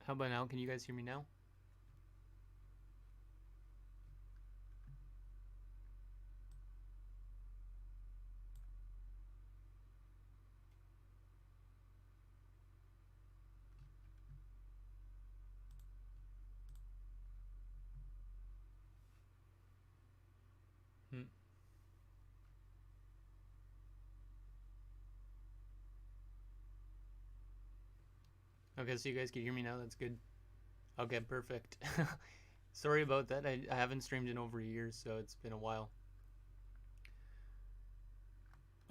How about now? Can you guys hear me now? Hmm. Okay, so you guys can hear me now. That's good. Okay, perfect. Sorry about that. I haven't streamed in over a year, so it's been a while.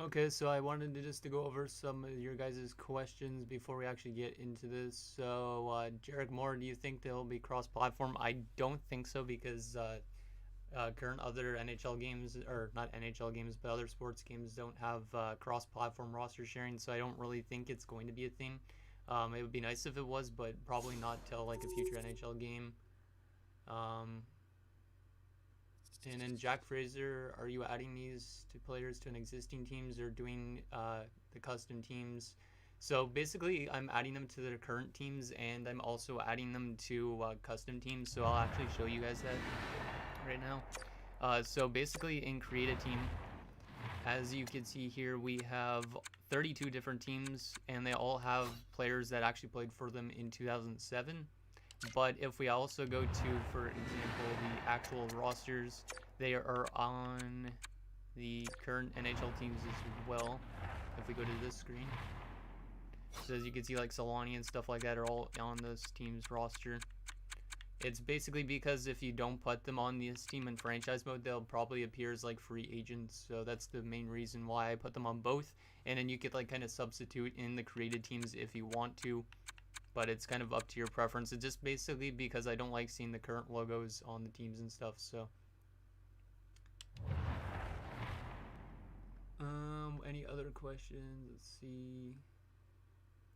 Okay, so I wanted to just to go over some of your guys' questions before we actually get into this. So, Jarek Moore, do you think they'll be cross-platform? I don't think so because current other NHL games, or not NHL games, but other sports games don't have cross-platform roster sharing, so I don't really think it's going to be a thing. It would be nice if it was, but probably not till like a future NHL game. Um, and then Jack Fraser, are you adding these two players to an existing teams or doing the custom teams? So basically, I'm adding them to their current teams, and I'm also adding them to custom teams. So I'll actually show you guys that right now. So basically, in create a team, as you can see here, we have 32 different teams, and they all have players that actually played for them in 2007. But if we also go to, for example, the actual rosters, they are on the current NHL teams as well. If we go to this screen, so as you can see, like Solani and stuff like that are all on this team's roster. It's basically because if you don't put them on this team in franchise mode, they'll probably appear as like free agents. So that's the main reason why I put them on both. And then you could like kind of substitute in the created teams if you want to. But it's kind of up to your preference. It's just basically because I don't like seeing the current logos on the teams and stuff. So, any other questions? Let's see.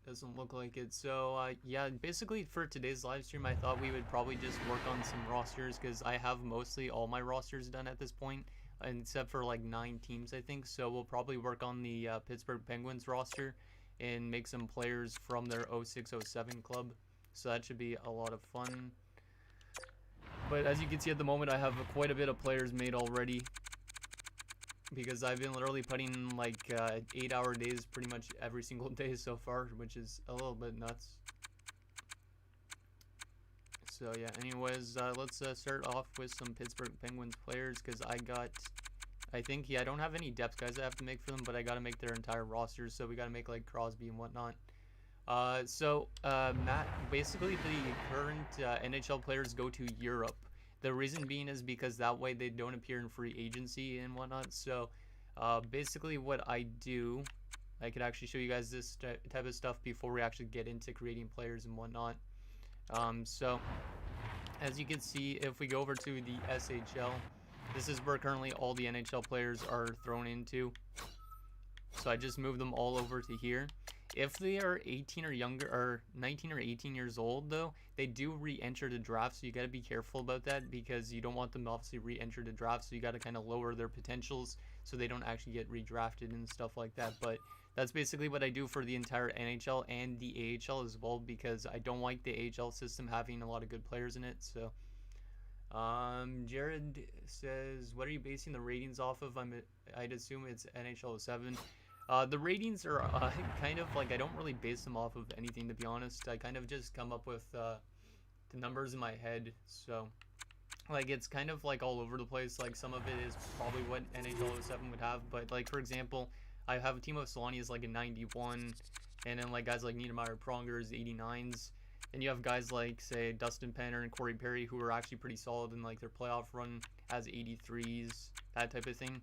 Doesn't look like it. So, yeah, basically for today's live stream, I thought we would probably just work on some rosters because I have mostly all my rosters done at this point, except for like 9 teams, I think. So we'll probably work on the Pittsburgh Penguins roster and make some players from their 06-07 club. So that should be a lot of fun. But as you can see at the moment, I have quite a bit of players made already. because I've been literally putting in like 8-hour days pretty much every single day so far, which is a little bit nuts. So yeah, anyways, let's start off with some Pittsburgh Penguins players, because I think, I don't have any depth guys I have to make for them, but I got to make their entire rosters, so we got to make like Crosby and whatnot. Matt, basically the current NHL players go to Europe. The reason being is because that way they don't appear in free agency and whatnot. So basically what I do, I could actually show you guys this type of stuff before we actually get into creating players and whatnot. So as you can see, if we go over to the SHL, this is where currently all the NHL players are thrown into. So I just moved them all over to here. If they are 18 or younger, or 19 or 18 years old though, they do re-enter the draft, so you got to be careful about that, because you don't want them to obviously re-enter the draft, so you got to kind of lower their potentials so they don't actually get redrafted and stuff like that. But that's basically what I do for the entire NHL and the AHL as well, because I don't like the AHL system having a lot of good players in it. So Jared says, what are you basing the ratings off of? I'd assume it's NHL 07. The ratings are kind of like, I don't really base them off of anything, to be honest. I kind of just come up with the numbers in my head. So like, it's kind of like all over the place. Like, some of it is probably what NHL 07 would have, but like, for example, I have a team of Solani is like a 91, and then like guys like Niedermeyer, Pronger is 89s. And you have guys like, say, Dustin Penner and Corey Perry, who are actually pretty solid in like their playoff run as 83s, that type of thing.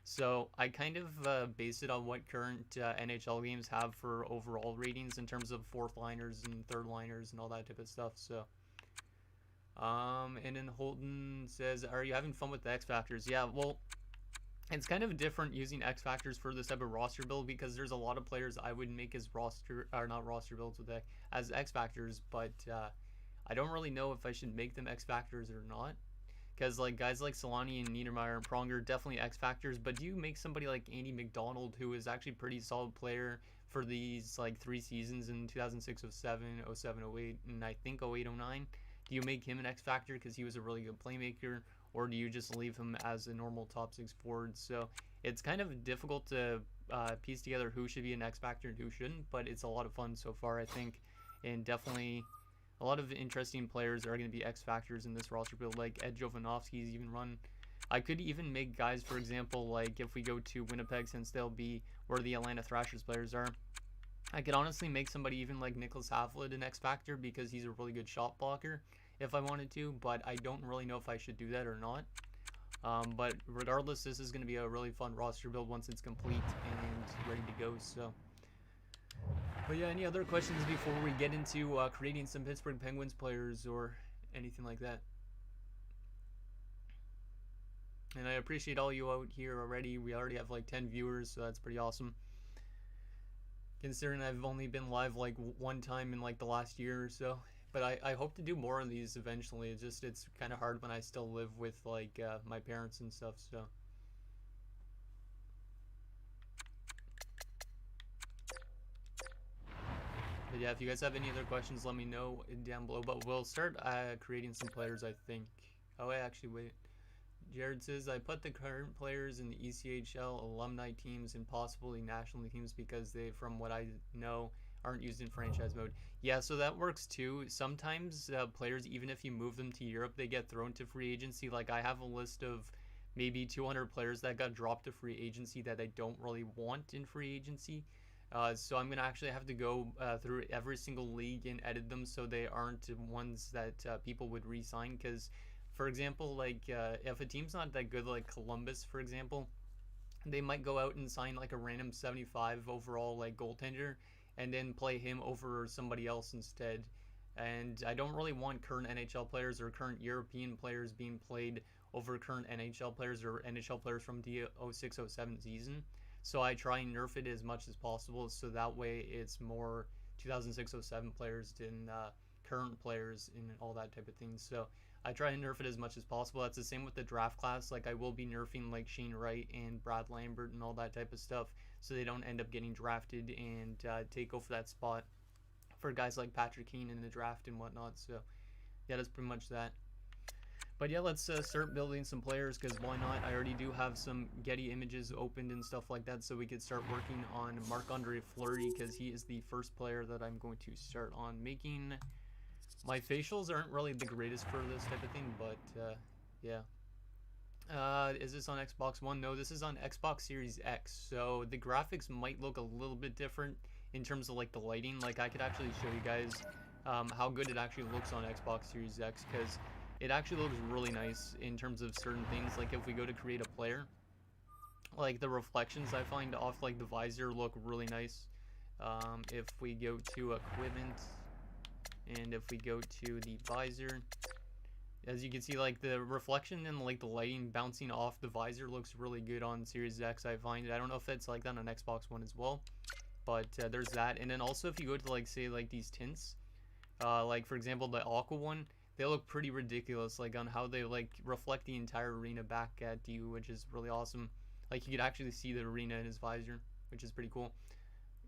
So I kind of base it on what current NHL games have for overall ratings in terms of fourth liners and third liners and all that type of stuff. So and then Holden says, are you having fun with the X Factors? Yeah, well, it's kind of different using X Factors for this type of roster build, because there's a lot of players I would make as roster, or not roster builds with as X Factors, but I don't really know if I should make them X Factors or not. Because like guys like Solani and Niedermeyer and Pronger, definitely X Factors, but do you make somebody like Andy Mcdonald, who is actually a pretty solid player for these like 3 seasons in 2006, 07, 07, 08, and I think 08, 09? Do you make him an X Factor because he was a really good playmaker, or do you just leave him as a normal top 6 forward? So it's kind of difficult to piece together who should be an X Factor and who shouldn't, but it's a lot of fun so far, I think, and definitely a lot of interesting players are going to be X Factors in this roster build, like Ed Jovanovski's even run. I could even make guys, for example, like if we go to Winnipeg, since they'll be where the Atlanta Thrashers players are, I could honestly make somebody even like Nicholas Havlid an X Factor, because he's a really good shot blocker if I wanted to, but I don't really know if I should do that or not. But regardless, this is going to be a really fun roster build once it's complete and ready to go. So, but yeah, any other questions before we get into creating some Pittsburgh Penguins players or anything like that? And I appreciate all you out here already. We already have like 10 viewers, so that's pretty awesome, considering I've only been live like one time in like the last year or so. But I hope to do more of these eventually. It's kind of hard when I still live with like my parents and stuff. So but yeah, if you guys have any other questions, let me know down below. But we'll start creating some players, I think. Oh, actually, wait. Jared says, I put the current players in the ECHL alumni teams and possibly national teams because they, from what I know, aren't used in franchise mode. Yeah, so that works too. Sometimes players, even if you move them to Europe, they get thrown to free agency. Like, I have a list of maybe 200 players that got dropped to free agency that I don't really want in free agency. So I'm going to actually have to go through every single league and edit them so they aren't ones that people would re-sign. Because, for example, like if a team's not that good, like Columbus, for example, they might go out and sign like a random 75 overall like goaltender and then play him over somebody else instead. And I don't really want current NHL players or current European players being played over current NHL players or NHL players from the 06-07 season. So I try and nerf it as much as possible, so that way it's more 2006-07 players than current players and all that type of thing. So I try and nerf it as much as possible. That's the same with the draft class. Like, I will be nerfing like Shane Wright and Brad Lambert and all that type of stuff, so they don't end up getting drafted and take over that spot for guys like Patrick Kane in the draft and whatnot. So yeah, that's pretty much that. But yeah, let's start building some players, because why not? I already do have some Getty images opened and stuff like that, so we could start working on Marc-Andre Fleury, because he is the first player that I'm going to start on making. My facials aren't really the greatest for this type of thing, but yeah. Is this on Xbox One? No, this is on Xbox Series X, so the graphics might look a little bit different in terms of like the lighting. Like I could actually show you guys how good it actually looks on Xbox Series X, because it actually looks really nice in terms of certain things. Like if we go to create a player, like the reflections I find off like the visor look really nice. If we go to equipment, and if we go to the visor, as you can see, like the reflection and like the lighting bouncing off the visor looks really good on Series X, I find. I don't know if it's like that on Xbox One as well, but there's that. And then also if you go to like say like these tints, like for example the aqua one, they look pretty ridiculous, like on how they like reflect the entire arena back at you, which is really awesome. Like you could actually see the arena in his visor, which is pretty cool.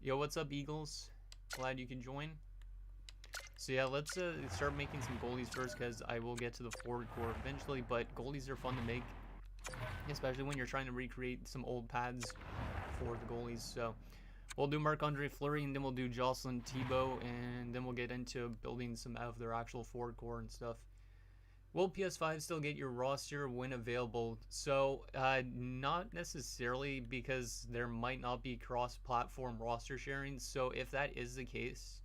Yo, what's up, Eagles? Glad you can join. So yeah, let's start making some goalies first, because I will get to the forward core eventually, but goalies are fun to make, especially when you're trying to recreate some old pads for the goalies. So we'll do Marc-Andre Fleury, and then we'll do Jocelyn Tebow, and then we'll get into building some of their actual forward core and stuff. Will PS5 still get your roster when available? So not necessarily, because there might not be cross-platform roster sharing. So if that is the case,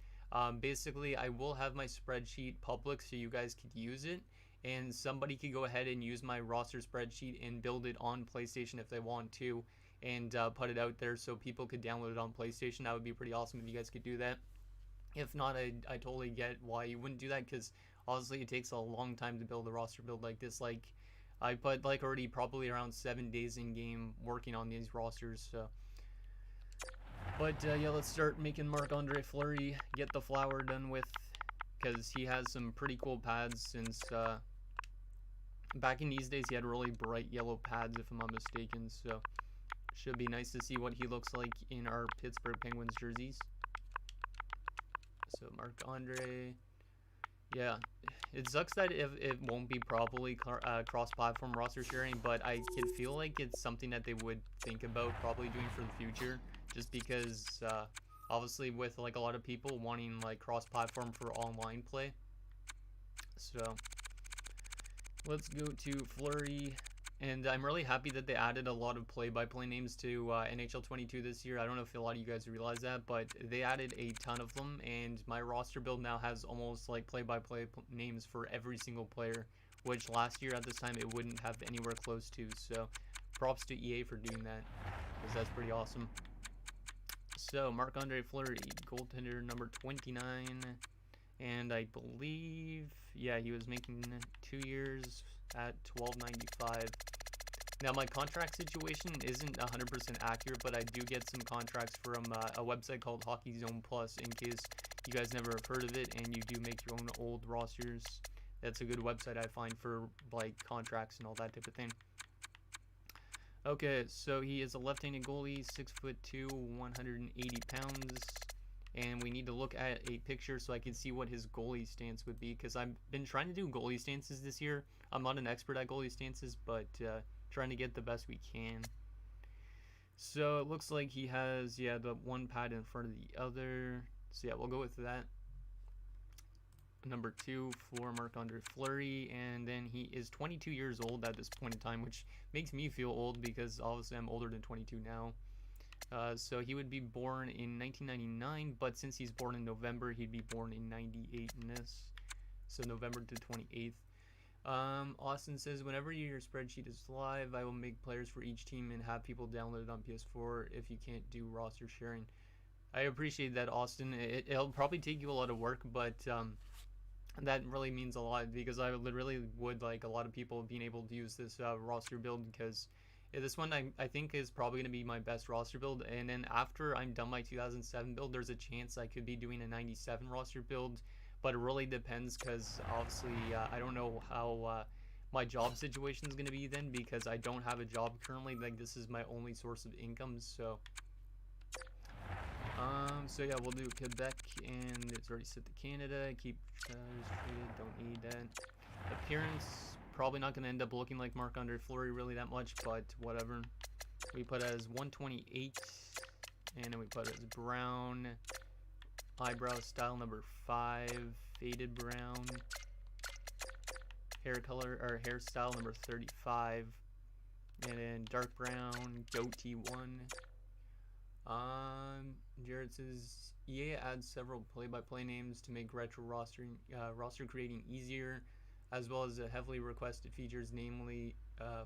basically I will have my spreadsheet public so you guys could use it, and somebody could go ahead and use my roster spreadsheet and build it on PlayStation if they want to, and put it out there so people could download it on PlayStation. That would be pretty awesome if you guys could do that. If not, I totally get why you wouldn't do that, because honestly it takes a long time to build a roster build like this. Like I put like already probably around 7 days in game working on these rosters. So but yeah, let's start making Marc-Andre Fleury, get the flower done with, because he has some pretty cool pads. Since back in these days he had really bright yellow pads, if I'm not mistaken, so should be nice to see what he looks like in our Pittsburgh Penguins jerseys. So Marc-Andre, yeah, it sucks that it won't be probably cross-platform roster sharing, but I can feel like it's something that they would think about probably doing for the future, just because obviously with like a lot of people wanting like cross-platform for online play. So let's go to Flurry. And I'm really happy that they added a lot of play-by-play names to NHL 22 this year. I don't know if a lot of you guys realize that, but they added a ton of them, and my roster build now has almost like play-by-play names for every single player, which last year at this time it wouldn't have anywhere close to. So props to EA for doing that, because that's pretty awesome. So Marc-Andre Fleury, goaltender number 29, and I believe, yeah, he was making 2 years at $12.95. Now my contract situation isn't 100% accurate, but I do get some contracts from a website called Hockey Zone Plus, in case you guys never have heard of it and you do make your own old rosters. That's a good website I find for like contracts and all that type of thing. Okay, so he is a left-handed goalie, 6'2", 180 pounds. And we need to look at a picture so I can see what his goalie stance would be, because I've been trying to do goalie stances this year. I'm not an expert at goalie stances, but trying to get the best we can. So it looks like he has, yeah, the one pad in front of the other. So yeah, we'll go with that. Number 2 for Marc-Andre Fleury, and then he is 22 years old at this point in time, which makes me feel old because obviously I'm older than 22 now. So he would be born in 1999, but since he's born in November, he'd be born in 98 in this. So November to 28th. Austin says, whenever your spreadsheet is live, I will make players for each team and have people download it on PS4 if you can't do roster sharing. I appreciate that, Austin. It'll probably take you a lot of work, but that really means a lot, because I literally would like a lot of people being able to use this roster build, because this one I think is probably going to be my best roster build. And then after I'm done my 2007 build, there's a chance I could be doing a 97 roster build, but it really depends, because obviously I don't know how my job situation is going to be then, because I don't have a job currently. Like, this is my only source of income. So so yeah, we'll do Quebec, and it's already set to Canada. Keep traded, don't need that. Appearance, Probably not going to end up looking like Marc-Andre Fleury really that much, but whatever. We put as 128, and then we put as brown, eyebrow style number 5, faded brown, hair color, or hairstyle number 35, and then dark brown, goatee 1. Jared says, EA adds several play-by-play names to make retro roster creating easier, as well as heavily requested features, namely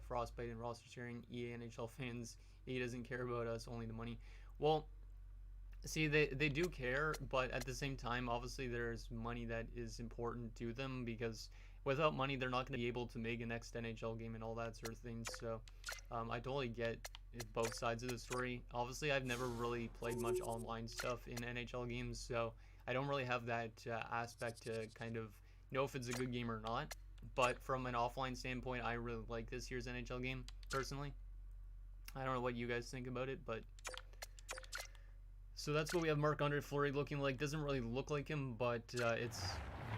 Frostbite and roster sharing. EA NHL fans, EA doesn't care about us, only the money. Well, see, they do care, but at the same time, obviously there's money that is important to them, because without money, they're not going to be able to make a next NHL game and all that sort of thing. So I totally get both sides of the story. Obviously, I've never really played much online stuff in NHL games, so I don't really have that aspect to kind of know if it's a good game or not. But from an offline standpoint, I really like this year's NHL game, personally. I don't know what you guys think about it, but... So that's what we have Marc-Andre Fleury looking like. Doesn't really look like him, but it's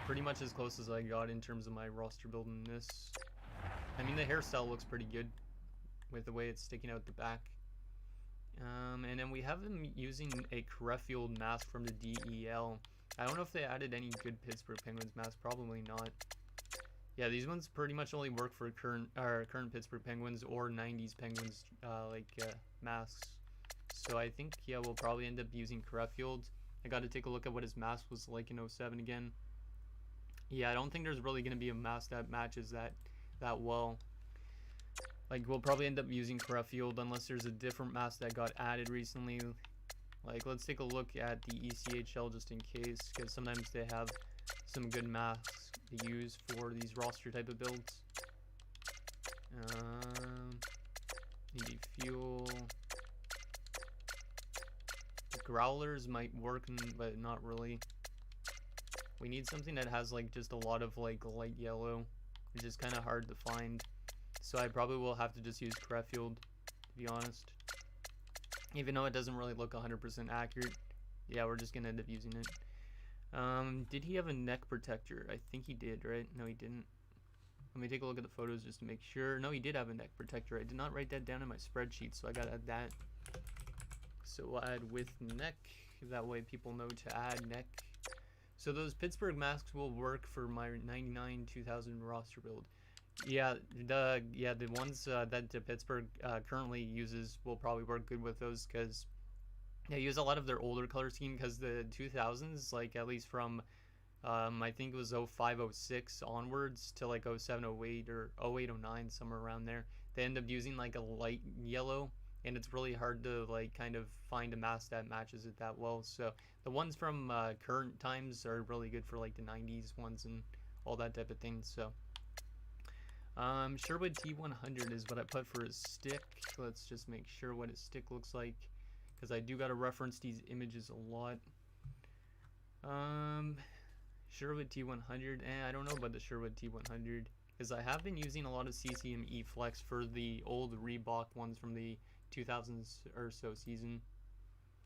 pretty much as close as I got in terms of my roster build in this. I mean, the hairstyle looks pretty good with the way it's sticking out the back. And then we have him using a Creffield mask from the DEL. I don't know if they added any good Pittsburgh Penguins masks. Probably not. Yeah, these ones pretty much only work for current Pittsburgh Penguins or 90s Penguins masks. So I think, yeah, we'll probably end up using Creffield. I got to take a look at what his mask was like in 07 again. Yeah, I don't think there's really going to be a mask that matches that well. Like, we'll probably end up using Creffield unless there's a different mask that got added recently. Like, let's take a look at the ECHL just in case, because sometimes they have some good masks to use for these roster type of builds. Maybe fuel. The growlers might work, but not really. We need something that has like just a lot of like light yellow, which is kind of hard to find. So I probably will have to just use Creffield, to be honest. Even though it doesn't really look 100% accurate. Yeah, we're just going to end up using it. Did he have a neck protector? I think he did, right? No, he didn't. Let me take a look at the photos just to make sure. No, he did have a neck protector. I did not write that down in my spreadsheet, so I got to add that. So we'll add with neck. That way people know to add neck. So those Pittsburgh masks will work for my 99 2000 roster build. Yeah, the ones that the Pittsburgh currently uses will probably work good with those, because they use a lot of their older color scheme, because the 2000s, like at least from I think it was 05, 06 onwards to like 07, 08 or 08, 09, somewhere around there, they end up using like a light yellow, and it's really hard to like kind of find a mask that matches it that well. So the ones from current times are really good for like the 90s ones and all that type of thing. So Sherwood T100 is what I put for his stick. Let's just make sure what his stick looks like, because I do got to reference these images a lot. Sherwood T100, I don't know about the Sherwood T100, because I have been using a lot of CCME Flex for the old Reebok ones from the 2000s or so season.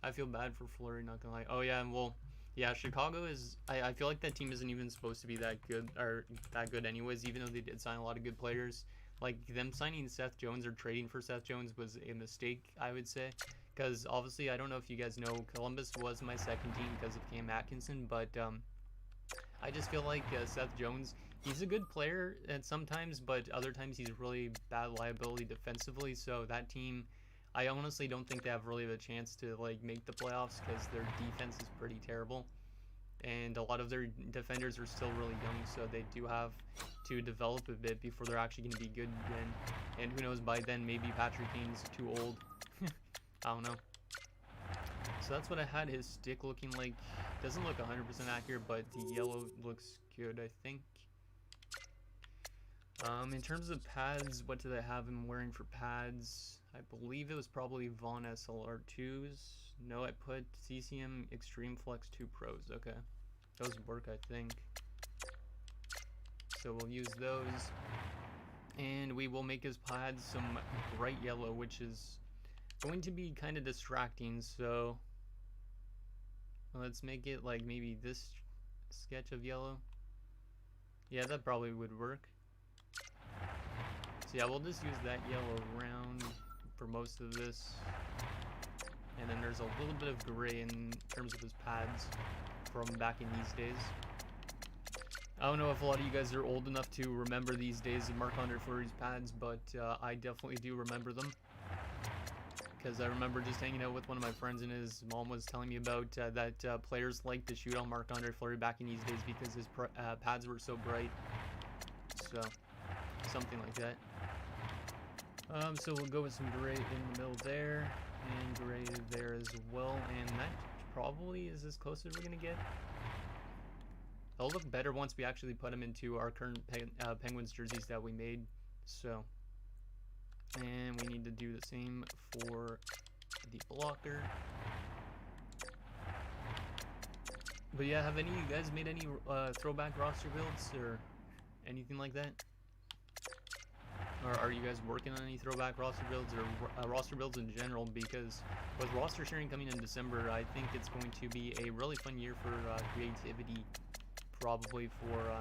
I feel bad for Flurry, not gonna lie. Oh yeah, and well, yeah, Chicago is, I feel like that team isn't even supposed to be that good, or that good anyways, even though they did sign a lot of good players. Like, them signing Seth Jones or trading for Seth Jones was a mistake, I would say. Because, obviously, I don't know if you guys know, Columbus was my second team because of Cam Atkinson, but I just feel like Seth Jones, he's a good player at sometimes, but other times he's really bad liability defensively, so that team, I honestly don't think they have really a chance to like make the playoffs, because their defense is pretty terrible, and a lot of their defenders are still really young, so they do have to develop a bit before they're actually going to be good again. And who knows, by then maybe Patrick Kane's too old. I don't know. So that's what I had his stick looking like. Doesn't look 100% accurate, but the yellow looks good, I think. In terms of pads, what did I have him wearing for pads? I believe it was probably Vaughn SLR2s. No, I put CCM Extreme Flex 2 Pros. Okay. Those work, I think. So we'll use those. And we will make his pads some bright yellow, which is going to be kind of distracting. So let's make it like maybe this sketch of yellow. Yeah, that probably would work. So yeah, we'll just use that yellow round for most of this. And then there's a little bit of gray in terms of his pads from back in these days. I don't know if a lot of you guys are old enough to remember these days of Marc-Andre Fleury's pads, but I definitely do remember them. Because I remember just hanging out with one of my friends, and his mom was telling me about that players like to shoot on Marc-Andre Fleury back in these days because his pads were so bright. So, something like that. So we'll go with some gray in the middle there, and gray there as well, and that probably is as close as we're going to get. It'll look better once we actually put them into our current Penguins jerseys that we made. So, and we need to do the same for the blocker. But yeah, have any of you guys made any throwback roster builds or anything like that? Or are you guys working on any throwback roster builds or roster builds in general? Because with roster sharing coming in December, I think it's going to be a really fun year for creativity, probably for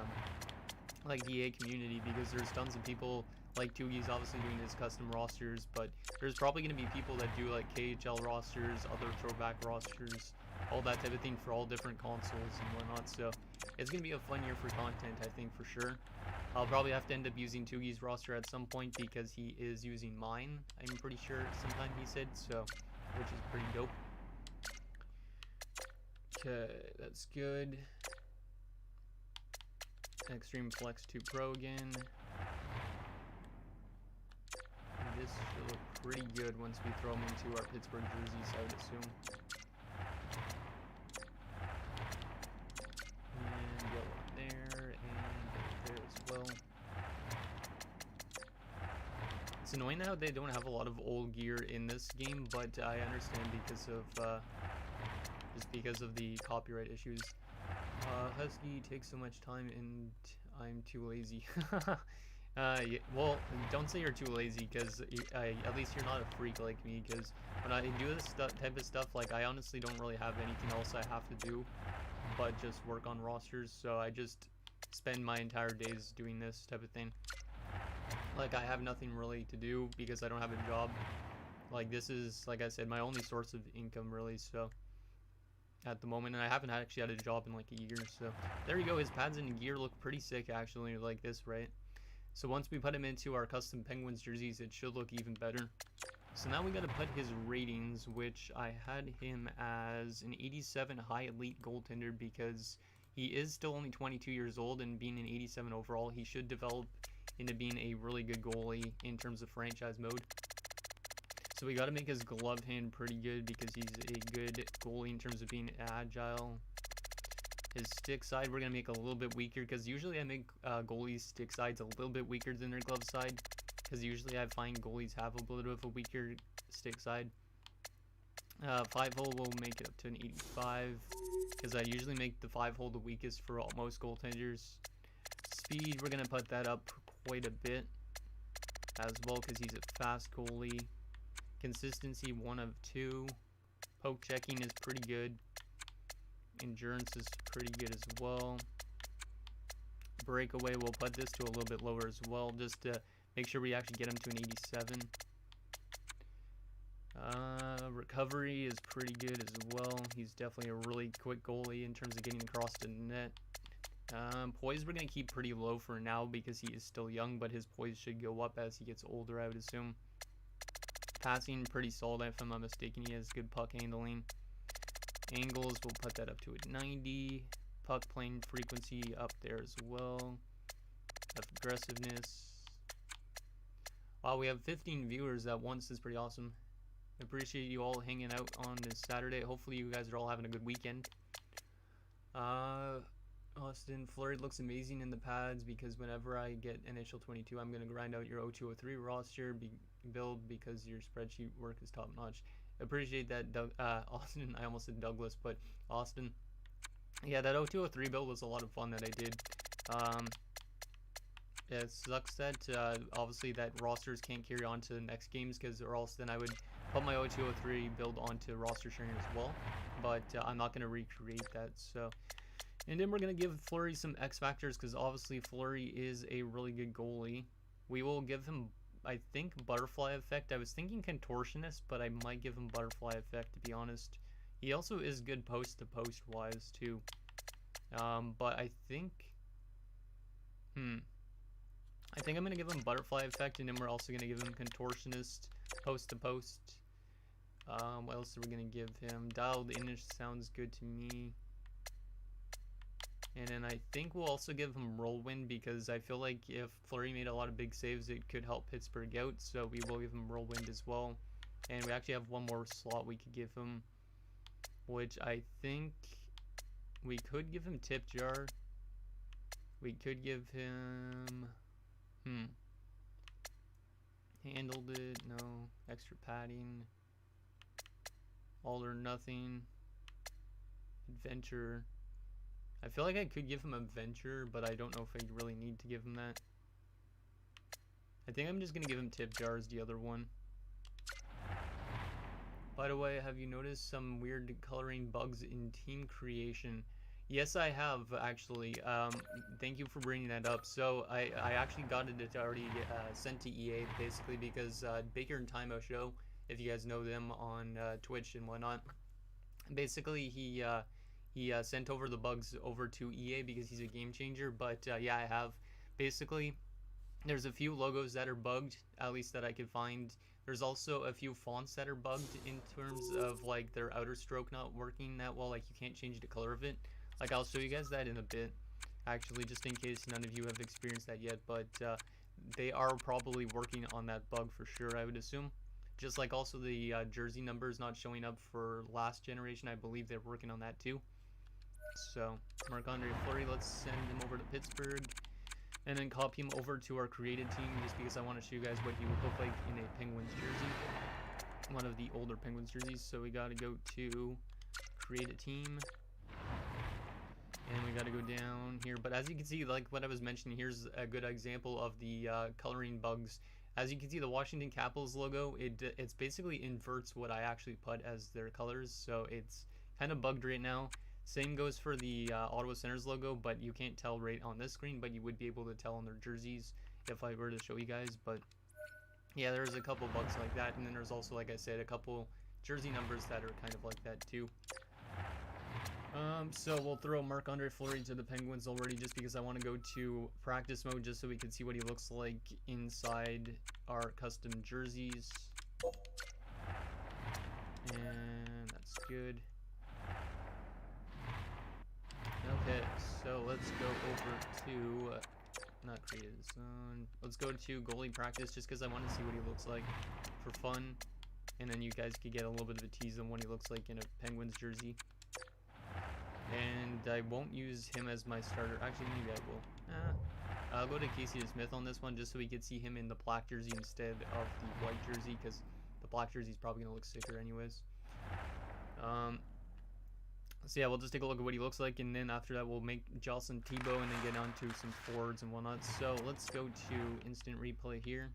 like the EA community, because there's tons of people like Tugi's obviously doing his custom rosters, but there's probably going to be people that do like KHL rosters, other throwback rosters, all that type of thing for all different consoles and whatnot. So it's going to be a fun year for content, I think, for sure. I'll probably have to end up using Tugi's roster at some point because he is using mine, I'm pretty sure sometime he said, so, which is pretty dope. Okay, that's good. Extreme Flex 2 Pro again. And this should look pretty good once we throw them into our Pittsburgh jerseys, I would assume. And go on there, and there as well. It's annoying how they don't have a lot of old gear in this game, but I understand because of just because of the copyright issues. Husky takes so much time and I'm too lazy. Yeah, well, don't say you're too lazy, because at least you're not a freak like me, because when I do this type of stuff, like, I honestly don't really have anything else I have to do but just work on rosters, so I just spend my entire days doing this type of thing. Like, I have nothing really to do because I don't have a job. Like, this is, like I said, my only source of income, really, so at the moment, and I haven't actually had a job in like a year, so there you go. His pads and gear look pretty sick, actually, like this, right? So once we put him into our custom Penguins jerseys, it should look even better. So now we got to put his ratings, which I had him as an 87 high elite goaltender because he is still only 22 years old, and being an 87 overall, he should develop into being a really good goalie in terms of franchise mode. So we got to make his glove hand pretty good because he's a good goalie in terms of being agile. His stick side we're going to make a little bit weaker because usually I make goalies' stick sides a little bit weaker than their glove side, because usually I find goalies have a little bit of a weaker stick side. 5-hole we'll make it up to an 85 because I usually make the 5-hole the weakest for most goaltenders. Speed we're going to put that up quite a bit as well because he's a fast goalie. Consistency 1 of 2. Poke checking is pretty good. Endurance is pretty good as well. Breakaway, we'll put this to a little bit lower as well, just to make sure we actually get him to an 87. Recovery is pretty good as well. He's definitely a really quick goalie in terms of getting across the net. Poise we're going to keep pretty low for now because he is still young, but his poise should go up as he gets older, I would assume. Passing pretty solid, if I'm not mistaken. He has good puck handling. Angles, we'll put that up to a 90. Puck plane frequency up there as well. Aggressiveness. Wow, we have 15 viewers at once. This is pretty awesome. I appreciate you all hanging out on this Saturday. Hopefully you guys are all having a good weekend. Austin, Flurry looks amazing in the pads because whenever I get NHL 22, I'm going to grind out your 0203 roster build because your spreadsheet work is top notch. Appreciate that, Austin. I almost said Douglas, but Austin. Yeah, that 0203 build was a lot of fun that I did. It sucks that obviously that rosters can't carry on to the next games or else then I would put my 0203 build onto roster sharing as well. But I'm not going to recreate that, so. And then we're going to give Flurry some X factors because obviously Flurry is a really good goalie. We will give him I think butterfly effect. I was thinking contortionist, but I might give him butterfly effect, to be honest. He also is good post to post wise too. But I think I think I'm gonna give him butterfly effect, and then we're also gonna give him contortionist post to post. What else are we gonna give him? Dialed in sounds good to me. And then I think we'll also give him Whirlwind, because I feel like if Flurry made a lot of big saves, it could help Pittsburgh out. So we will give him Whirlwind as well. And we actually have one more slot we could give him, which I think we could give him Tip Jar. We could give him... Handled it, no. Extra padding. All or nothing. Adventure. I feel like I could give him Adventure, but I don't know if I really need to give him that. I think I'm just going to give him Tip Jar as the other one. By the way, have you noticed some weird coloring bugs in team creation? Yes, I have, actually. Thank you for bringing that up. So, I actually got it already sent to EA, basically, because Baker and Timo Show, if you guys know them on Twitch and whatnot, basically, he sent over the bugs over to EA because he's a game changer. But, yeah, I have. Basically, there's a few logos that are bugged, at least that I could find. There's also a few fonts that are bugged in terms of, like, their outer stroke not working that well. Like, you can't change the color of it. Like, I'll show you guys that in a bit, actually, just in case none of you have experienced that yet. But they are probably working on that bug for sure, I would assume. Just like also the jersey numbers not showing up for last generation. I believe they're working on that too. So, Marc-Andre Fleury, let's send him over to Pittsburgh. And then copy him over to our created team, just because I want to show you guys what he would look like in a Penguins jersey. One of the older Penguins jerseys. So we got to go to create a team. And we got to go down here. But as you can see, like what I was mentioning, here's a good example of the coloring bugs. As you can see, the Washington Capitals logo, it's basically inverts what I actually put as their colors. So it's kind of bugged right now. Same goes for the Ottawa Senators logo, but you can't tell right on this screen, but you would be able to tell on their jerseys if I were to show you guys. But yeah, there's a couple bugs like that, and then there's also, like I said, a couple jersey numbers that are kind of like that too. So we'll throw Marc-Andre Fleury to the Penguins already, just because I want to go to practice mode just so we can see what he looks like inside our custom jerseys. And that's good. Okay, so let's go over to, not created zone, let's go to goalie practice, just because I want to see what he looks like for fun, and then you guys could get a little bit of a tease on what he looks like in a Penguins jersey. And I won't use him as my starter, actually maybe I will. I'll go to Casey Smith on this one, just so we could see him in the black jersey instead of the white jersey, because the black jersey is probably going to look sicker anyways. So yeah, we'll just take a look at what he looks like, and then after that we'll make Jocelyn Tebow and then get on to some forwards and whatnot. So let's go to instant replay here.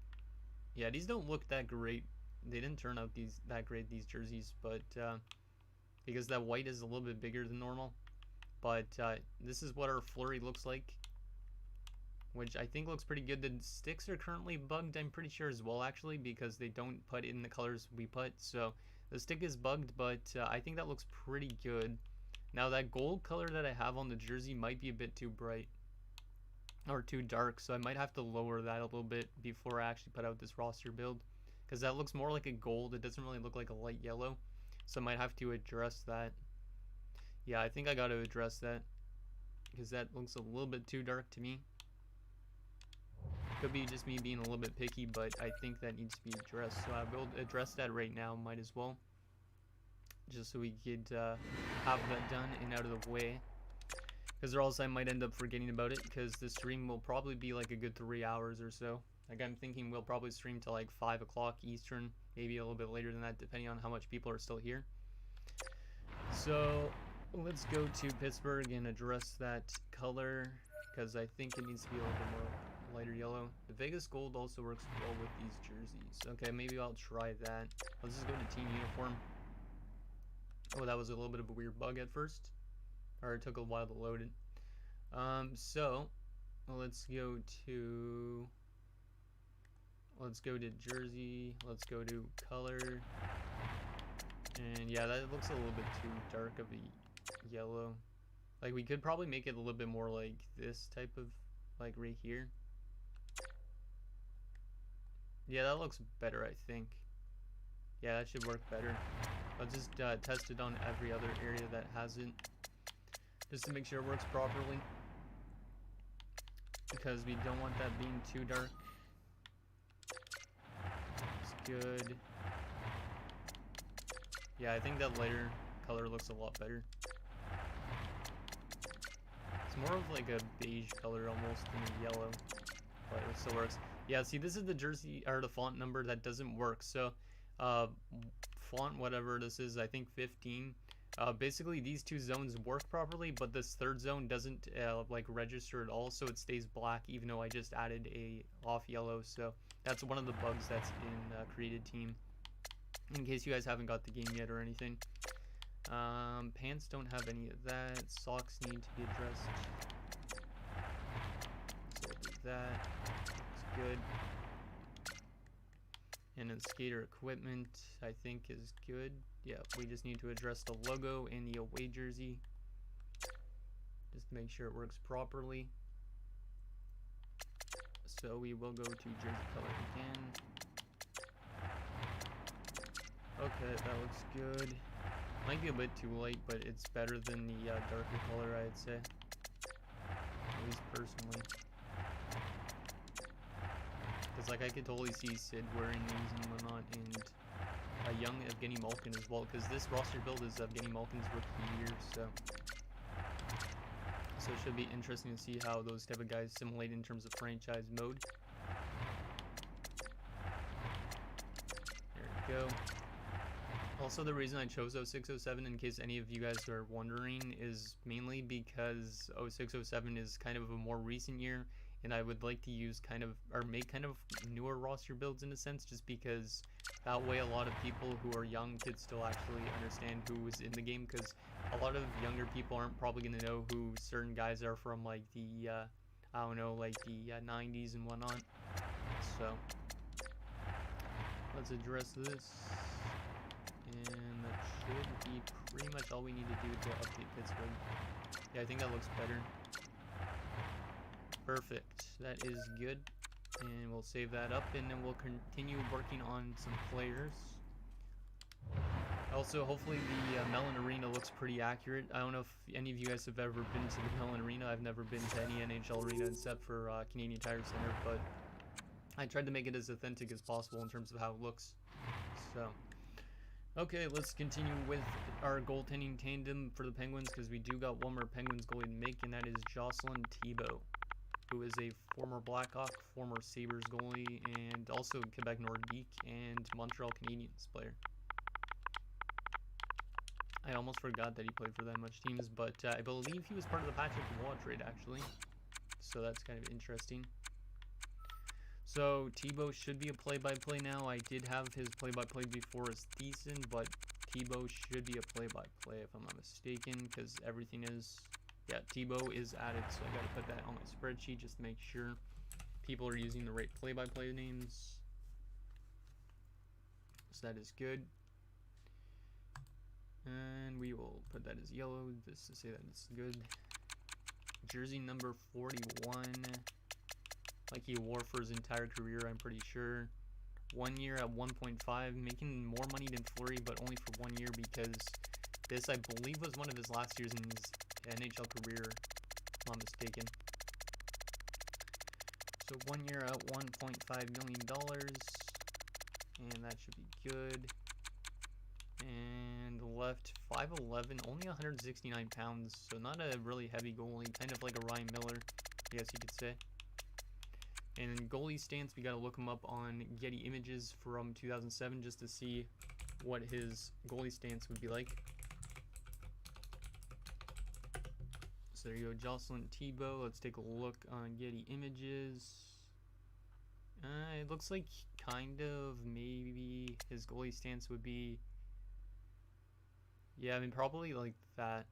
Yeah, these don't look that great. They didn't turn out that great, these jerseys, but because that white is a little bit bigger than normal. But this is what our Flurry looks like, which I think looks pretty good. The sticks are currently bugged, I'm pretty sure as well, actually, because they don't put in the colors we put. So the stick is bugged, but I think that looks pretty good. Now that gold color that I have on the jersey might be a bit too bright or too dark, so I might have to lower that a little bit before I actually put out this roster build, because that looks more like a gold. It doesn't really look like a light yellow, so I might have to address that. Yeah, I think I got to address that, because that looks a little bit too dark to me. Could be just me being a little bit picky, but I think that needs to be addressed, so I will address that right now, might as well, just so we could have that done and out of the way, because or else I might end up forgetting about it, because the stream will probably be like a good 3 hours or so. Like, I'm thinking we'll probably stream till like 5 o'clock Eastern, maybe a little bit later than that, depending on how much people are still here. So let's go to Pittsburgh and address that color, because I think it needs to be a little bit more lighter yellow. The Vegas gold also works well with these jerseys. Okay, maybe I'll try that. Let's just go to team uniform. Oh, that was a little bit of a weird bug at first, or it took a while to load it. So let's go to Let's go to jersey. Let's go to color. And yeah, that looks a little bit too dark of a yellow. Like, we could probably make it a little bit more like this type of, like right here. Yeah, that looks better, I think. Yeah, that should work better. I'll just test it on every other area that hasn't, just to make sure it works properly, because we don't want that being too dark. It's good. Yeah, I think that lighter color looks a lot better. It's more of like a beige color almost than a yellow, but it still works. Yeah, see, this is the jersey, or the font number that doesn't work. So font whatever this is, I think 15. Basically these two zones work properly, but this third zone doesn't like register at all, so it stays black even though I just added a off yellow. So that's one of the bugs that's in created team, in case you guys haven't got the game yet or anything. Pants don't have any of that. Socks need to be addressed, so we'll do that. Looks good. And then skater equipment, I think, is good. Yeah, we just need to address the logo and the away jersey, just to make sure it works properly. So we will go to jersey color again. Okay, that looks good. Might be a bit too light, but it's better than the darker color, I'd say. At least personally. Because, like, I could totally see Sid wearing these and whatnot, and a young Evgeny Malkin as well, because this roster build is Evgeny Malkin's rookie year, so it should be interesting to see how those type of guys simulate in terms of franchise mode. There we go. Also, the reason I chose 06-07, in case any of you guys are wondering, is mainly because 06-07 is kind of a more recent year, and I would like to use kind of, or make kind of newer roster builds in a sense, just because that way a lot of people who are young could still actually understand who was in the game, because a lot of younger people aren't probably going to know who certain guys are from, like the, I don't know, like the 90s and whatnot. So, let's address this. And that should be pretty much all we need to do to update Pittsburgh. Yeah, I think that looks better. Perfect. That is good. And we'll save that up, and then we'll continue working on some players. Also, hopefully the Milan Arena looks pretty accurate. I don't know if any of you guys have ever been to the Milan Arena. I've never been to any NHL arena except for Canadian Tire Center, but I tried to make it as authentic as possible in terms of how it looks. So, okay, let's continue with our goaltending tandem for the Penguins, because we do got one more Penguins goalie to make, and that is Jocelyn Tebow, who is a former Blackhawk, former Sabres goalie, and also Quebec Nordique and Montreal Canadiens player. I almost forgot that he played for that much teams, but I believe he was part of the Patrick Roy trade, actually. So that's kind of interesting. So Tebow should be a play-by-play now. I did have his play-by-play before as Thiessen, but Tebow should be a play-by-play if I'm not mistaken, because everything is... Yeah, Tebow is added, so I gotta put that on my spreadsheet just to make sure people are using the right play-by-play names. So that is good. And we will put that as yellow just to say that it's good. Jersey number 41. Like he wore for his entire career, I'm pretty sure. 1 year at 1.5, making more money than Flurry, but only for 1 year, because this, I believe, was one of his last years in his NHL career, if I'm not mistaken. So 1 year at $1.5 million, and that should be good. And left 5'11", only 169 pounds, so not a really heavy goalie, kind of like a Ryan Miller, I guess you could say. And Goalie Stance, we gotta look him up on Getty Images from 2007 just to see what his goalie stance would be like. So there you go, Jocelyn Tebow. Let's take a look on Getty Images. It looks like kind of maybe his goalie stance would be, yeah, I mean probably like that.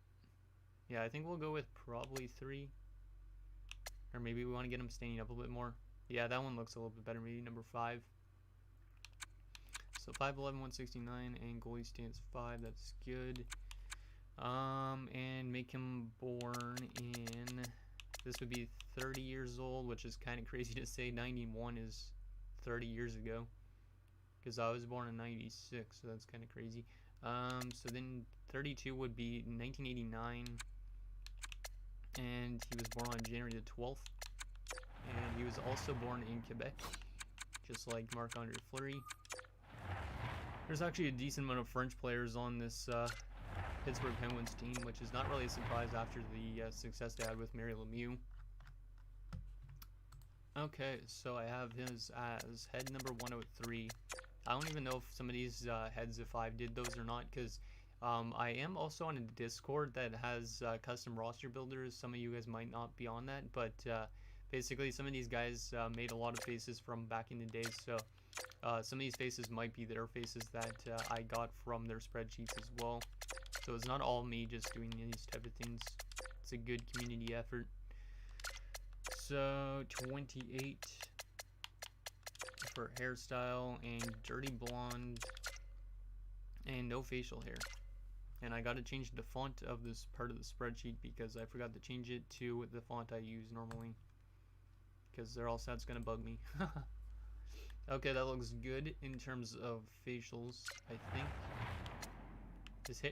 Yeah, I think we'll go with probably 3. Or maybe we want to get him standing up a bit more. Yeah, that one looks a little bit better, maybe number 5. So 5'11", 169, and goalie stance 5. That's good. And make him born in. This would be 30 years old, which is kind of crazy to say. 91 is 30 years ago, because I was born in 96, so that's kind of crazy. So then 32 would be 1989, and he was born on January the 12th, and he was also born in Quebec, just like Marc-Andre Fleury. There's actually a decent amount of French players on this Pittsburgh Penguins team, which is not really a surprise after the success they had with Mary Lemieux. Okay, so I have his as head number 103. I don't even know if some of these heads, if I did those or not, because I am also on a Discord that has custom roster builders. Some of you guys might not be on that, but basically some of these guys made a lot of faces from back in the day, so some of these faces might be their faces that I got from their spreadsheets as well. So it's not all me just doing these type of things. It's a good community effort. So 28 for hairstyle, and dirty blonde, and no facial hair. And I got to change the font of this part of the spreadsheet because I forgot to change it to the font I use normally, because or else that's gonna bug me. Okay, that looks good in terms of facials. I think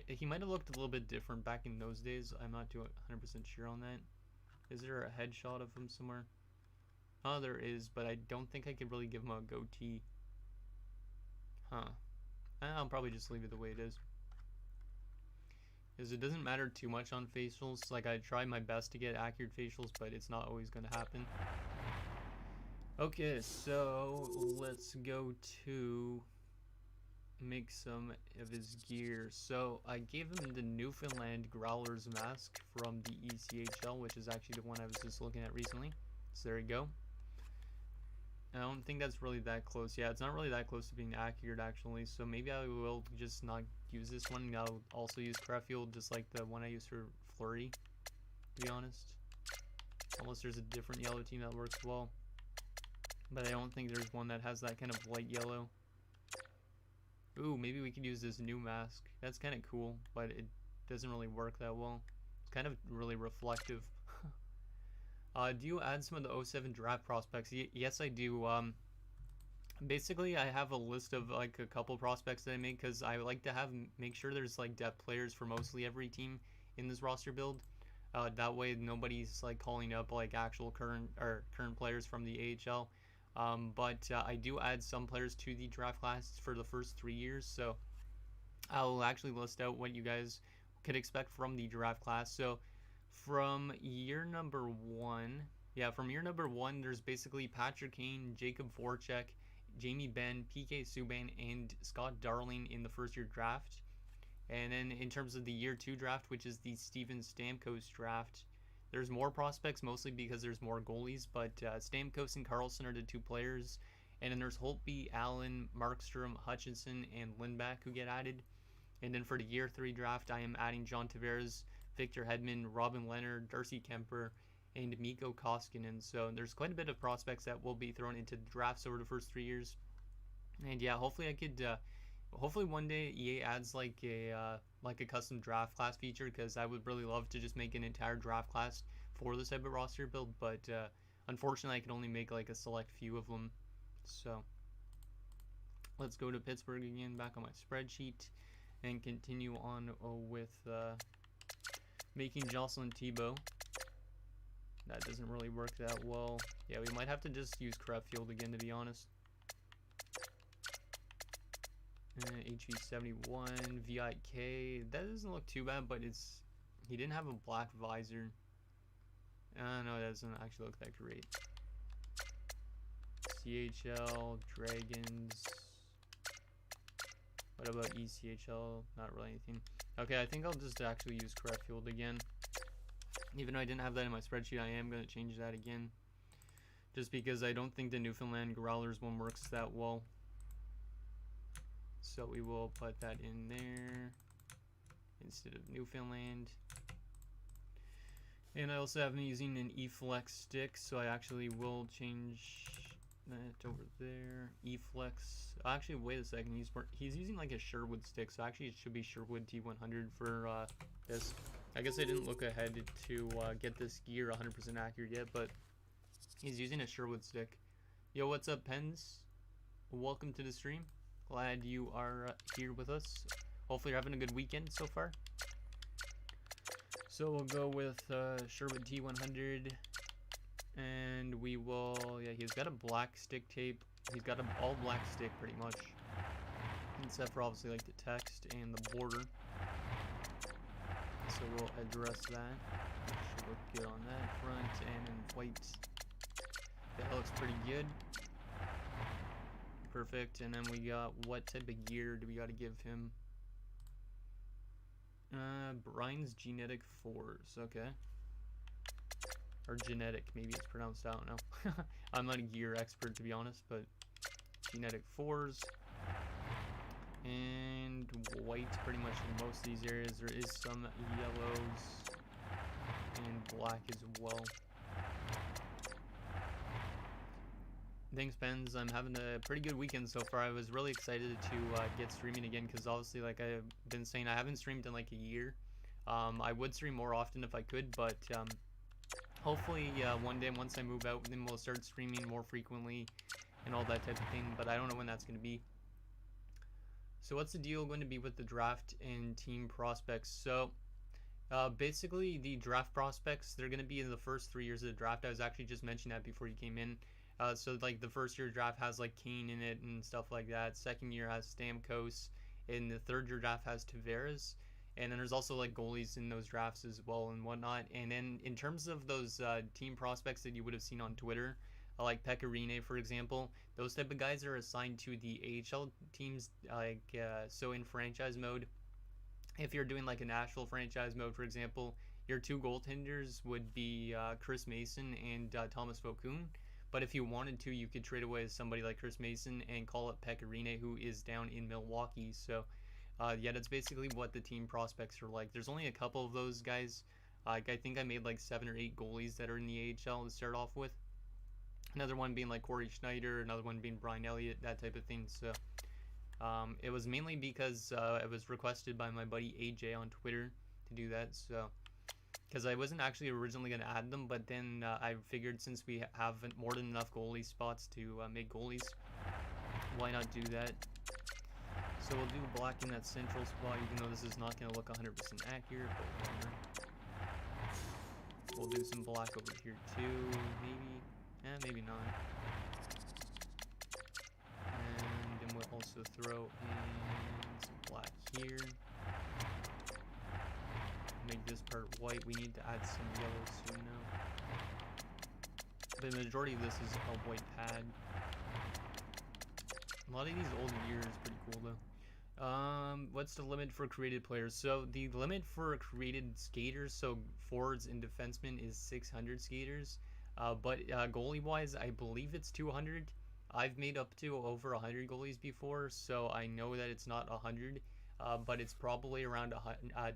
he might have looked a little bit different back in those days. I'm not too 100% sure on that. Is there a headshot of him somewhere? Oh, there is, but I don't think I could really give him a goatee. Huh. I'll probably just leave it the way it is, because it doesn't matter too much on facials. Like, I try my best to get accurate facials, but it's not always going to happen. Okay, so let's go to make some of his gear. So I gave him the Newfoundland Growlers mask from the ECHL, which is actually the one I was just looking at recently. So there you go. I don't think that's really that close. Yeah, it's not really that close to being accurate, actually. So maybe I will just not use this one. I'll also use Creffield, just like the one I used for Flurry, to be honest. Unless there's a different yellow team that works well. But I don't think there's one that has that kind of light yellow. Ooh, maybe we could use this new mask. That's kind of cool, but it doesn't really work that well. It's kind of really reflective. Do you add some of the 07 draft prospects? Yes, I do. Basically, I have a list of like a couple prospects that I make, because I like to make sure there's like depth players for mostly every team in this roster build. That way, nobody's like calling up like actual current players from the AHL. But I do add some players to the draft class for the first 3 years, so I'll actually list out what you guys could expect from the draft class. So from year number 1, there's basically Patrick Kane, Jacob Voracek, Jamie Benn, PK Subban, and Scott Darling in the first year draft. And then in terms of the year 2 draft, which is the Steven Stamkos draft, there's more prospects, mostly because there's more goalies, but Stamkos and Carlson are the 2 players. And then there's Holtby, Allen, Markstrom, Hutchinson, and Lindback who get added. And then for the year 3 draft, I am adding John Tavares, Victor Hedman, Robin Leonard, Darcy Kemper, and Mikko Koskinen. So there's quite a bit of prospects that will be thrown into the drafts over the first 3 years. And yeah, hopefully I could... hopefully one day EA adds like a custom draft class feature, because I would really love to just make an entire draft class for this type of roster build, but unfortunately I can only make like a select few of them. So let's go to Pittsburgh again, back on my spreadsheet, and continue on with making Jocelyn Tebow. That doesn't really work that well. Yeah, we might have to just use Creffield again, to be honest. HV71, VIK, that doesn't look too bad, but he didn't have a black visor. No, that doesn't actually look that great. CHL, Dragons. What about ECHL? Not really anything. Okay, I think I'll just actually use Creffield again. Even though I didn't have that in my spreadsheet, I am going to change that again. Just because I don't think the Newfoundland Growlers one works that well. So we will put that in there instead of Newfoundland. And I also have been using an E-Flex stick, so I actually will change that over there. E-Flex. Actually, wait a second. He's using like a Sherwood stick, so actually it should be Sherwood T100 for this. I guess I didn't look ahead to get this gear 100% accurate yet, but he's using a Sherwood stick. Yo, what's up, Pens? Welcome to the stream. Glad you are here with us. Hopefully you're having a good weekend so far. So we'll go with Sherwood T100. And we will, yeah, he's got a black stick tape. He's got an all black stick pretty much. Except for obviously like the text and the border. So we'll address that. Should look good on that front and in white. That looks pretty good. Perfect. And then we got, what type of gear do we got to give him? Brian's Genetic 4s. Okay. Or genetic, maybe it's pronounced, I don't know. I'm not a gear expert to be honest, but Genetic 4s. And white pretty much in most of these areas. There is some yellows and black as well. Thanks, Pens. I'm having a pretty good weekend so far. I was really excited to get streaming again because obviously, like I've been saying, I haven't streamed in like a year. I would stream more often if I could, but hopefully one day once I move out, then we'll start streaming more frequently and all that type of thing, but I don't know when that's going to be. So what's the deal going to be with the draft and team prospects? So basically the draft prospects, they're going to be in the first 3 years of the draft. I was actually just mentioning that before you came in. So like the first year draft has like Kane in it and stuff like that. Second year has Stamkos, and the third year draft has Tavares. And then there's also like goalies in those drafts as well and whatnot. And then in terms of those team prospects that you would have seen on Twitter, like Pecorine, for example, those type of guys are assigned to the AHL teams. So in franchise mode, if you're doing like a Nashville franchise mode, for example, your two goaltenders would be Chris Mason and Thomas Vokoun. But if you wanted to, you could trade away somebody like Chris Mason and call it Pecorine, who is down in Milwaukee. So yeah, that's basically what the team prospects are like. There's only a couple of those guys. I think I made like 7 or 8 goalies that are in the AHL to start off with. Another one being like Corey Schneider, another one being Brian Elliott, that type of thing. So it was mainly because it was requested by my buddy AJ on Twitter to do that. So because I wasn't actually originally going to add them, but then I figured since we have more than enough goalie spots to make goalies, why not do that? So we'll do black in that central spot, even though this is not going to look 100% accurate, but whatever. We'll do some black over here too, maybe. Maybe not. And then we'll also throw in some black here. Make this part white. We need to add some yellow soon now. The majority of this is a white pad. A lot of these old gear is pretty cool though. What's the limit for created players? So the limit for created skaters, so forwards and defensemen, is 600 skaters. But goalie wise, I believe it's 200. I've made up to over 100 goalies before, so I know that it's not 100. But it's probably around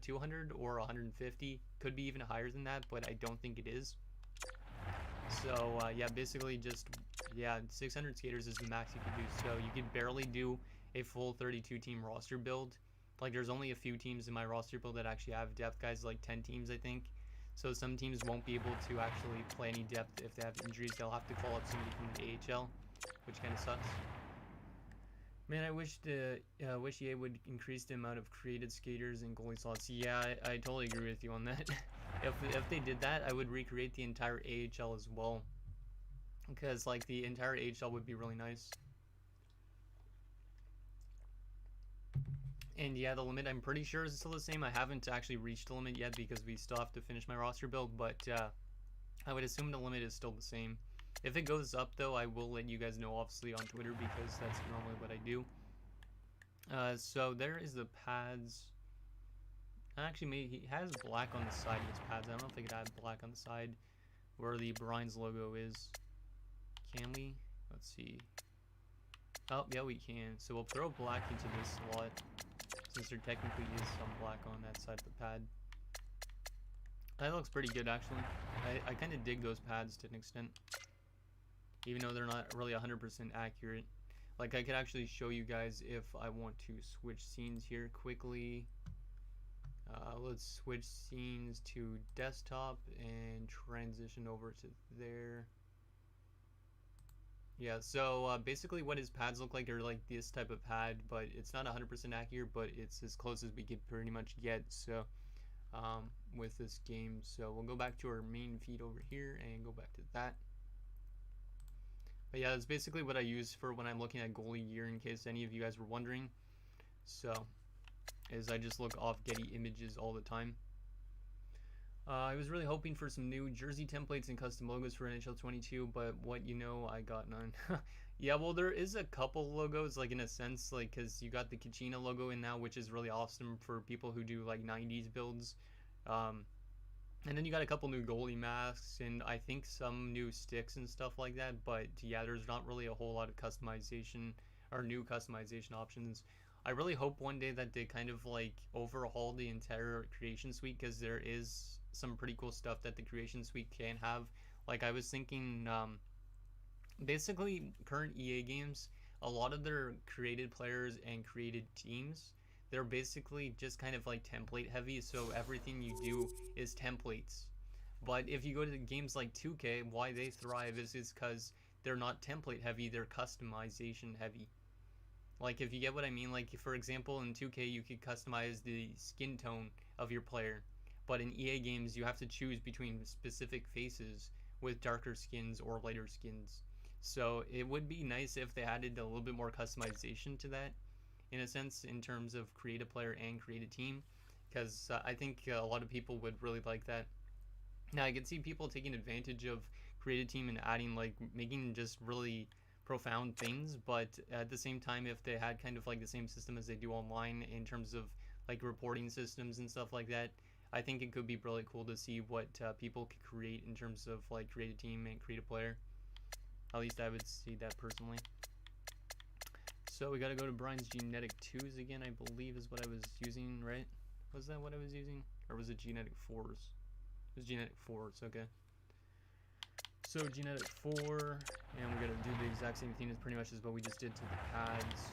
200 or 150. Could be even higher than that, but I don't think it is. So yeah, basically just 600 skaters is the max you could do. So you could barely do a full 32 team roster build. Like there's only a few teams in my roster build that actually have depth, guys, like 10 teams I think. So some teams won't be able to actually play any depth if they have injuries. They'll have to call up somebody from the AHL, which kind of sucks. Man, I wish EA would increase the amount of created skaters and goalie slots. Yeah, I totally agree with you on that. If they did that, I would recreate the entire AHL as well. Because like the entire AHL would be really nice. And yeah, the limit I'm pretty sure is still the same. I haven't actually reached the limit yet because we still have to finish my roster build, but I would assume the limit is still the same. If it goes up though, I will let you guys know obviously on Twitter because that's normally what I do. So there is the pads. Actually, he has black on the side of his pads. I don't know if I could add black on the side where the Brian's logo is. Can we? Let's see. Oh, yeah, we can. So we'll throw black into this slot since there technically is some black on that side of the pad. That looks pretty good, actually. I kind of dig those pads to an extent. even though they're not really 100% accurate. Like, I could actually show you guys if I want to switch scenes here quickly. Let's switch scenes to desktop and transition over to there. Yeah, so basically what his pads look like are like this type of pad, but it's not 100% accurate, but it's as close as we could pretty much get. So with this game, so we'll go back to our main feed over here and go back to that. But yeah, that's basically what I use for when I'm looking at goalie gear, in case any of you guys were wondering. So is I just look off Getty Images all the time. I was really hoping for some new jersey templates and custom logos for NHL 22, but what you know, I got none. Yeah, well, there is a couple logos, like in a sense, like because you got the Kachina logo in now, which is really awesome for people who do like 90s builds. And then you got a couple new goalie masks and I think some new sticks and stuff like that, but yeah, there's not really a whole lot of customization or new customization options. I really hope one day that they kind of like overhaul the entire creation suite, because there is some pretty cool stuff that the creation suite can have. Like I was thinking, basically current EA games, a lot of their created players and created teams, they're basically just kind of like template heavy, so everything you do is templates. But if you go to games like 2K, why they thrive is because they're not template heavy, they're customization heavy. Like, if you get what I mean, like for example in 2K you could customize the skin tone of your player, but in EA games you have to choose between specific faces with darker skins or lighter skins. So it would be nice if they added a little bit more customization to that, in a sense, in terms of create a player and create a team, because I think a lot of people would really like that. Now I can see people taking advantage of create a team and adding, like, making just really profound things, but at the same time, if they had kind of like the same system as they do online in terms of like reporting systems and stuff like that, I think it could be really cool to see what people could create in terms of like create a team and create a player. At least I would see that personally. So we got to go to Brian's Genetic 2s again, I believe is what I was using, right? Was that what I was using? Or was it Genetic 4s? It was Genetic 4s, okay. So Genetic 4, and we're going to do the exact same thing as pretty much as what we just did to the pads.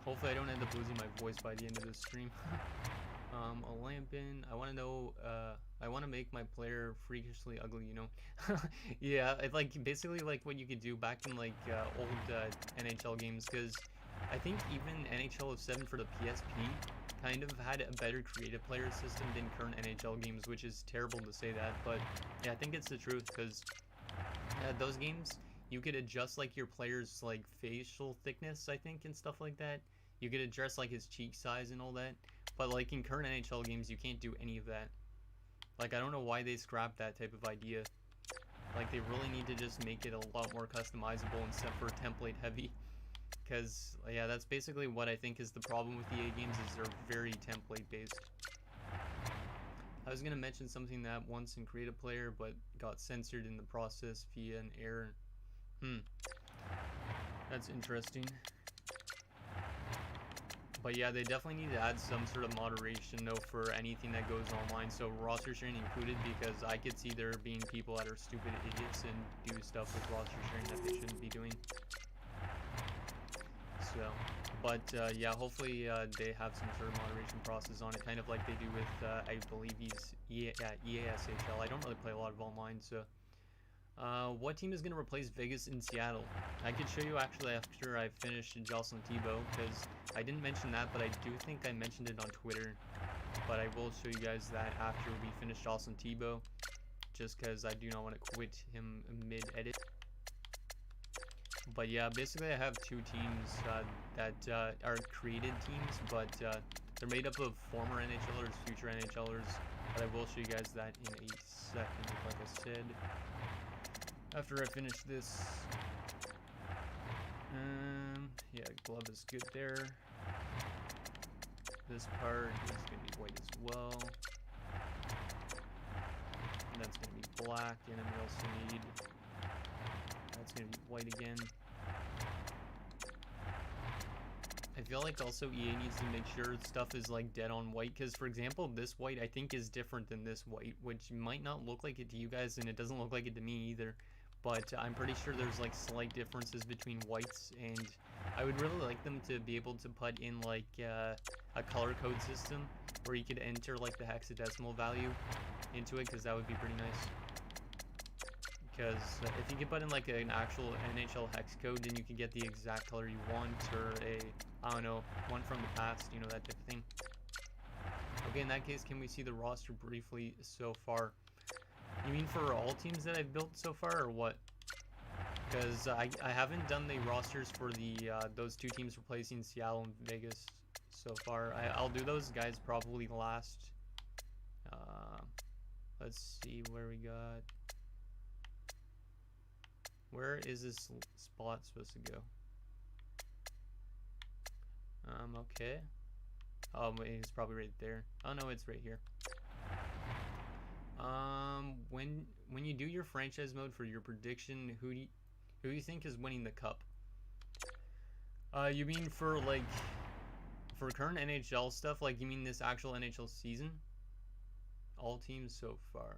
Hopefully I don't end up losing my voice by the end of this stream. A Lampin, I want to know, I want to make my player freakishly ugly, you know? Yeah, it's like basically like what you could do back in like old NHL games, because I think even NHL 07 for the PSP kind of had a better creative player system than current NHL games, which is terrible to say that, but yeah, I think it's the truth, because those games, you could adjust like your player's like facial thickness, I think, and stuff like that. You could adjust like his cheek size and all that, but like in current NHL games, you can't do any of that. Like, I don't know why they scrapped that type of idea. Like, they really need to just make it a lot more customizable instead for template heavy. Because, yeah, that's basically what I think is the problem with EA games, is they're very template based. I was going to mention something that once in Create a Player, but got censored in the process via an error. That's interesting. But yeah, they definitely need to add some sort of moderation, though, for anything that goes online. So roster sharing included, because I could see there being people that are stupid idiots and do stuff with roster sharing that they shouldn't be doing. So, but yeah, hopefully they have some sort of moderation process on it, kind of like they do with, I believe he's EASHL. I don't really play a lot of online, so. What team is going to replace Vegas in Seattle? I could show you actually after I finish Jocelyn Tebow, because I didn't mention that, but I do think I mentioned it on Twitter. But I will show you guys that after we finish Jocelyn Tebow, just because I do not want to quit him mid-edit. But yeah, basically I have two teams that are created teams, but they're made up of former NHLers, future NHLers. But I will show you guys that in a second, like I said. After I finish this, yeah, glove is good there. This part is going to be white as well. And that's going to be black, and then we also need, that's going to be white again. I feel like also EA needs to make sure stuff is like dead on white, because for example, this white I think is different than this white, which might not look like it to you guys, and it doesn't look like it to me either. But I'm pretty sure there's like slight differences between whites, and I would really like them to be able to put in like a color code system where you could enter like the hexadecimal value into it, because that would be pretty nice. Because if you could put in like an actual NHL hex code, then you can get the exact color you want, or I don't know, one from the past, you know, that type of thing. Okay, in that case, can we see the roster briefly so far? You mean for all teams that I've built so far, or what? Because I haven't done the rosters for the those two teams replacing Seattle and Vegas so far. I'll do those guys probably last. Let's see where we got. Where is this spot supposed to go? Okay. Oh, wait, it's probably right there. Oh no, it's right here. When you do your franchise mode for your prediction, who do you think is winning the cup? You mean for like for current NHL stuff? Like you mean this actual NHL season? All teams so far.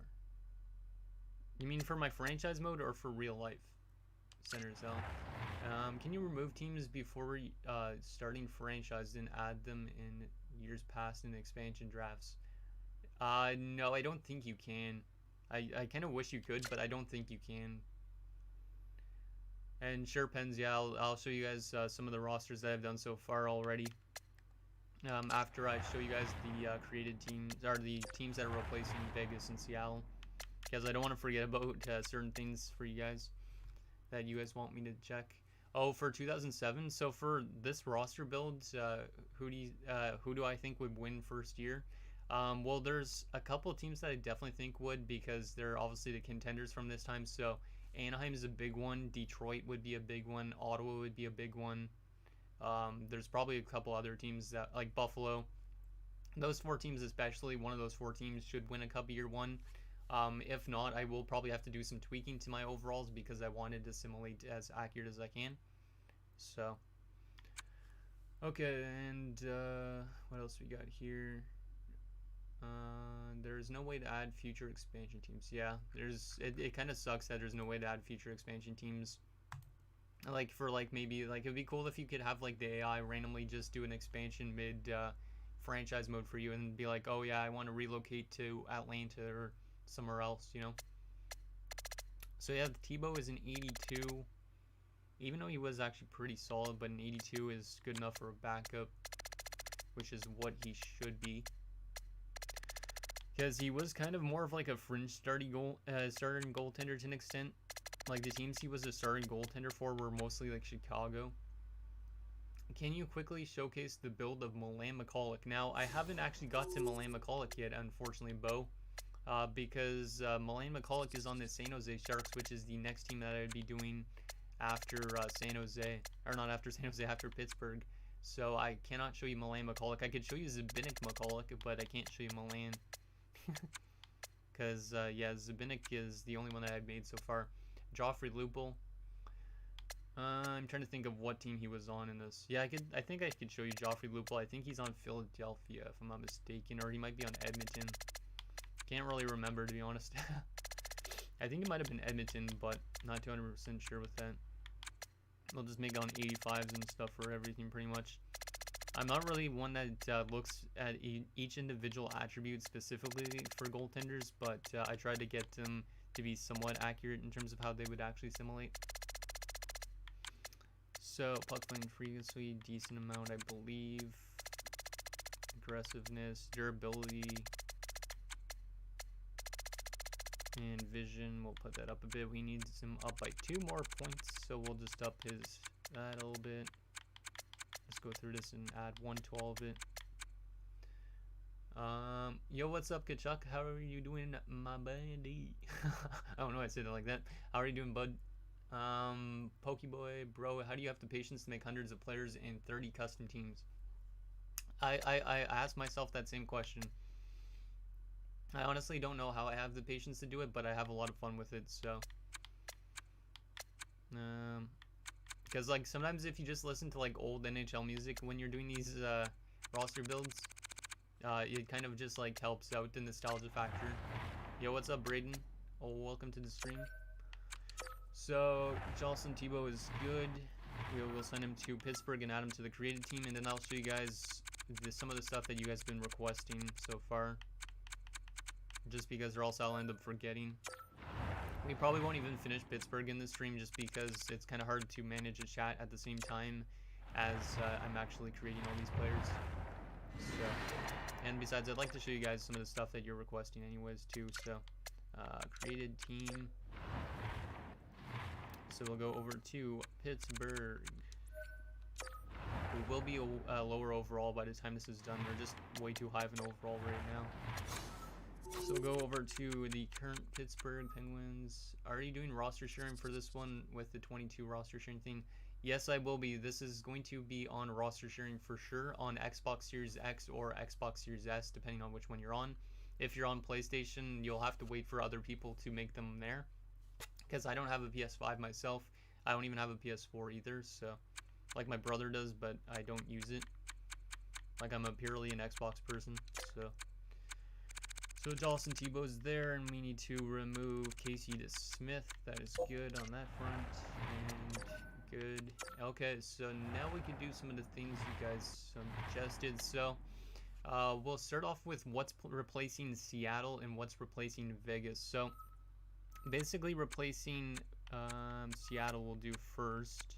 You mean for my franchise mode or for real life? Center cell. Can you remove teams before starting franchise and add them in years past in the expansion drafts? No, I don't think you can. I kind of wish you could, but I don't think you can. And sure, Pens, yeah, I'll show you guys some of the rosters that I've done so far already. After I show you guys the created teams, or the teams that are replacing Vegas and Seattle. Because I don't want to forget about certain things for you guys that you guys want me to check. Oh, for 2007. So for this roster build, who do I think would win first year? Well, there's a couple of teams that I definitely think would, because they're obviously the contenders from this time. So Anaheim is a big one. Detroit would be a big one. Ottawa would be a big one. There's probably a couple other teams that like Buffalo. Those four teams, especially one of those four teams, should win a cup year one. If not, I will probably have to do some tweaking to my overalls because I wanted to simulate as accurate as I can. So, okay, and what else we got here? There's no way to add future expansion teams. Yeah, it kind of sucks that there's no way to add future expansion teams. Like for like maybe like it'd be cool if you could have like the AI randomly just do an expansion mid franchise mode for you and be like, oh yeah, I want to relocate to Atlanta or somewhere else, you know. So yeah, Tebow is an 82, even though he was actually pretty solid, but an 82 is good enough for a backup, which is what he should be. Because he was kind of more of like a fringe starting goaltender to an extent. Like the teams he was a starting goaltender for were mostly like Chicago. Can you quickly showcase the build of Milan Mccallick? Now, I haven't actually got to Milan Mccallick yet, unfortunately, Bo. Because Milan Mccallick is on the San Jose Sharks, which is the next team that I'd be doing after San Jose. Or not after San Jose, after Pittsburgh. So I cannot show you Milan Mccallick. I could show you Zbynek Mccallick, but I can't show you Milan. Because, yeah, Zbynek is the only one that I've made so far. Joffrey Lupul. I'm trying to think of what team he was on in this. Yeah, I think I could show you Joffrey Lupul. I think he's on Philadelphia, if I'm not mistaken, or he might be on Edmonton. Can't really remember, to be honest. I think it might have been Edmonton, but not 200% sure with that. We'll just make on 85s and stuff for everything, pretty much. I'm not really one that looks at each individual attribute specifically for goaltenders, but I try to get them to be somewhat accurate in terms of how they would actually simulate. So, puck playing frequency, decent amount, I believe. Aggressiveness, durability, and vision. We'll put that up a bit. We need him up by 2 more points, so we'll just up that a little bit. Let's go through this and add 1 to all of it. Yo, what's up, Kachuk? How are you doing, my buddy? I don't know why I said it like that. How are you doing, bud? Pokeboy, bro, how do you have the patience to make hundreds of players and 30 custom teams? I asked myself that same question. I honestly don't know how I have the patience to do it, but I have a lot of fun with it, so. Because like sometimes if you just listen to like old NHL music when you're doing these roster builds, it kind of just like helps out the nostalgia factor. Yo, what's up, Braden? Oh, welcome to the stream. So Jocelyn Tebow is good. We'll send him to Pittsburgh and add him to the created team, and then I'll show you guys some of the stuff that you guys have been requesting so far. Just because, or else I'll end up forgetting. We probably won't even finish Pittsburgh in this stream just because it's kind of hard to manage a chat at the same time as I'm actually creating all these players. So, and besides, I'd like to show you guys some of the stuff that you're requesting anyways too. So, created team. So we'll go over to Pittsburgh. We will be lower overall by the time this is done. We're just way too high of an overall right now. So we'll go over to the current Pittsburgh Penguins. Are you doing roster sharing for this one with the 22 roster sharing thing? Yes, I will be. This is going to be on roster sharing for sure on Xbox Series X or Xbox Series S, depending on which one you're on. If you're on PlayStation, you'll have to wait for other people to make them there. Because I don't have a PS5 myself. I don't even have a PS4 either, so like my brother does, but I don't use it. Like I'm a purely an Xbox person. So Jocelyn Tebow's there, and we need to remove Casey to Smith. That is good on that front, and good. Okay, so now we can do some of the things you guys suggested. So we'll start off with what's replacing Seattle and what's replacing Vegas. So basically replacing Seattle will do first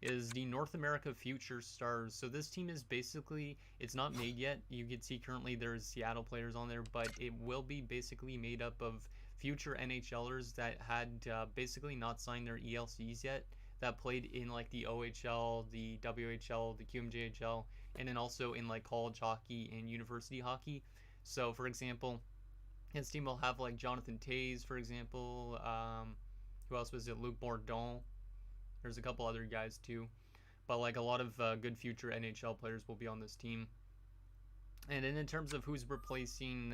is the North America Future Stars. So this team is basically, it's not made yet. You can see currently there's Seattle players on there, but it will be basically made up of future NHLers that had basically not signed their ELCs yet, that played in like the OHL, the WHL, the QMJHL, and then also in like college hockey and university hockey. So for example, his team will have like Jonathan Toews, for example. Who else was it? Luc Bourdon. There's a couple other guys too. But like a lot of good future NHL players will be on this team. And then in terms of who's replacing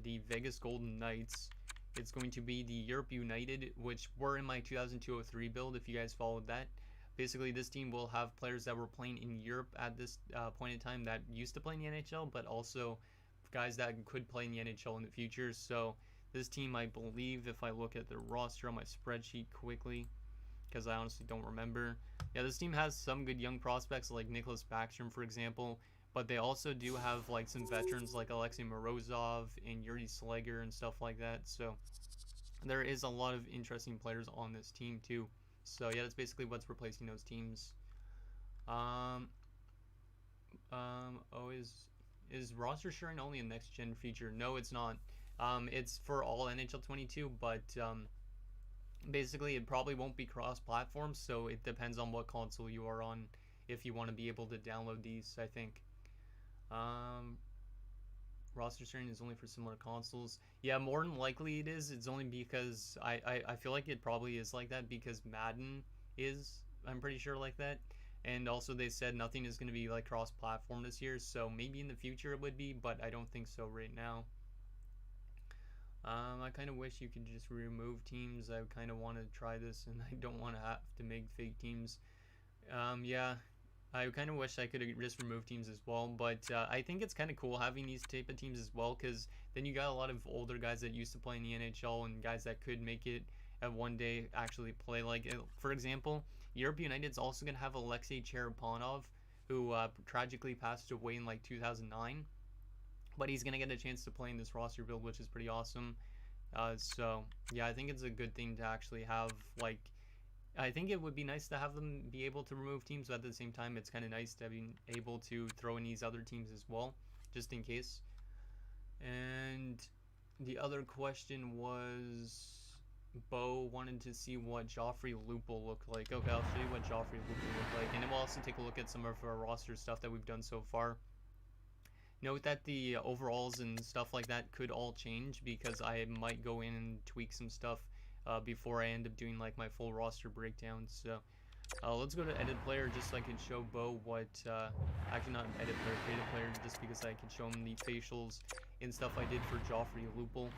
the Vegas Golden Knights, it's going to be the Europe United, which were in my 2002-03 build, if you guys followed that. Basically, this team will have players that were playing in Europe at this point in time that used to play in the NHL, but also guys that could play in the NHL in the future. So this team, I believe, if I look at the roster on my spreadsheet quickly, because I honestly don't remember. Yeah, this team has some good young prospects like Nicholas Backstrom, for example, but they also do have like some veterans like Alexei Morozov and Yuri Slegger and stuff like that. So there is a lot of interesting players on this team too. So yeah, that's basically what's replacing those teams. Is roster sharing only a next gen feature? No, it's not. It's for all NHL 22, but basically it probably won't be cross-platform, so it depends on what console you are on if you want to be able to download these, I think. Roster sharing is only for similar consoles. Yeah, more than likely it is. It's only because I feel like it probably is like that because Madden is, I'm pretty sure, like that. And also they said nothing is going to be like cross-platform this year, so maybe in the future it would be, but I don't think so right now. I kind of wish you could just remove teams. I kind of want to try this, and I don't want to have to make fake teams. Yeah, I kind of wish I could just remove teams as well, but I think it's kind of cool having these type of teams as well, because then you got a lot of older guys that used to play in the NHL and guys that could make it at one day actually play. Like, for example, Europe United's also going to have Alexei Cherepanov, who tragically passed away in like 2009. But he's going to get a chance to play in this roster build, which is pretty awesome. So, yeah, I think it's a good thing to actually have, like, I think it would be nice to have them be able to remove teams, but at the same time, it's kind of nice to be able to throw in these other teams as well, just in case. And the other question was, Bo wanted to see what Joffrey Loop will look like. Okay, I'll show you what Joffrey Loop will look like, and then we'll also take a look at some of our roster stuff that we've done so far. Note that the overalls and stuff like that could all change because I might go in and tweak some stuff before I end up doing like my full roster breakdown. So let's go to edit player just so I can show Bo what, actually not edit player, creative player, just because I can show him the facials and stuff I did for Joffrey Lupul,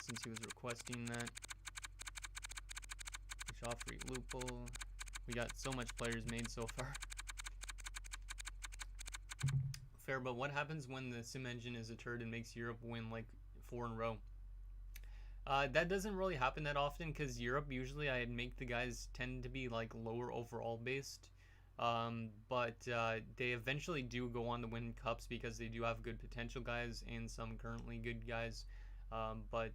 since he was requesting that. Joffrey Lupul. We got so much players made so far. Fair, but what happens when the sim engine is a turd and makes Europe win like 4 in a row? That doesn't really happen that often because Europe usually I make the guys tend to be like lower overall based. But they eventually do go on to win cups because they do have good potential guys and some currently good guys. But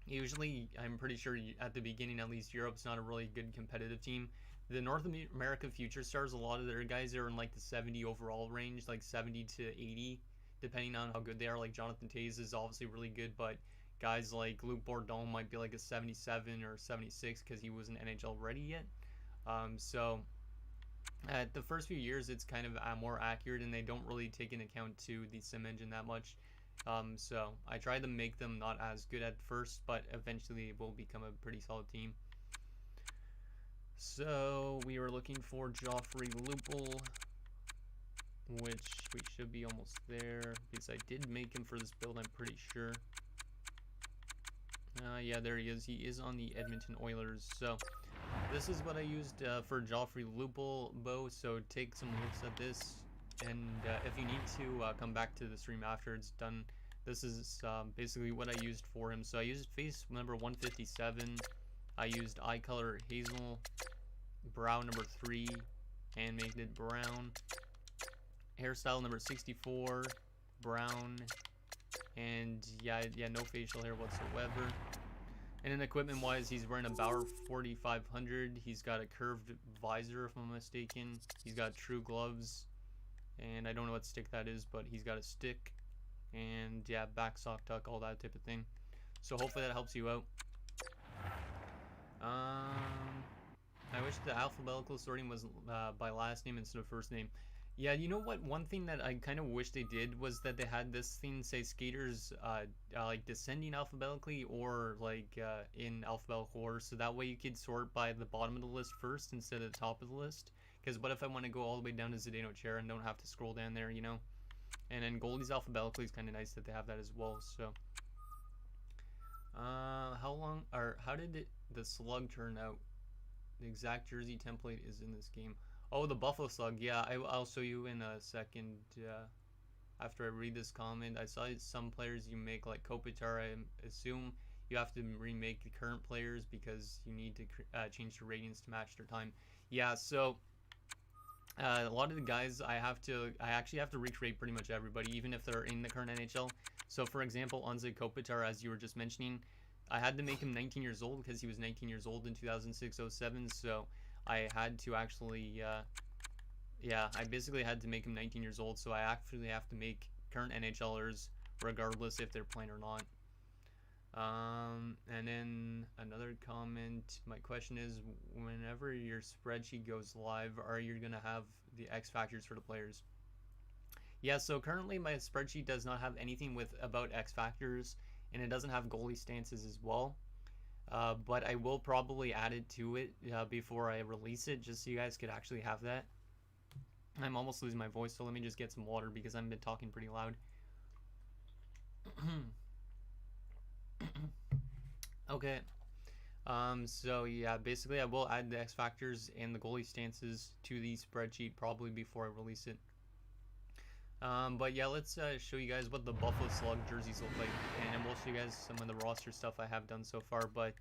usually, I'm pretty sure at the beginning, at least, Europe's not a really good competitive team. The North America Future Stars, a lot of their guys are in like the 70 overall range, like 70 to 80, depending on how good they are. Like Jonathan Toews is obviously really good, but guys like Luc Bourdon might be like a 77 or 76 because he wasn't NHL ready yet. So at the first few years, it's kind of more accurate, and they don't really take into account to the sim engine that much. So I tried to make them not as good at first, but eventually it will become a pretty solid team. So we were looking for Joffrey Lupul, which we should be almost there because I did make him for this build, I'm pretty sure. Yeah, there he is. He is on the Edmonton Oilers. So this is what I used for Joffrey Lupul, Bo. So take some looks at this. And if you need to come back to the stream after it's done, this is basically what I used for him. So I used face number 157. I used eye color hazel, brow number 3, and made it brown. Hairstyle number 64, brown, and yeah, no facial hair whatsoever. And then equipment wise, he's wearing a Bauer 4500. He's got a curved visor, if I'm not mistaken. He's got true gloves, and I don't know what stick that is, but he's got a stick, and yeah, back sock tuck, all that type of thing. So hopefully that helps you out. I wish the alphabetical sorting was by last name instead of first name. Yeah, you know what? One thing that I kind of wish they did was that they had this thing say skaters like descending alphabetically or like in alphabetical order, so that way you could sort by the bottom of the list first instead of the top of the list. Because what if I want to go all the way down to Zdeno Chara and don't have to scroll down there, you know? And then goalies alphabetically is kind of nice that they have that as well. So, how did the Slug turn out? The exact jersey template is in this game. Oh, the Buffalo Slug. Yeah, I'll show you in a second. After I read this comment, I saw some players you make like Kopitar. I assume you have to remake the current players because you need to change the ratings to match their time. Yeah, so a lot of the guys I actually have to recreate pretty much everybody, even if they're in the current NHL. So for example, Anze Kopitar, as you were just mentioning, I had to make him 19 years old because he was 19 years old in 2006-07. So I had to actually, I basically had to make him 19 years old. So I actually have to make current NHLers regardless if they're playing or not. And then another comment. My question is, whenever your spreadsheet goes live, are you going to have the X factors for the players? Yeah, so currently my spreadsheet does not have anything about X factors, and it doesn't have goalie stances as well. But I will probably add it to it before I release it, just so you guys could actually have that. I'm almost losing my voice, so let me just get some water because I've been talking pretty loud. Okay. So yeah, basically I will add the X factors and the goalie stances to the spreadsheet probably before I release it. But yeah, let's show you guys what the Buffalo Slug jerseys look like, and then we'll show you guys some of the roster stuff I have done so far. But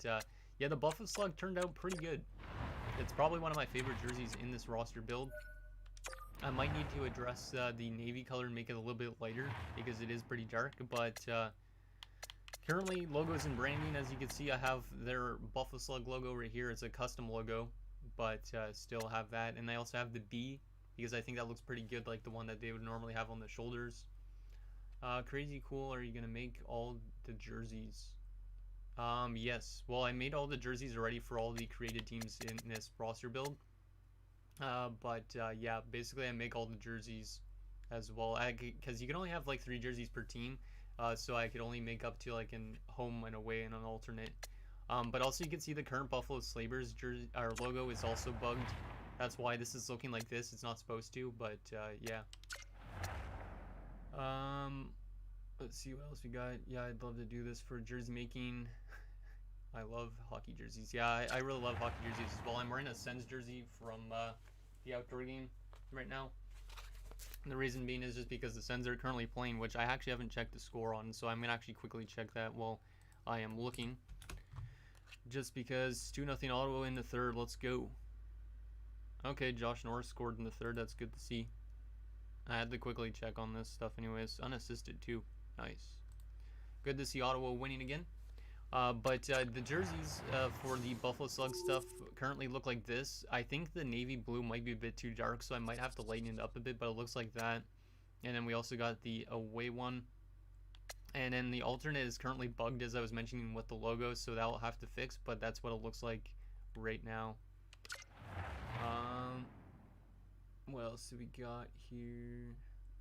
yeah, the Buffalo Slug turned out pretty good. It's probably one of my favorite jerseys in this roster build. I might need to address the navy color and make it a little bit lighter because it is pretty dark, but currently logos and branding, as you can see, I have their Buffalo Slug logo right here. It's a custom logo, but still have that, and I also have the B because I think that looks pretty good, like the one that they would normally have on the shoulders. Crazy cool. Are you gonna make all the jerseys? Yes. Well, I made all the jerseys already for all the created teams in this roster build. Yeah, basically I make all the jerseys as well, because you can only have like 3 jerseys per team, so I could only make up to like an home and away and an alternate. But also you can see the current Buffalo Sabres jersey, our logo is also bugged. That's why this is looking like this. It's not supposed to, but yeah. Let's see what else we got. Yeah, I'd love to do this for jersey making. I love hockey jerseys. Yeah, I really love hockey jerseys as well. I'm wearing a Sens jersey from the outdoor game right now. And the reason being is just because the Sens are currently playing, which I actually haven't checked the score on, so I'm going to actually quickly check that while I am looking. Just because 2-0 Ottawa in the third. Let's go. Okay, Josh Norris scored in the third. That's good to see. I had to quickly check on this stuff anyways. Unassisted too. Nice. Good to see Ottawa winning again. But the jerseys for the Buffalo Slug stuff currently look like this. I think the navy blue might be a bit too dark, so I might have to lighten it up a bit, but it looks like that. And then we also got the away one. And then the alternate is currently bugged, as I was mentioning, with the logo, so that will have to fix, but that's what it looks like right now. What else do we got here?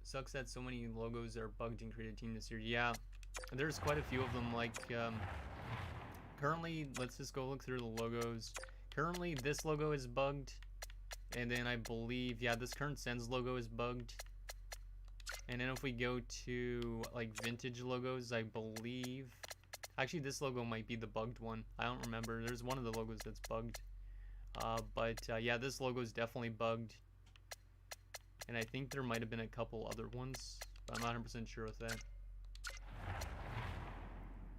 Sucks that so many logos are bugged in Creative Team this year. Yeah, there's quite a few of them. Like, currently, let's just go look through the logos. Currently, this logo is bugged. And then I believe, yeah, this current Sens logo is bugged. And then if we go to, like, vintage logos, I believe... Actually, this logo might be the bugged one. I don't remember. There's one of the logos that's bugged. Yeah, this logo is definitely bugged. And I think there might have been a couple other ones, but I'm not 100% sure with that.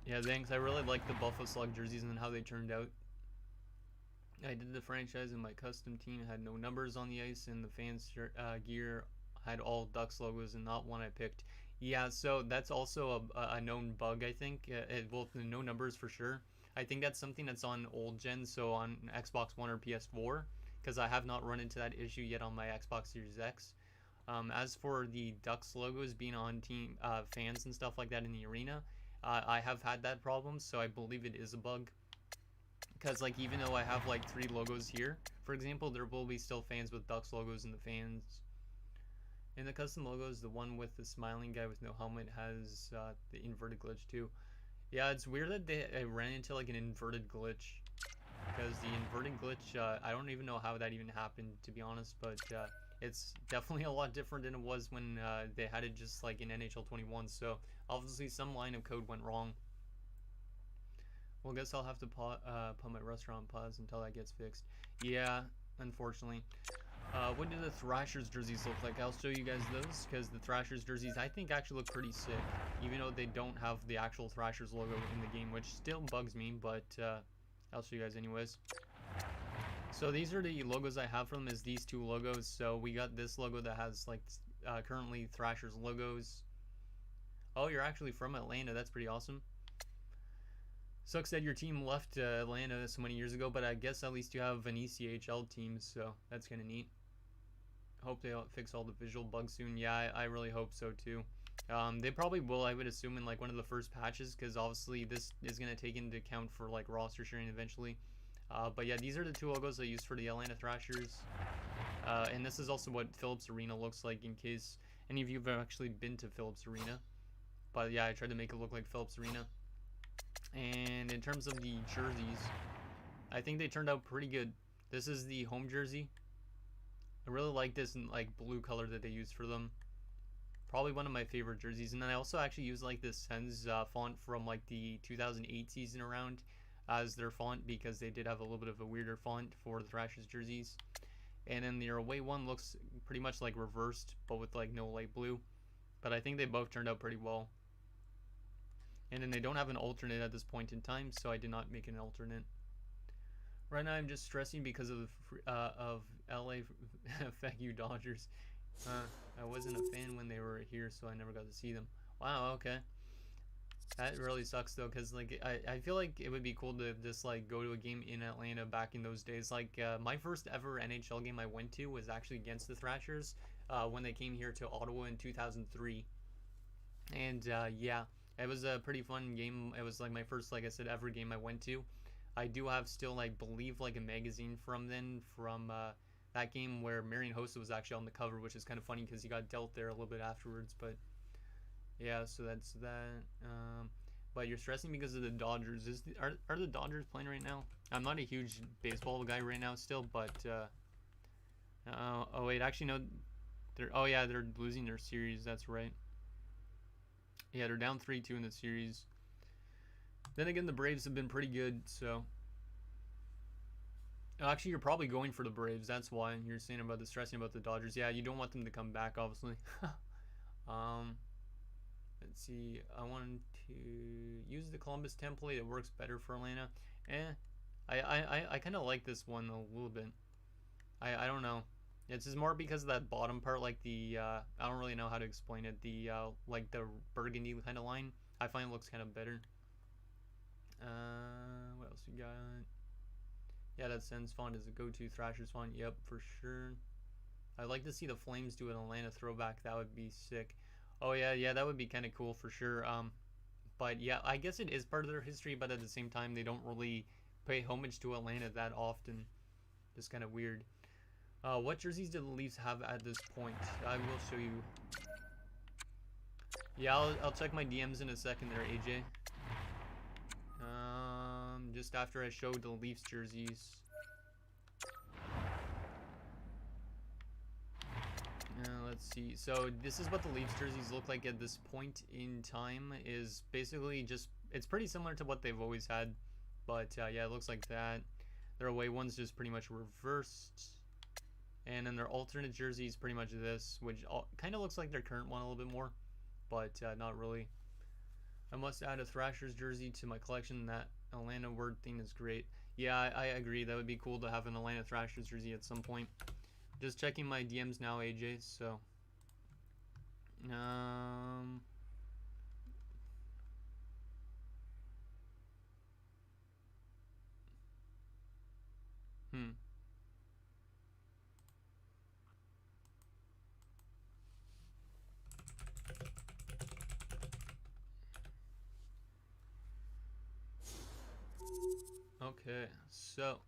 Yeah, thanks. I really like the Buffalo Slug jerseys and how they turned out. I did the franchise in my custom team. Had no numbers on the ice, and the fans' gear had all Ducks logos and not one I picked. Yeah, so that's also a known bug, I think. Well, no numbers for sure. I think that's something that's on old gen, so on Xbox One or PS4, because I have not run into that issue yet on my Xbox Series X. As for the Ducks logos being on team fans and stuff like that in the arena, I have had that problem, so I believe it is a bug. Because, like, even though I have, like, 3 logos here, for example, there will be still fans with Ducks logos in the fans. In the custom logos, the one with the smiling guy with no helmet has the inverted glitch, too. Yeah, it's weird that I ran into, like, an inverted glitch. Because the inverted glitch, I don't even know how that even happened, to be honest, but it's definitely a lot different than it was when they had it just, like, in NHL 21, so obviously some line of code went wrong. Well, I guess I'll have to put my restaurant on pause until that gets fixed. Yeah, unfortunately. What do the Thrashers jerseys look like? I'll show you guys those, because the Thrashers jerseys I think actually look pretty sick, even though they don't have the actual Thrashers logo in the game, which still bugs me, but I'll show you guys anyways. So these are the logos I have from them, is these 2 logos. So we got this logo that has, like, currently Thrashers logos. Oh, you're actually from Atlanta. That's pretty awesome. Sucks that your team left Atlanta so many years ago, but I guess at least you have an ECHL team, so that's kind of neat. Hope they fix all the visual bugs soon. Yeah, I really hope so too. They probably will, I would assume, in like one of the first patches, because obviously this is going to take into account for like roster sharing eventually. But yeah, these are the 2 logos I used for the Atlanta Thrashers. And this is also what Phillips Arena looks like, in case any of you have actually been to Phillips Arena. But yeah, I tried to make it look like Phillips Arena. And in terms of the jerseys, I think they turned out pretty good. This is the home jersey. I really like this like blue color that they used for them. Probably one of my favorite jerseys. And then I also actually use like this Sens font from like the 2008 season around as their font, because they did have a little bit of a weirder font for the Thrashers jerseys. And then their away one looks pretty much like reversed, but with like no light blue. But I think they both turned out pretty well. And then they don't have an alternate at this point in time, so I did not make an alternate. Right now I'm just stressing because of LA. Fuck you, Dodgers. I wasn't a fan when they were here, so I never got to see them. Wow, okay. That really sucks though, because like I feel like it would be cool to just like go to a game in Atlanta back in those days. Like my first ever NHL game I went to was actually against the Thrashers when they came here to Ottawa in 2003. And yeah, it was a pretty fun game. It was like my first, like I said, ever game I went to. I do have still, I believe, like a magazine from then, from that game where Marian Hossa was actually on the cover, which is kind of funny because he got dealt there a little bit afterwards. But yeah, so that's that. But you're stressing because of the Dodgers. Are the Dodgers playing right now? I'm not a huge baseball guy right now still, but oh wait, actually no, they're losing their series. That's right. Yeah, they're down 3-2 in the series. Then again, the Braves have been pretty good, so. Actually, you're probably going for the Braves. That's why you're saying about the stressing about the Dodgers. Yeah, you don't want them to come back, obviously. um, let's see. I want to use the Columbus template. It works better for Atlanta. I kind of like this one a little bit. I don't know. It's just more because of that bottom part, like the I don't really know how to explain it. The like the burgundy kind of line. I find it looks kind of better. What else we got? Yeah, that Sens font is a go-to Thrashers font. Yep, for sure. I'd like to see the Flames do an Atlanta throwback. That would be sick. Oh yeah, that would be kind of cool for sure. But yeah, I guess it is part of their history, but at the same time, they don't really pay homage to Atlanta that often. Just kind of weird. What jerseys do the Leafs have at this point? I will show you. Yeah, I'll check my DMs in a second there, AJ. Just after I showed the Leafs jerseys. Let's see. So this is what the Leafs jerseys look like at this point in time. Is basically just, it's pretty similar to what they've always had, but yeah, it looks like that. Their away one's just pretty much reversed, and then their alternate jerseys pretty much this, which kind of looks like their current one a little bit more, but not really. I must add a Thrashers jersey to my collection. That Atlanta word thing is great. Yeah, I agree. That would be cool to have an Atlanta Thrashers jersey at some point. Just checking my DMs now, AJ. So, Okay, so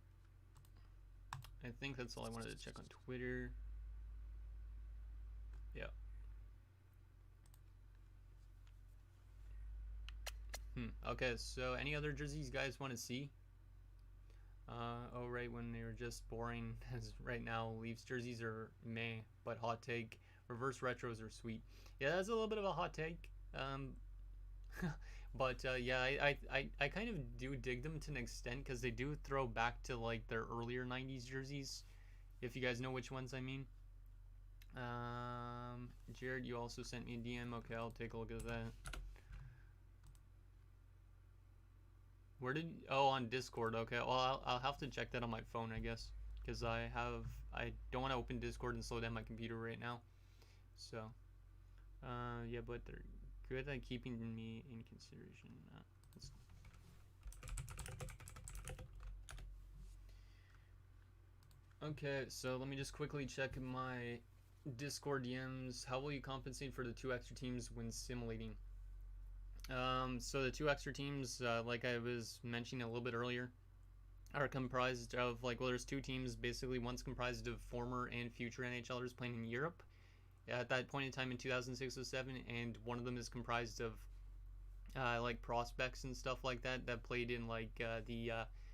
I think that's all I wanted to check on Twitter. Yeah. Okay, so any other jerseys you guys want to see? Oh, right, when they were just boring, as right now, Leafs jerseys are meh, but hot take, reverse retros are sweet. Yeah, that's a little bit of a hot take. But yeah, I kind of do dig them to an extent because they do throw back to like their earlier 90s jerseys, if you guys know which ones I mean. Jared, you also sent me a DM. Okay, I'll take a look at that. Where did, oh, on Discord. Okay, well, I'll have to check that on my phone, I guess, because I don't want to open Discord and slow down my computer right now. So yeah, but they're good at keeping me in consideration. Okay, so let me just quickly check my Discord DMs. How will you compensate for the 2 extra teams when simulating? So the 2 extra teams, like I was mentioning a little bit earlier, are comprised of, like, well, there's 2 teams. Basically, one's comprised of former and future NHLers playing in Europe at that point in time in 2006-07, and one of them is comprised of like prospects and stuff like that played in like the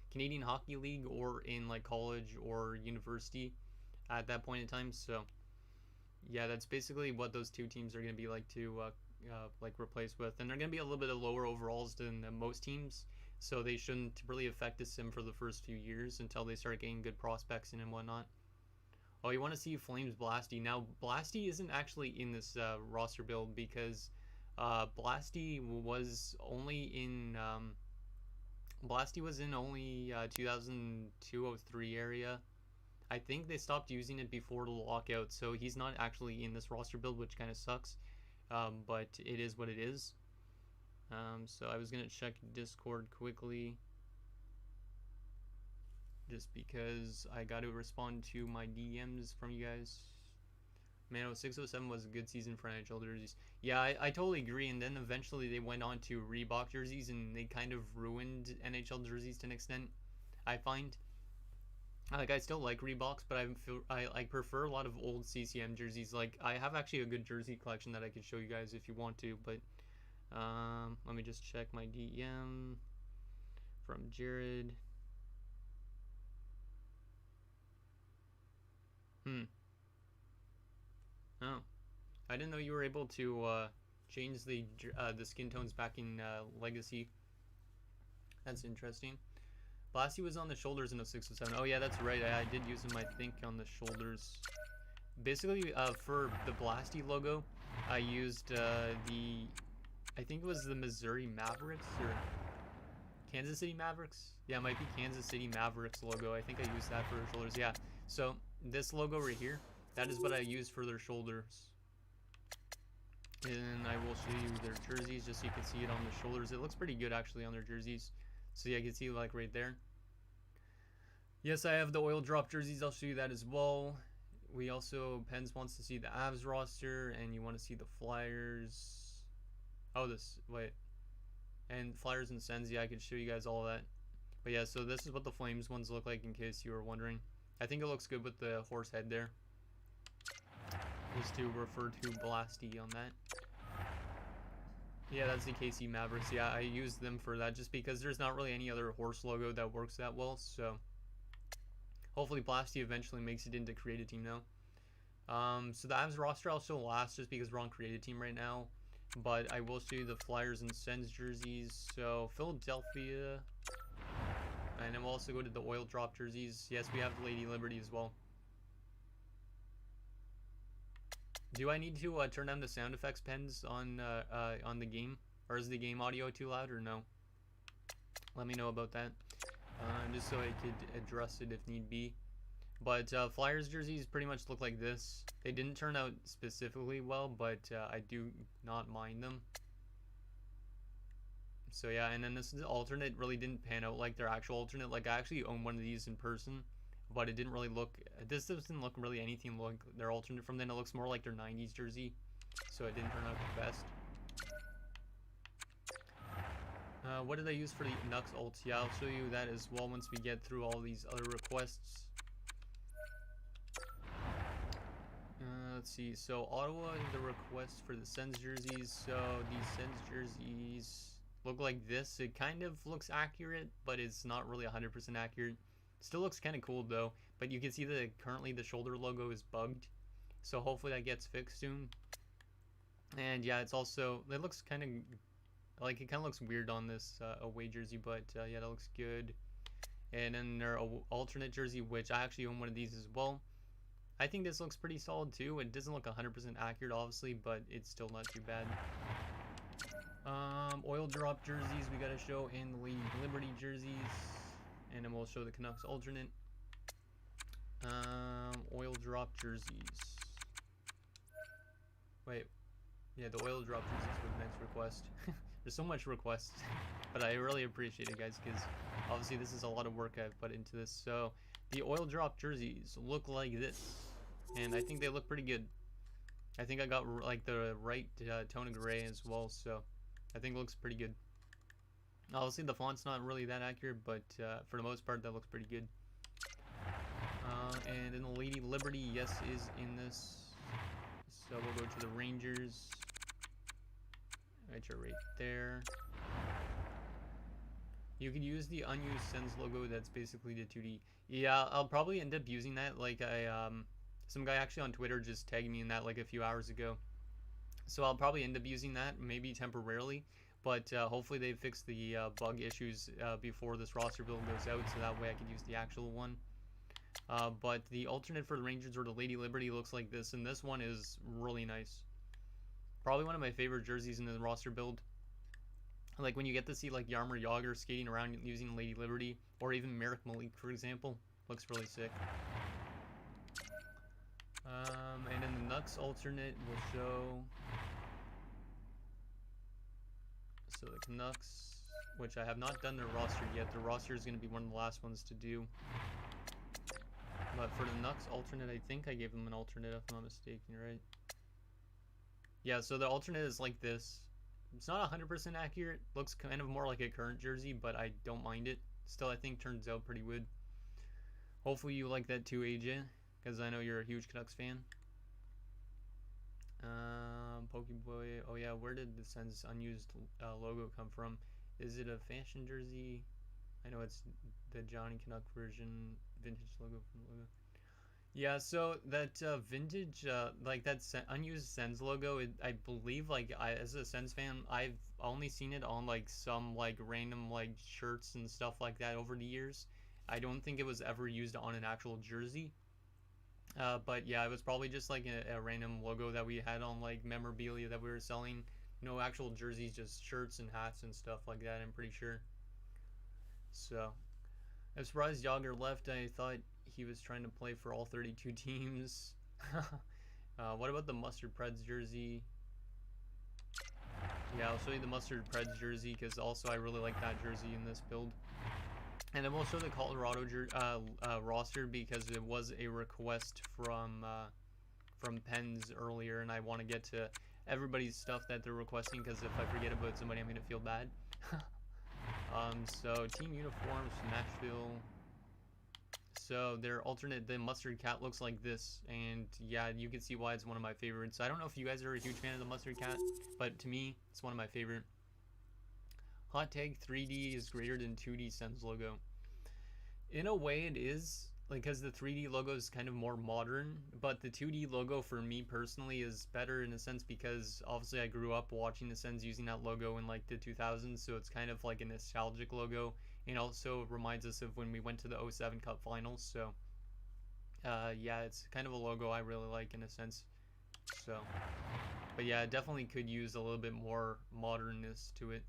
Canadian Hockey League or in like college or university at that point in time. So yeah, that's basically what those 2 teams are going to be like to like replace with, and they're going to be a little bit of lower overalls than most teams, so they shouldn't really affect the sim for the first few years until they start getting good prospects in and whatnot. Oh, you want to see Flames Blasty. Now, Blasty isn't actually in this roster build because Blasty was only in Blasty was in only 2002-03 area. I think they stopped using it before the lockout, so he's not actually in this roster build, which kind of sucks. But it is what it is. So I was gonna check Discord quickly, just because I got to respond to my DMs from you guys. Man, 06-07 was a good season for NHL jerseys. Yeah, I totally agree. And then eventually they went on to Reebok jerseys, and they kind of ruined NHL jerseys to an extent, I find. Like, I still like Reeboks, but I prefer a lot of old CCM jerseys. Like, I have actually a good jersey collection that I could show you guys if you want to, but let me just check my DM from Jared. Oh, I didn't know you were able to change the skin tones back in Legacy. That's interesting. Blasty was on the shoulders in 06-07. Oh yeah, that's right. I did use him, I think, on the shoulders. Basically, for the Blasty logo, I used I think it was the Missouri Mavericks or Kansas City Mavericks. Yeah, it might be Kansas City Mavericks logo. I think I used that for their shoulders. Yeah. So this logo right here, that is what I used for their shoulders. And I will show you their jerseys just so you can see it on the shoulders. It looks pretty good actually on their jerseys. So yeah, you can see like right there. Yes, I have the oil drop jerseys. I'll show you that as well. We also, Pens wants to see the Habs roster, and you want to see the Flyers. Oh, wait. And Flyers and Sens, yeah, I could show you guys all of that. But yeah, so this is what the Flames ones look like in case you were wondering. I think it looks good with the horse head there. Just to refer to Blasty on that. Yeah, that's the KC Mavericks. Yeah, I used them for that just because there's not really any other horse logo that works that well, so hopefully Blasty eventually makes it into creative team now. So the Habs roster I'll show last just because we're on creative team right now. But I will show you the Flyers and Sens jerseys. So Philadelphia. And then we'll also go to the oil drop jerseys. Yes, we have the Lady Liberty as well. Do I need to turn down the sound effects pens on the game? Or is the game audio too loud or no? Let me know about that. Just so I could address it if need be. But Flyers jerseys pretty much look like this. They didn't turn out specifically well, but I do not mind them. So yeah, and then this alternate really didn't pan out like their actual alternate. Like I actually own one of these in person, but it didn't really look, this doesn't look really anything like their alternate from then. It looks more like their 90s jersey, so it didn't turn out the best. What did I use for the Canucks alts? Yeah, I'll show you that as well once we get through all these other requests. Let's see, so Ottawa, the request for the Sens jerseys. So these Sens jerseys look like this. It kind of looks accurate, but it's not really 100% accurate. Still looks kind of cool though, but you can see that currently the shoulder logo is bugged. So hopefully that gets fixed soon. And yeah, it's also, it looks kind of, like it kind of looks weird on this away jersey, but yeah, that looks good. And then their alternate jersey, which I actually own one of these as well. I think this looks pretty solid too. It doesn't look 100% accurate, obviously, but it's still not too bad. Oil drop jerseys we gotta show, and the Lady Liberty jerseys, and then we'll show the Canucks alternate. Oil drop jerseys. Wait, yeah, the oil drop jerseys for the next request. There's so much requests, but I really appreciate it, guys, because obviously this is a lot of work I've put into this. So the oil drop jerseys look like this, and I think they look pretty good. I think I got like the right tone of gray as well, so I think it looks pretty good. Obviously the font's not really that accurate, but for the most part that looks pretty good. And then the Lady Liberty, yes, is in this. So we'll go to the Rangers, which are right there. You could use the unused Sens logo. That's basically the 2D. Yeah, I'll probably end up using that. Like some guy actually on Twitter just tagged me in that like a few hours ago. So I'll probably end up using that, maybe temporarily. But hopefully they fix the bug issues before this roster build goes out, so that way I could use the actual one. But the alternate for the Rangers or the Lady Liberty looks like this, and this one is really nice. Probably one of my favorite jerseys in the roster build. Like when you get to see like Jaromir Jagr skating around using Lady Liberty, or even Milan Mccallick, for example, looks really sick. And then the Nucks alternate will show. So the Canucks, which I have not done their roster yet. The roster is going to be one of the last ones to do. But for the Nucks alternate, I think I gave them an alternate if I'm not mistaken, right? Yeah, so the alternate is like this. It's not 100% accurate. Looks kind of more like a current jersey, but I don't mind it. Still, I think turns out pretty good. Hopefully you like that too, AJ, because I know you're a huge Canucks fan. Pokeboy. Oh yeah, where did the Sens unused logo come from? Is it a fashion jersey? I know it's the Johnny Canuck version, vintage logo from the logo. Yeah, so that vintage, like that unused Sens logo, I believe, like as a Sens fan, I've only seen it on like some like random like shirts and stuff like that over the years. I don't think it was ever used on an actual jersey. But yeah, it was probably just like a random logo that we had on like memorabilia that we were selling. No actual jerseys, just shirts and hats and stuff like that, I'm pretty sure. So I'm surprised Yager left. I thought he was trying to play for all 32 teams. What about the Mustard Preds jersey? Yeah, I'll show you the Mustard Preds jersey because also I really like that jersey in this build. And then we'll show the Colorado roster because it was a request from Pens earlier, and I want to get to everybody's stuff that they're requesting because if I forget about somebody, I'm gonna feel bad. So team uniforms, Nashville. So their alternate, the mustard cat looks like this, and yeah, you can see why it's one of my favorites. I don't know if you guys are a huge fan of the mustard cat, but to me, it's one of my favorite. Hot take: 3D is greater than 2D Sens logo. In a way, it is, like, because the 3D logo is kind of more modern, but the 2D logo for me personally is better in a sense because obviously I grew up watching the Sens using that logo in like the 2000s, so it's kind of like a nostalgic logo, and also reminds us of when we went to the 07 Cup Finals. So yeah, it's kind of a logo I really like in a sense. So, but yeah, it definitely could use a little bit more modernness to it.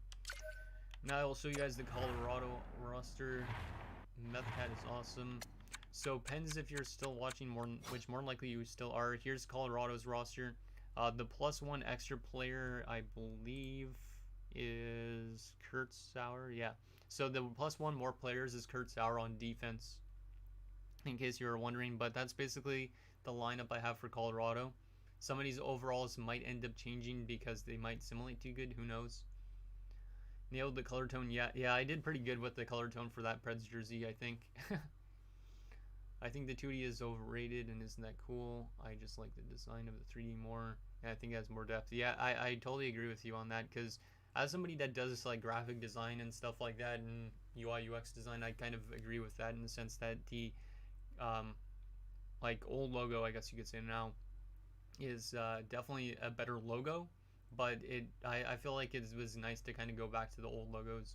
Now I will show you guys the Colorado roster. Meth Cat is awesome. So Pens, if you're still watching, which more likely you still are, here's Colorado's roster. The +1 extra player, I believe, is Kurt Sauer. Yeah. So the +1 more players is Kurt Sauer on defense, in case you were wondering. But that's basically the lineup I have for Colorado. Some of these overalls might end up changing because they might simulate too good. Who knows? Nailed the color tone. Yeah, I did pretty good with the color tone for that Preds jersey, I think. I think the 2D is overrated and isn't that cool. I just like the design of the 3D more. And I think it has more depth. Yeah, I totally agree with you on that because as somebody that does like graphic design and stuff like that and UI UX design, I kind of agree with that in the sense that the like old logo, I guess you could say now, is definitely a better logo, but I feel like it was nice to kind of go back to the old logos.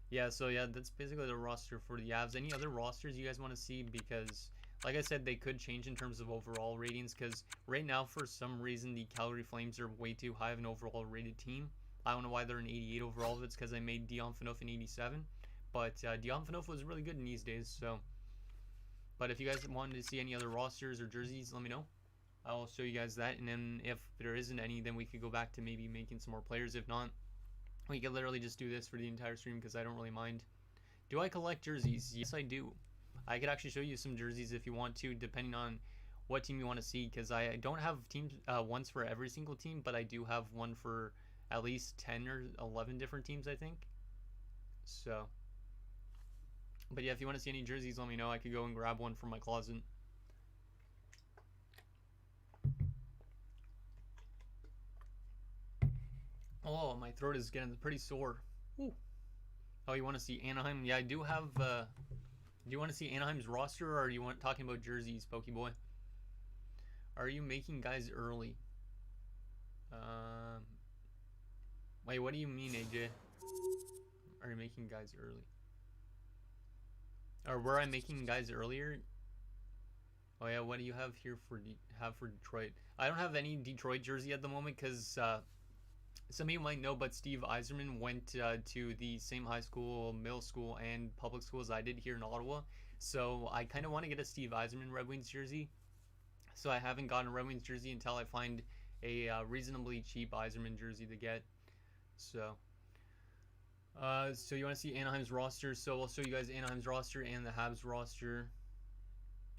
Yeah, so yeah, that's basically the roster for the Avs. Any other rosters you guys want to see? Because, like I said, they could change in terms of overall ratings. Because right now, for some reason, the Calgary Flames are way too high of an overall rated team. I don't know why they're an 88 overall. If it's because I made Dion Phaneuf an 87. But Dion Phaneuf was really good in these days. So, but if you guys wanted to see any other rosters or jerseys, let me know. I'll show you guys that. And then if there isn't any, then we could go back to maybe making some more players. If not, we could literally just do this for the entire stream because I don't really mind. Do I collect jerseys? Yes, I do. I could actually show you some jerseys if you want to, depending on what team you want to see, because I don't have teams ones for every single team, but I do have one for at least 10 or 11 different teams, I think. So, but yeah, if you want to see any jerseys, let me know. I could go and grab one from my closet. Oh, my throat is getting pretty sore. Ooh. Oh, you want to see Anaheim? Yeah, I do have. Do you want to see Anaheim's roster, or are you talking about jerseys, Pokeboy? Are you making guys early? Wait, what do you mean, AJ? Are you making guys early? Or were I making guys earlier? Oh yeah, what do you have here for Detroit? I don't have any Detroit jersey at the moment because some of you might know, but Steve Yzerman went to the same high school, middle school, and public school as I did here in Ottawa. So I kind of want to get a Steve Yzerman Red Wings jersey. So I haven't gotten a Red Wings jersey until I find a reasonably cheap Yzerman jersey to get. So, so you want to see Anaheim's roster? So I'll show you guys Anaheim's roster and the Habs roster.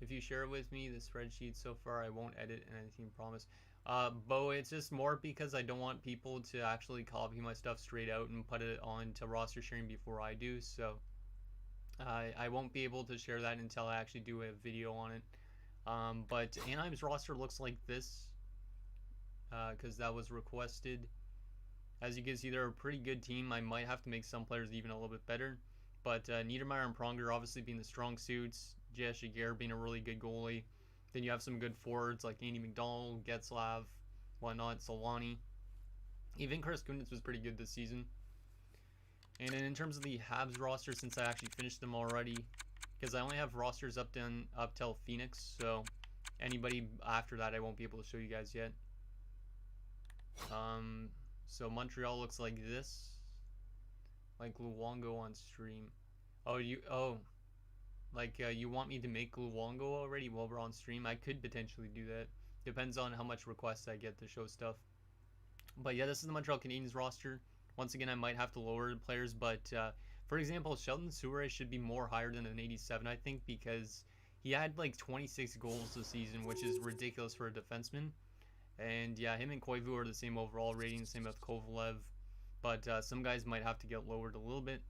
If you share it with me, the spreadsheet so far, I won't edit anything, promise. Bo, it's just more because I don't want people to actually copy my stuff straight out and put it on to roster sharing before I do. So I won't be able to share that until I actually do a video on it. But Anaheim's roster looks like this because that was requested. As you can see, they're a pretty good team. I might have to make some players even a little bit better. But Niedermeyer and Pronger obviously being the strong suits. J.S. Jaguar being a really good goalie. Then you have some good forwards like Andy Mcdonald, Getzlav, whatnot, Solani. Even Chris Kunitz was pretty good this season. And then in terms of the Habs roster, since I actually finished them already, because I only have rosters up till Phoenix, so anybody after that I won't be able to show you guys yet. So Montreal looks like this, like Luongo on stream. You want me to make Luongo already while we're on stream? I could potentially do that. Depends on how much requests I get to show stuff. But yeah, this is the Montreal Canadiens roster. Once again, I might have to lower the players, but for example, Sheldon Souray should be more higher than an 87, I think, because he had like 26 goals this season, which is ridiculous for a defenseman. And yeah, him and Koivu are the same overall rating, same with Kovalev. But some guys might have to get lowered a little bit.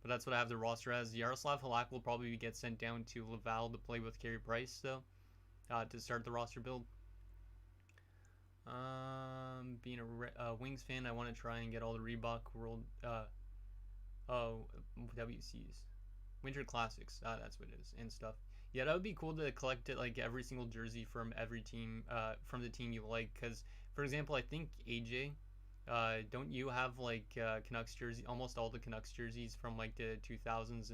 But that's what I have the roster as. Yaroslav Halak will probably get sent down to Laval to play with Carey Price, though, to start the roster build. Being a Wings fan, I want to try and get all the Reebok World WCs, Winter Classics. That's what it is, and stuff. Yeah, that would be cool to collect it, like every single jersey from every team, from the team you like. Because, for example, I think AJ, don't you have like Canucks jersey? Almost all the Canucks jerseys from like the 2000s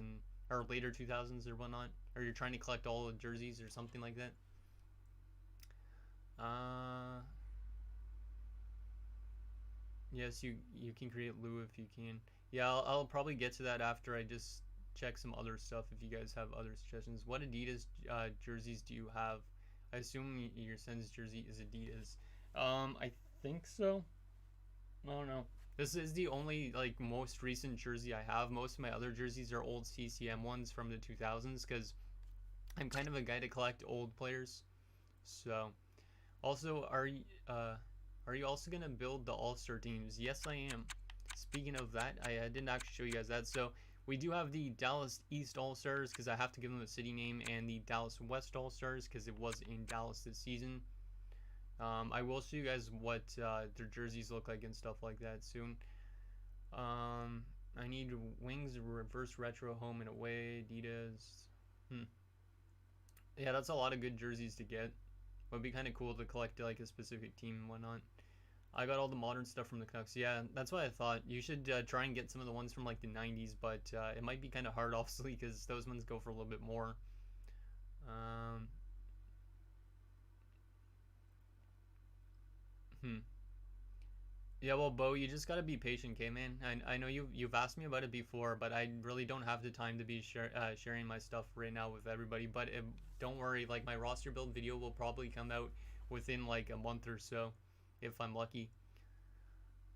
or later 2000s or whatnot. Or you're trying to collect all the jerseys or something like that. Yes, you can create Lou if you can. Yeah, I'll probably get to that after I just check some other stuff if you guys have other suggestions. What Adidas jerseys do you have? I assume your Sens jersey is Adidas. I think so. I don't know. This is the only like most recent jersey I have. Most of my other jerseys are old CCM ones from the 2000s because I'm kind of a guy to collect old players. So, also, are you also gonna build the All-Star teams? Yes, I am. Speaking of that, I didn't actually show you guys that. So we do have the Dallas East All-Stars because I have to give them a city name, and the Dallas West All-Stars because it was in Dallas this season. I will show you guys what their jerseys look like and stuff like that soon. I need Wings reverse retro home and away Adidas. Yeah, that's a lot of good jerseys to get. Would be kind of cool to collect like a specific team and whatnot. I got all the modern stuff from the Canucks. Yeah, that's what I thought. You should try and get some of the ones from like the 90s, but it might be kind of hard, obviously, because those ones go for a little bit more. Yeah, well, Bo, you just gotta be patient, okay, man? I know you've asked me about it before, but I really don't have the time to be sharing my stuff right now with everybody. But don't worry, like my roster build video will probably come out within like a month or so, if I'm lucky.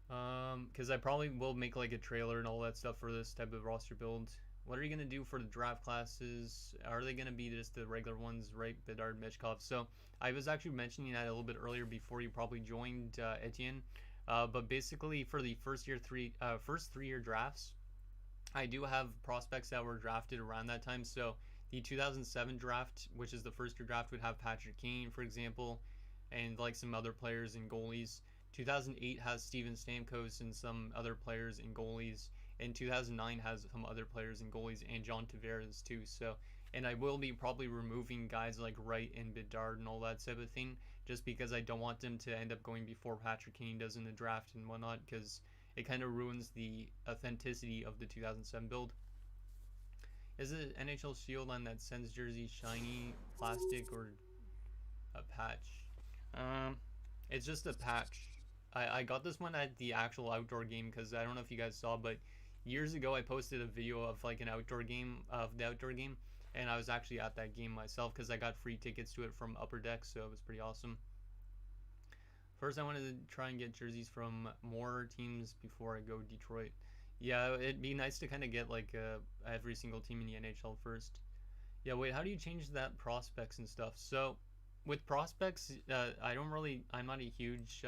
Because I probably will make like a trailer and all that stuff for this type of roster build. What are you gonna do for the draft classes? Are they gonna be just the regular ones, right? Bedard, Michkov. So I was actually mentioning that a little bit earlier before you probably joined, Etienne. But basically, for the first 3-year drafts, I do have prospects that were drafted around that time. So the 2007 draft, which is the first year draft, would have Patrick Kane, for example, and like some other players and goalies. 2008 has Steven Stamkos and some other players and goalies. And 2009 has some other players and goalies and John Tavares too. So, and I will be probably removing guys like Wright and Bedard and all that type of thing, just because I don't want them to end up going before Patrick Kane does in the draft and whatnot, because it kind of ruins the authenticity of the 2007 build. Is it NHL Shield on that Sens jersey shiny, plastic, or a patch? It's just a patch. I got this one at the actual outdoor game because I don't know if you guys saw, but years ago I posted a video of like an outdoor game of the outdoor game, and I was actually at that game myself because I got free tickets to it from Upper Deck, so it was pretty awesome. First, I wanted to try and get jerseys from more teams before I go Detroit. Yeah, it'd be nice to kind of get like every single team in the NHL first. Yeah, wait, how do you change that prospects and stuff? So with prospects, I'm not a huge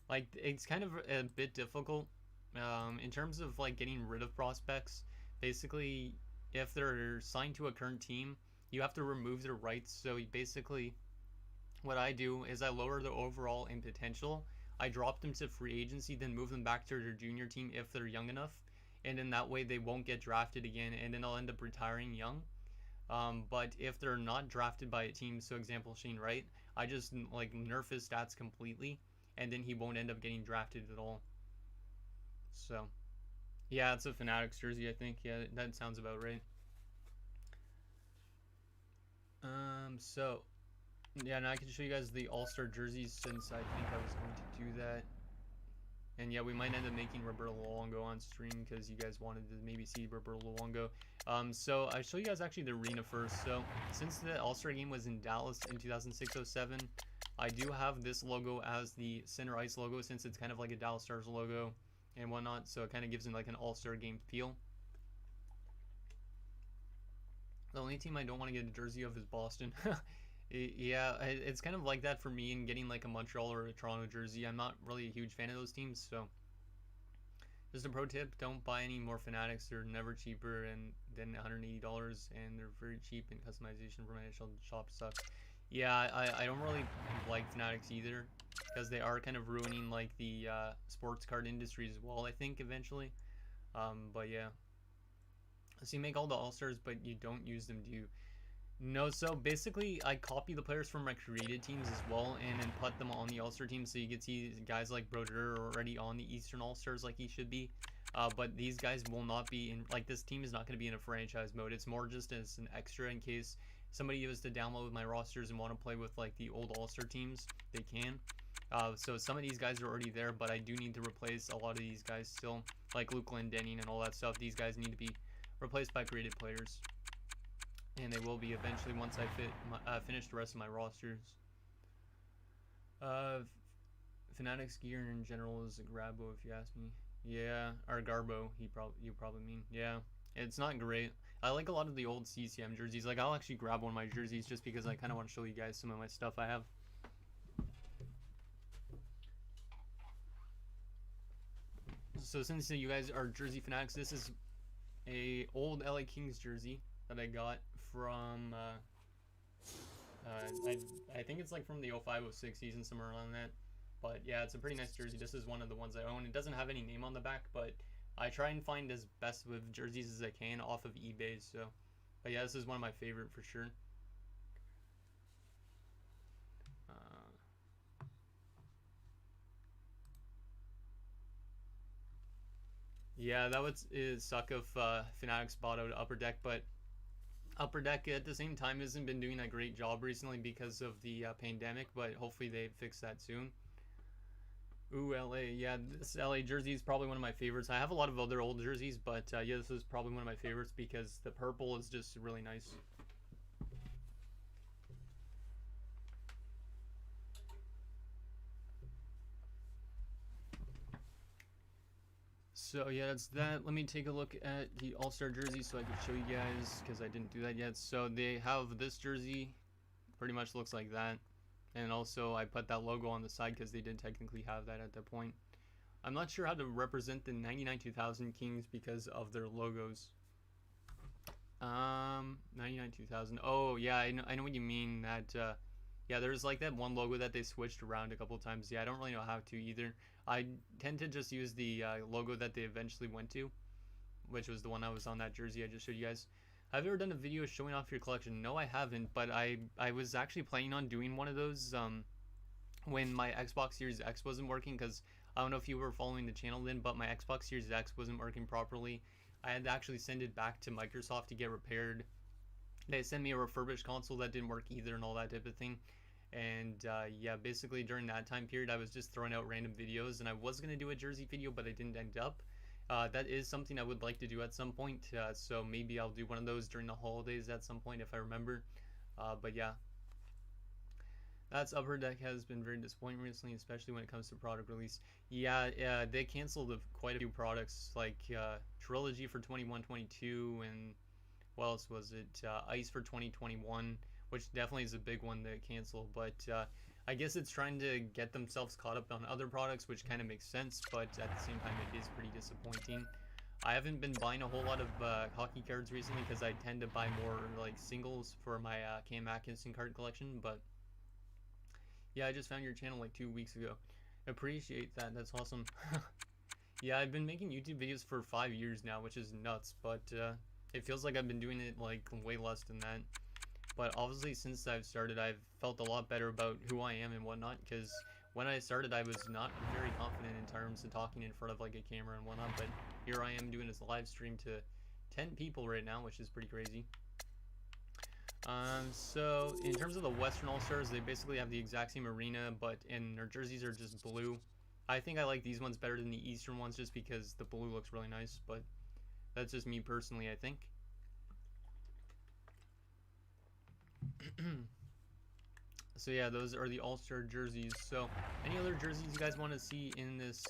like, it's kind of a bit difficult in terms of like getting rid of prospects. Basically, if they're signed to a current team, you have to remove their rights. So basically, what I do is I lower the overall in potential. I drop them to free agency, then move them back to their junior team if they're young enough, and in that way they won't get drafted again, and then I'll end up retiring young. But if they're not drafted by a team, so example Shane Wright, I just like nerf his stats completely, and then he won't end up getting drafted at all. So, yeah, it's a Fanatics jersey, I think. Yeah, that sounds about right. So, yeah, now I can show you guys the All-Star jerseys since I think I was going to do that. And yeah, we might end up making Roberto Luongo on stream because you guys wanted to maybe see Roberto Luongo. So I show you guys actually the arena first. So since the All-Star game was in Dallas in 2006-07, I do have this logo as the center ice logo since it's kind of like a Dallas Stars logo and whatnot. So it kind of gives it like an All-Star game feel. The only team I don't want to get a jersey of is Boston. Yeah, it's kind of like that for me in getting like a Montreal or a Toronto jersey. I'm not really a huge fan of those teams, so just a pro tip, don't buy any more Fanatics. They're never cheaper than $180, and they're very cheap, and customization from NHL shop sucks. Yeah, I don't really like Fanatics either, because they are kind of ruining like the sports card industry as well, I think, eventually. But yeah. So you make all the All-Stars, but you don't use them, do you? No, so basically I copy the players from my created teams as well and then put them on the All-Star team, so you can see guys like Broder already on the Eastern All-Stars like he should be. But these guys will not be in, like, this team is not going to be in a franchise mode. It's more just as an extra in case somebody was to download my rosters and want to play with like the old All-Star teams, they can. So some of these guys are already there, but I do need to replace a lot of these guys still, like Luke Glendening and all that stuff. These guys need to be replaced by created players, and they will be eventually once I finish the rest of my rosters. Fanatics gear in general is a Grabo, if you ask me. Yeah, or Garbo, you probably mean. Yeah, it's not great. I like a lot of the old CCM jerseys. Like, I'll actually grab one of my jerseys just because I kind of want to show you guys some of my stuff I have. So since you guys are jersey fanatics, this is a old LA Kings jersey that I got from I think it's like from the 05-06 season, somewhere around that. But yeah, it's a pretty nice jersey. This is one of the ones I own. It doesn't have any name on the back, but I try and find as best with jerseys as I can off of eBay. So, but yeah, this is one of my favorite for sure. Yeah, that would suck if Fanatics bought out Upper Deck, but Upper Deck at the same time hasn't been doing a great job recently because of the pandemic, but hopefully they fix that soon. Ooh, LA. Yeah, this LA jersey is probably one of my favorites. I have a lot of other old jerseys, but yeah, this is probably one of my favorites because the purple is just really nice. So yeah, that's that. Let me take a look at the All-Star jersey so I can show you guys, because I didn't do that yet. So they have this jersey, pretty much looks like that. And also I put that logo on the side because they did technically have that at that point. I'm not sure how to represent the 99-2000 Kings because of their logos. 99-2000. Oh yeah, I know what you mean. That yeah, there's like that one logo that they switched around a couple times. Yeah, I don't really know how to either. I tend to just use the logo that they eventually went to, which was the one that was on that jersey I just showed you guys. Have you ever done a video showing off your collection? No, I haven't, but I was actually planning on doing one of those when my Xbox Series X wasn't working, because I don't know if you were following the channel then, but my Xbox Series X wasn't working properly. I had to actually send it back to Microsoft to get repaired. They sent me a refurbished console that didn't work either and all that type of thing. And yeah, basically during that time period I was just throwing out random videos, and I was going to do a jersey video, but I didn't end up. That is something I would like to do at some point, so maybe I'll do one of those during the holidays at some point if I remember. But yeah, that's Upper Deck has been very disappointing recently, especially when it comes to product release. Yeah, they canceled quite a few products, like Trilogy for 21-22, and what else was it? Ice for 2021, which definitely is a big one to cancel. But I guess it's trying to get themselves caught up on other products, which kind of makes sense, but at the same time it is pretty disappointing. I haven't been buying a whole lot of hockey cards recently because I tend to buy more like singles for my Cam Atkinson card collection. But yeah, I just found your channel like 2 weeks ago. Appreciate that. That's awesome. Yeah, I've been making YouTube videos for 5 years now, which is nuts, but It feels like I've been doing it like way less than that. But obviously since I've started, I've felt a lot better about who I am and whatnot, because when I started, I was not very confident in terms of talking in front of like a camera and whatnot, but here I am doing this live stream to 10 people right now, which is pretty crazy. So in terms of the Western All-Stars, they basically have the exact same arena, but their jerseys are just blue. I think I like these ones better than the Eastern ones just because the blue looks really nice, but that's just me personally, I think. So yeah, those are the All-Star jerseys. So any other jerseys you guys want to see in this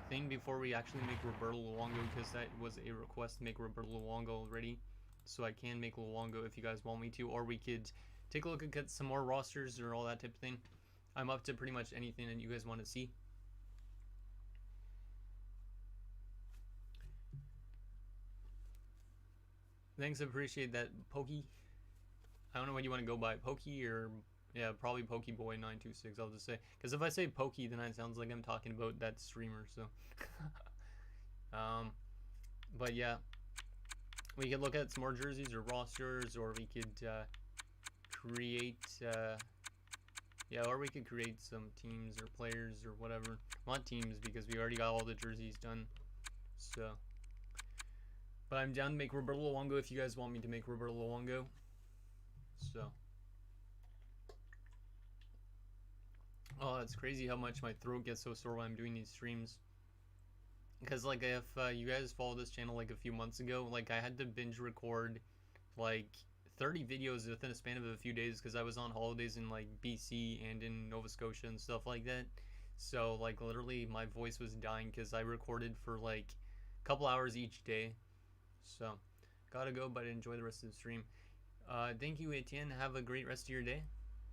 thing before we actually make Roberto Luongo, because that was a request to make Roberto Luongo already. So I can make Luongo if you guys want me to, or we could take a look at some more rosters or all that type of thing. I'm up to pretty much anything that you guys want to see. Thanks, appreciate that, Pokey. I don't know what you want to go by, Pokey or, yeah, probably Pokeyboy926, I'll just say. Because if I say Pokey, then it sounds like I'm talking about that streamer, so. But yeah, we could look at some more jerseys or rosters, or we could create, yeah, or we could create some teams or players or whatever. Not teams, because we already got all the jerseys done, so. But I'm down to make Roberto Luongo if you guys want me to make Roberto Luongo. So. Oh, it's crazy how much my throat gets so sore when I'm doing these streams. Because, like, if you guys followed this channel, like, a few months ago, like, I had to binge record, like, 30 videos within a span of a few days because I was on holidays in, like, BC and in Nova Scotia and stuff like that. So, like, literally, my voice was dying because I recorded for, like, a couple hours each day. So, gotta go, but enjoy the rest of the stream. Thank you, Etienne. Have a great rest of your day,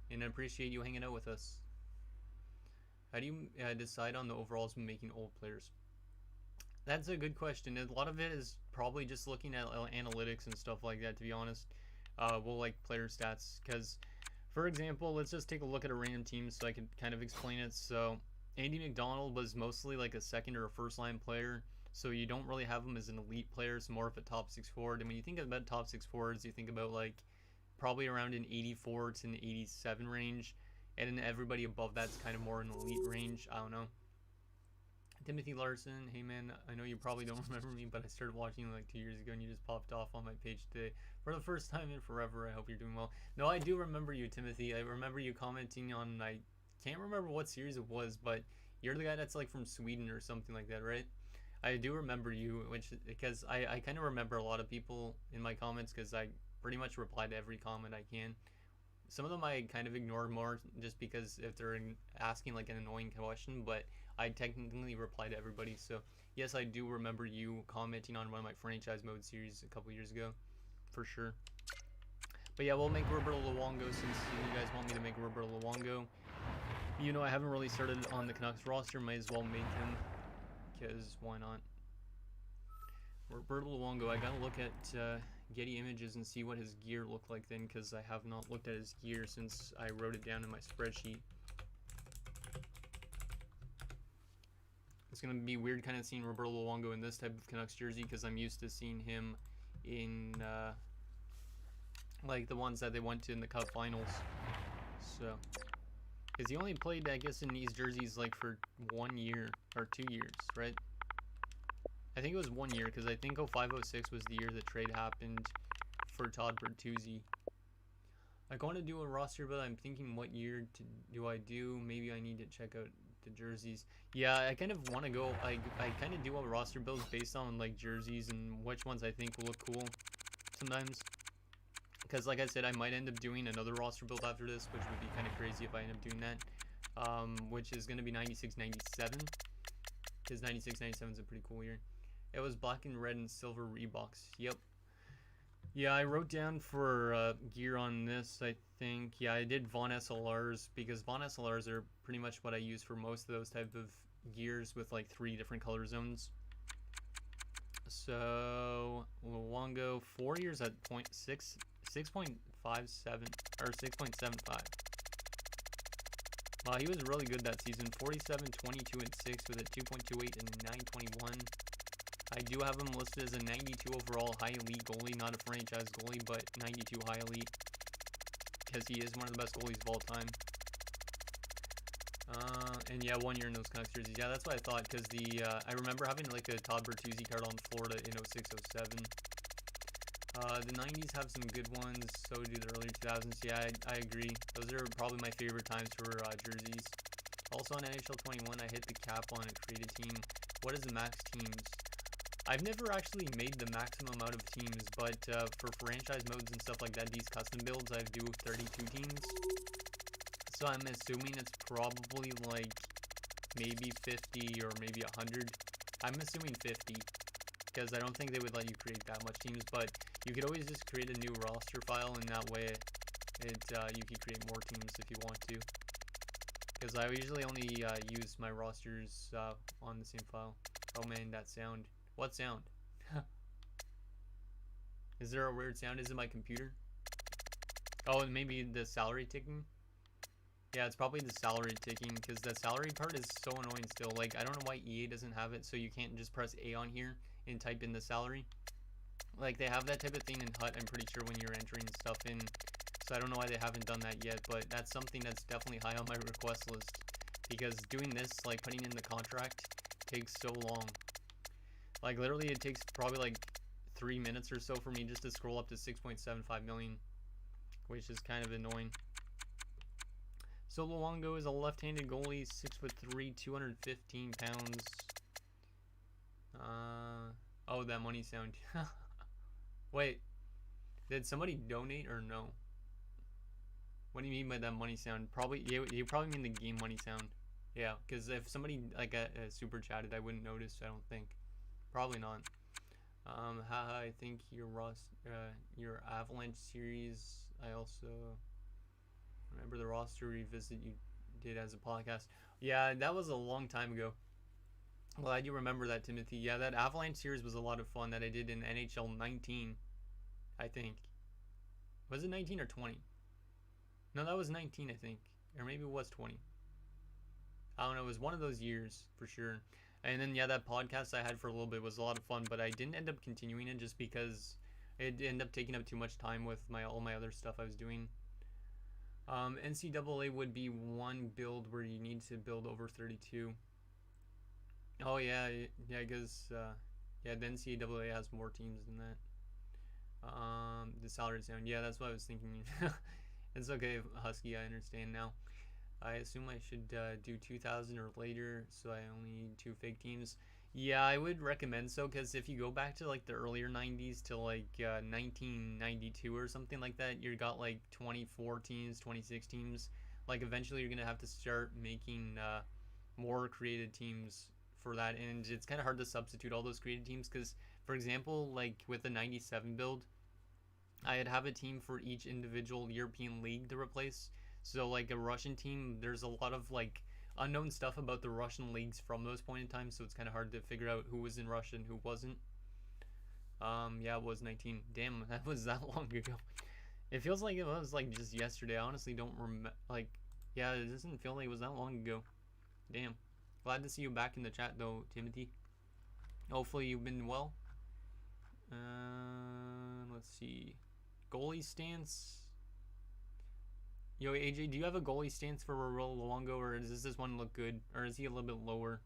and I appreciate you hanging out with us. How do you decide on the overalls when making old players? That's a good question. A lot of it is probably just looking at analytics and stuff like that, to be honest. We'll like player stats, because, for example, let's just take a look at a random team so I can kind of explain it. So, Andy Mcdonald was mostly like a second or a first line player. So you don't really have him as an elite player, it's more of a top 6 forward. And when you think about top 6 forwards, you think about like probably around an 84 to an 87 range. And then everybody above that's kind of more an elite range. I don't know. Timothy Larson, hey man, I know you probably don't remember me, but I started watching like 2 years ago and you just popped off on my page today for the first time in forever. I hope you're doing well. No, I do remember you, Timothy. I remember you commenting on, I can't remember what series it was, but you're the guy that's like from Sweden or something like that, right? I do remember you, which because I kind of remember a lot of people in my comments because I pretty much reply to every comment I can. Some of them I kind of ignore more just because if they're asking like an annoying question, but I technically reply to everybody. So yes, I do remember you commenting on one of my franchise mode series a couple years ago, for sure. But yeah, we'll make Roberto Luongo since you guys want me to make Roberto Luongo. You know, I haven't really started on the Canucks roster, might as well make him. Because why not? Roberto Luongo, I gotta look at Getty Images and see what his gear looked like then, because I have not looked at his gear since I wrote it down in my spreadsheet. It's gonna be weird kind of seeing Roberto Luongo in this type of Canucks jersey, because I'm used to seeing him in like the ones that they went to in the Cup Finals. So, because he only played, I guess, in these jerseys like for 1 year or 2 years, right? I think it was 1 year, because I think 05-06 was the year the trade happened for Todd Bertuzzi. I want to do a roster, but I'm thinking what year do I do? Maybe I need to check out the jerseys. Yeah, I kind of want to go, I kind of do a roster build based on like jerseys and which ones I think will look cool sometimes. Because like I said, I might end up doing another roster build after this, which would be kind of crazy if I end up doing that. Which is going to be 96-97. Because 96-97 is a pretty cool year. It was black and red and silver Reeboks. Yep. Yeah, I wrote down for gear on this, I think. Yeah, I did Von SLRs, because Von SLRs are pretty much what I use for most of those type of gears with like 3 different color zones. So, Luongo, 4 years at 6.57 or 6.75. Wow, he was really good that season. 47, 22, and 6 with a 2.28 and 9.21. I do have him listed as a 92 overall high elite goalie, not a franchise goalie, but 92 high elite, because he is one of the best goalies of all time. And yeah, 1 year in those Canucks jerseys. Yeah, that's what I thought, because I remember having like a Todd Bertuzzi card on Florida in 06-07. The 90s have some good ones, so do the early 2000s. Yeah, I agree. Those are probably my favorite times for jerseys. Also on NHL 21, I hit the cap on a created team. What is the max teams? I've never actually made the maximum amount of teams, but for franchise modes and stuff like that, these custom builds, I do 32 teams. So I'm assuming it's probably like maybe 50 or maybe 100. I'm assuming 50, because I don't think they would let you create that much teams, but you could always just create a new roster file, and that way you can create more teams if you want to. Because I usually only use my rosters on the same file. Oh man, that sound. What sound? Is there a weird sound? Is it my computer? Oh, and maybe the salary ticking? Yeah, it's probably the salary ticking, because the salary part is so annoying still. Like, I don't know why EA doesn't have it, so you can't just press A on here and type in the salary. Like, they have that type of thing in HUT, I'm pretty sure, when you're entering stuff in. So I don't know why they haven't done that yet, but that's something that's definitely high on my request list. Because doing this, like putting in the contract, takes so long. Like, literally, it takes probably like 3 minutes or so for me just to scroll up to 6.75 million, which is kind of annoying. So Luongo is a left-handed goalie, 6'3", 215 pounds. Oh, that money sound. Wait, did somebody donate or no? What do you mean by that money sound? Probably, you probably mean the game money sound. Yeah, because if somebody like super chatted, I wouldn't notice. I don't think. Probably not. Haha, I think your Avalanche series. I also remember the roster revisit you did as a podcast. Yeah, that was a long time ago. Glad you remember that, Timothy. Yeah, that Avalanche series was a lot of fun that I did in NHL 19, I think. Was it 19 or 20? No, that was 19, I think. Or maybe it was 20. I don't know. It was one of those years, for sure. And then, yeah, that podcast I had for a little bit was a lot of fun, but I didn't end up continuing it just because it ended up taking up too much time with all my other stuff I was doing. NCAA would be one build where you need to build over 32. Oh, yeah, because, yeah, the NCAA has more teams than that. The salary sound, yeah, that's what I was thinking. It's okay, Husky, I understand now. I assume I should do 2000 or later, so I only need 2 fake teams. Yeah, I would recommend so, because if you go back to like the earlier 90s to like 1992 or something like that, you got like 24 teams, 26 teams. Like eventually you're gonna have to start making more created teams for that, and it's kind of hard to substitute all those created teams, because for example, like with the 97 build, I'd have a team for each individual European league to replace. So like a Russian team, there's a lot of like unknown stuff about the Russian leagues from those point in time, so it's kind of hard to figure out who was in Russia and who wasn't. Yeah, it was 19. Damn, that was that long ago. It feels like it was like just yesterday. I honestly don't remember. Like, yeah, it doesn't feel like it was that long ago. Damn. Glad to see you back in the chat though, Timothy. Hopefully you've been well. Let's see. Goalie stance. Yo, AJ, do you have a goalie stance for Roberto Luongo, or does this one look good? Or is he a little bit lower?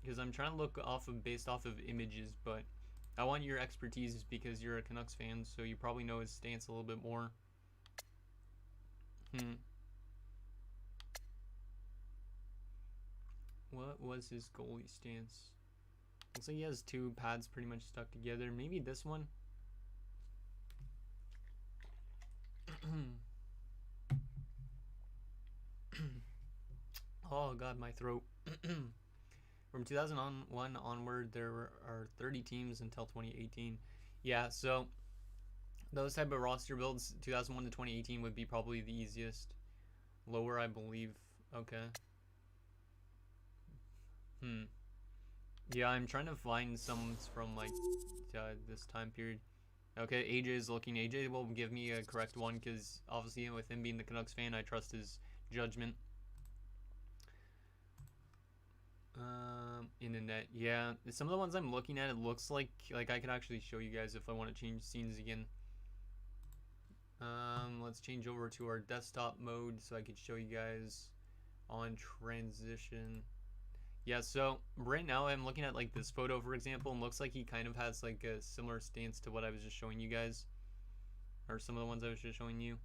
Because I'm trying to look based off of images, but I want your expertise because you're a Canucks fan, so you probably know his stance a little bit more. What was his goalie stance? Looks like he has 2 pads pretty much stuck together. Maybe this one? Oh god, my throat. From 2001 onward, there are 30 teams until 2018. Yeah, so those type of roster builds, 2001 to 2018 would be probably the easiest. Lower, I believe. Okay. Yeah, I'm trying to find some from like this time period. Okay, AJ is looking. AJ will give me a correct one because obviously with him being the Canucks fan, I trust his judgment. In the net, yeah. Some of the ones I'm looking at, it looks like I could actually show you guys if I want to change scenes again. Let's change over to our desktop mode so I could show you guys on transition. Yeah, so right now I'm looking at like this photo, for example, and looks like he kind of has like a similar stance to what I was just showing you guys, or some of the ones I was just showing you.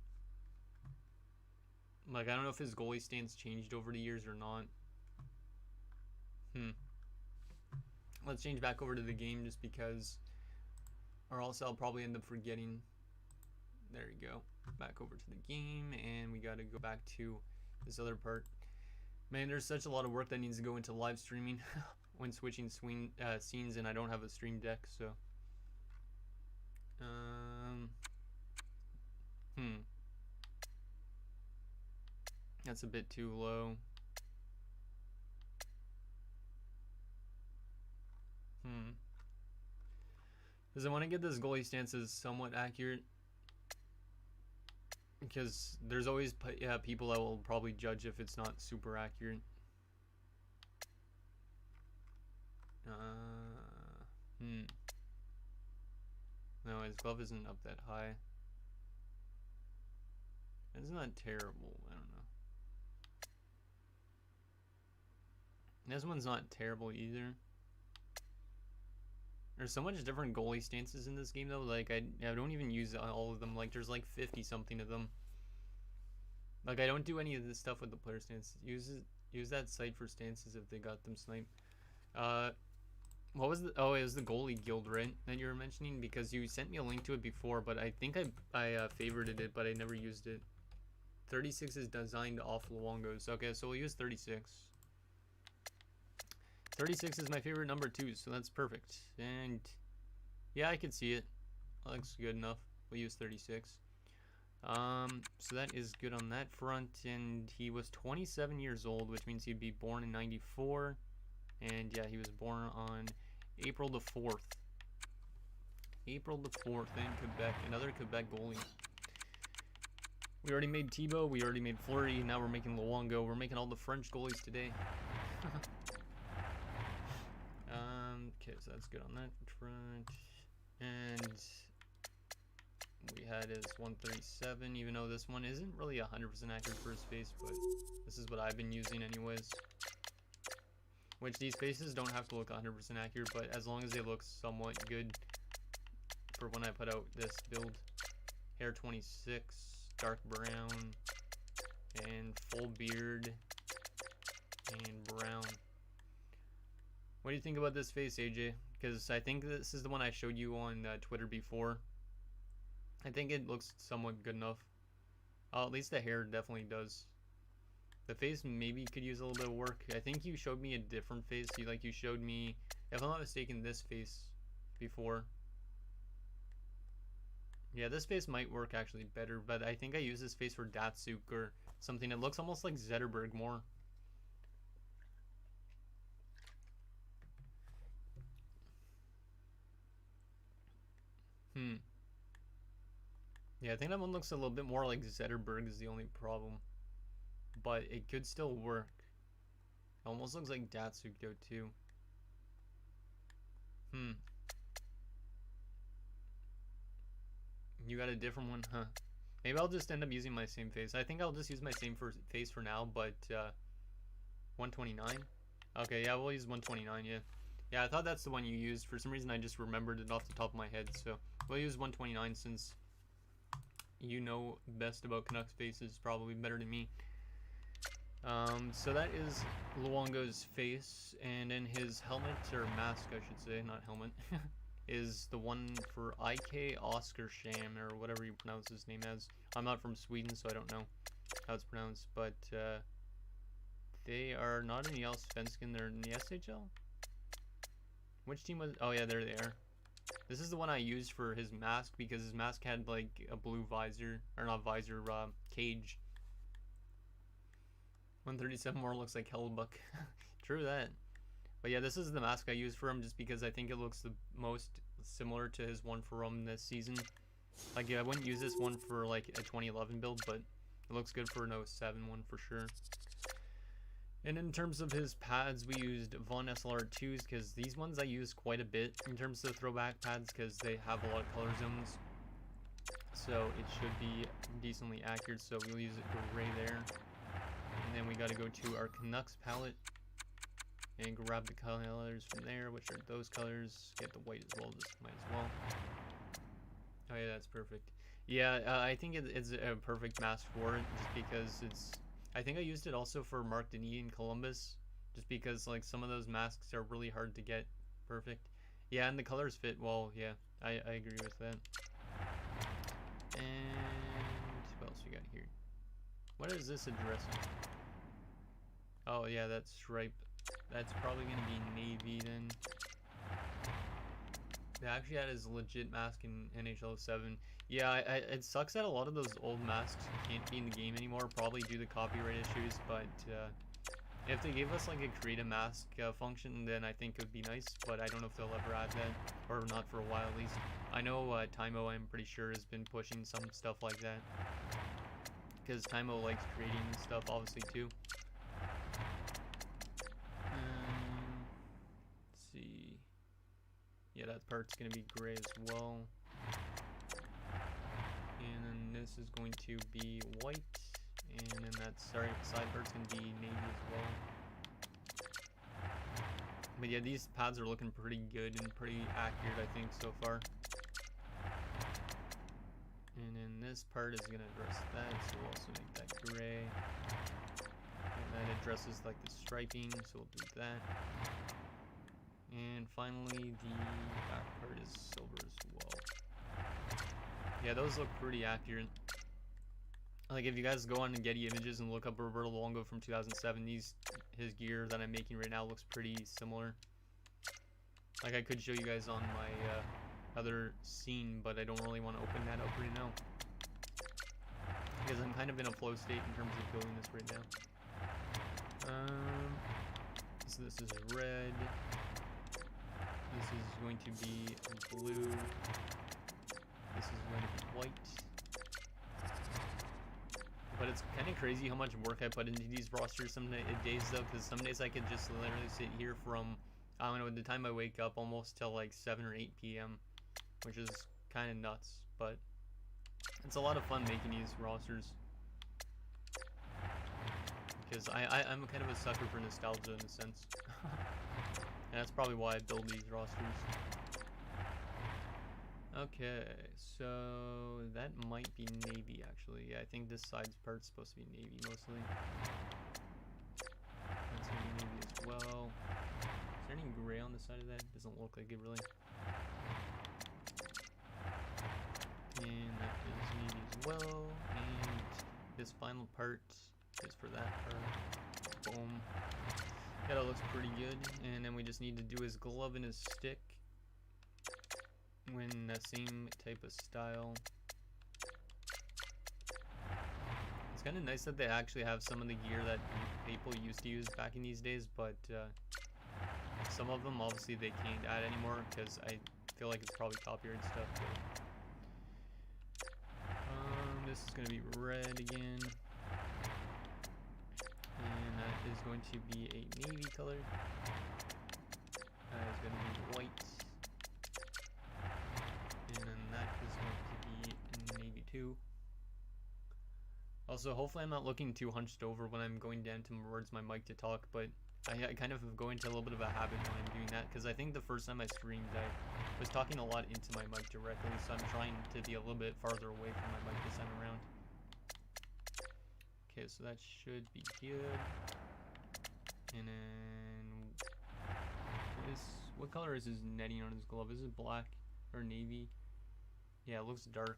Like, I don't know if his goalie stance changed over the years or not. Let's change back over to the game just because, or else I'll probably end up forgetting. There you go. Back over to the game, and we got to go back to this other part. Man, there's such a lot of work that needs to go into live streaming when switching scenes, and I don't have a stream deck, so. That's a bit too low. Because I want to get this goalie stances somewhat accurate. Because there's always people that will probably judge if it's not super accurate. No, his glove isn't up that high. It's not terrible. I don't know. This one's not terrible either. There's so much different goalie stances in this game though. Like I don't even use all of them. Like there's like 50 something of them. Like I don't do any of this stuff with the player stance. Use that site for stances if they got them sniped. What was the? Oh, it was the Goalie Guild, right? That you were mentioning, because you sent me a link to it before, but I think I favorited it, but I never used it. 36 is designed off Luongo's. Okay, so we'll use 36. 36 is my favorite number too, so that's perfect. And yeah, I can see it. Looks good enough. We'll use 36. So that is good on that front. And he was 27 years old, which means he'd be born in 94. And yeah, he was born on April the 4th. April the 4th in Quebec. Another Quebec goalie. We already made Tebow. We already made Flurry. Now we're making Luongo. We're making all the French goalies today. Okay, so that's good on that front. And we had his 137, even though this one isn't really 100% accurate for his face, but this is what I've been using anyways. Which these faces don't have to look 100% accurate, but as long as they look somewhat good for when I put out this build. Hair 26, dark brown, and full beard, and brown. What do you think about this face, AJ? Because I think this is the one I showed you on Twitter before. I think it looks somewhat good enough. At least the hair definitely does. The face maybe could use a little bit of work. I think you showed me a different face. You showed me, if I'm not mistaken, this face before. Yeah, this face might work actually better, but I think I use this face for Datsuk or something. It looks almost like Zetterberg more. Yeah, I think that one looks a little bit more like Zetterberg is the only problem. But it could still work. It almost looks like Datsuk though too. You got a different one, huh? Maybe I'll just end up using my same face. I think I'll just use my same face for now, but 129? Okay, yeah, we'll use 129, yeah. Yeah, I thought that's the one you used. For some reason, I just remembered it off the top of my head, so we'll use 129 since you know best about Canucks faces, probably better than me. So that is Luongo's face, and then his helmet, or mask I should say, not helmet, is the one for IK Oscar Sham, or whatever you pronounce his name as. I'm not from Sweden, so I don't know how it's pronounced, but they are not in the Allsvenskan, they're in the SHL? Which team was, oh yeah, there they are. This is the one I used for his mask, because his mask had like a blue visor, or not visor, cage. 137 more looks like Hellbuck. True that. But yeah, this is the mask I used for him just because I think it looks the most similar to his one for him this season. Like, yeah, I wouldn't use this one for like a 2011 build, but it looks good for an 07 one for sure. And in terms of his pads, we used Von SLR2s because these ones I use quite a bit in terms of throwback pads because they have a lot of color zones. So it should be decently accurate, so we'll use gray there. And then we got to go to our Canucks palette and grab the colors from there, which are those colors. Get the white as well, just might as well. Oh yeah, that's perfect. Yeah, I think it's a perfect mask for it, just because it's... I think I used it also for Mark Denis in Columbus, just because like some of those masks are really hard to get perfect. Yeah, and the colors fit well. Yeah, I agree with that. And what else we got here? What is this addressing? Oh yeah, that's stripe. That's probably gonna be navy then. They actually had his legit mask in NHL 7. Yeah, it sucks that a lot of those old masks can't be in the game anymore, probably due to copyright issues, but if they gave us like a create a mask function, then I think it would be nice, but I don't know if they'll ever add that, or not for a while at least. I know Timo, I'm pretty sure, has been pushing some stuff like that, because Timo likes creating stuff obviously too. Let's see. Yeah, that part's going to be gray as well. And then this is going to be white. And then that side part's going to be navy as well. But yeah, these pads are looking pretty good and pretty accurate, I think, so far. And then this part is going to address that, so we'll also make that gray. And that addresses like the striping, so we'll do that. And finally, the back part is silver as well. Yeah, those look pretty accurate. Like, if you guys go on to Getty Images and look up Roberto Luongo from 2007, his gear that I'm making right now looks pretty similar. Like, I could show you guys on my other scene, but I don't really want to open that up right now, because I'm kind of in a flow state in terms of building this right now. So this is red. This is going to be blue. This is going to be white. But it's kind of crazy how much work I put into these rosters some days though, because some days I could just literally sit here from, I don't know, the time I wake up almost till like 7 or 8 p.m. which is kind of nuts, but it's a lot of fun making these rosters. Because I'm kind of a sucker for nostalgia in a sense. And that's probably why I build these rosters. Okay, so that might be navy actually. Yeah, I think this side's part's supposed to be navy mostly. That's gonna be navy as well. Is there any gray on the side of that? Doesn't look like it really. And that is navy as well. And this final part is for that part. Boom. Yeah, that looks pretty good. And then we just need to do his glove and his stick when the same type of style. It's kind of nice that they actually have some of the gear that people used to use back in these days, but some of them obviously they can't add anymore because I feel like it's probably copyright stuff. But, this is going to be red again. And that is going to be a navy color. That is going to be white. And then that is going to be navy too. Also, hopefully I'm not looking too hunched over when I'm going down towards my mic to talk, but I kind of go into a little bit of a habit when I'm doing that, because I think the first time I streamed I was talking a lot into my mic directly, so I'm trying to be a little bit farther away from my mic this time around. Okay, so that should be good. And then this, what color is his netting on his glove? Is it black or navy? Yeah, it looks dark.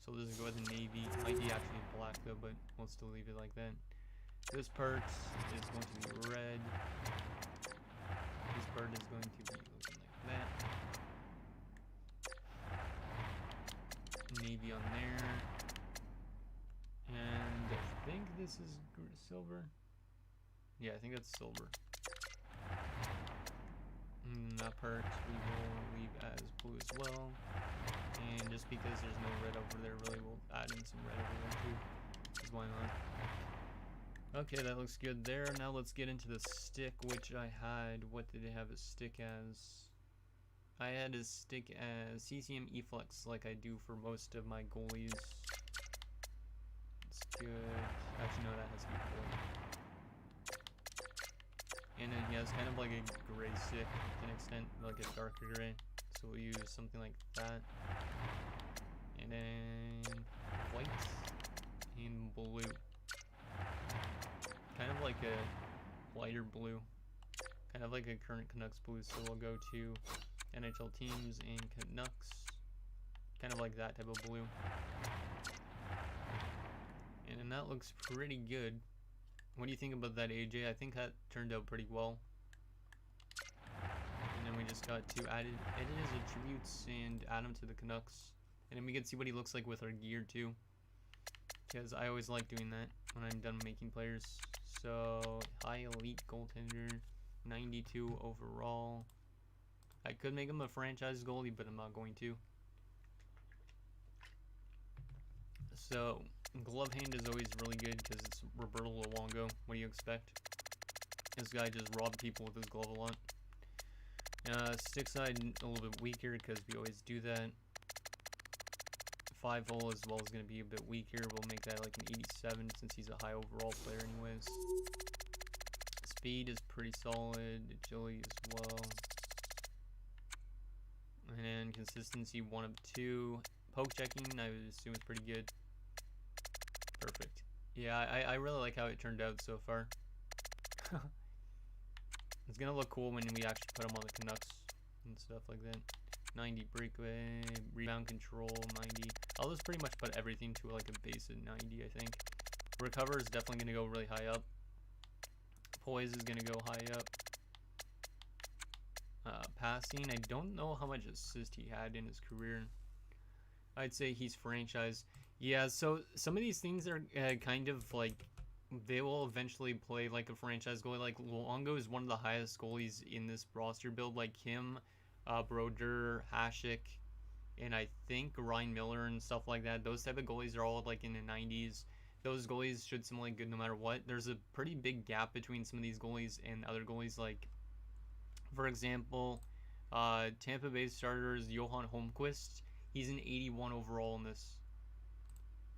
So let's go with the navy. Might be actually black though, but we'll still leave it like that. This part is going to be red. This part is going to be looking like that. Navy on there. And I think this is silver. Yeah, I think that's silver. And that part we will leave as blue as well. And just because there's no red over there, really, we'll add in some red over there too. Because why not? Okay, that looks good there. Now let's get into the stick, which I had. What did it have a stick as? I had a stick as CCM E-Flex, like I do for most of my goalies. It's good. Actually, no, that has to be gold. And then he has kind of like a gray stick to an extent, like a darker gray. So we'll use something like that. And then white and blue. Kind of like a lighter blue. Kind of like a current Canucks blue. So we'll go to NHL teams and Canucks. Kind of like that type of blue. And then that looks pretty good. What do you think about that, AJ? I think that turned out pretty well. And then we just got to edit his attributes and add him to the Canucks. And then we can see what he looks like with our gear too. Because I always like doing that when I'm done making players. So, high elite goaltender, 92 overall. I could make him a franchise goalie, but I'm not going to. So, glove hand is always really good because it's Roberto Luongo. What do you expect? This guy just robbed people with his glove a lot. Stick side a little bit weaker because we always do that. 5-hole as well is going to be a bit weaker. We'll make that like an 87 since he's a high overall player anyways. Speed is pretty solid. Agility as well. And then consistency 1 of 2. Poke checking I would assume is pretty good. Perfect. Yeah, I really like how it turned out so far. It's going to look cool when we actually put him on the Canucks and stuff like that. 90 breakaway, rebound control, 90. I'll just pretty much put everything to like a base of 90, I think. Recover is definitely going to go really high up. Poise is going to go high up. Passing, I don't know how much assist he had in his career. I'd say he's franchise. Yeah, so some of these things are kind of like, they will eventually play like a franchise goalie. Like Luongo is one of the highest goalies in this roster build, like him. Broder, Hasek, and I think Ryan Miller and stuff like that. Those type of goalies are all like in the 90s. Those goalies should seem like good no matter what. There's a pretty big gap between some of these goalies and other goalies. Like, for example, Tampa Bay starters Johan Holmquist. He's an 81 overall in this.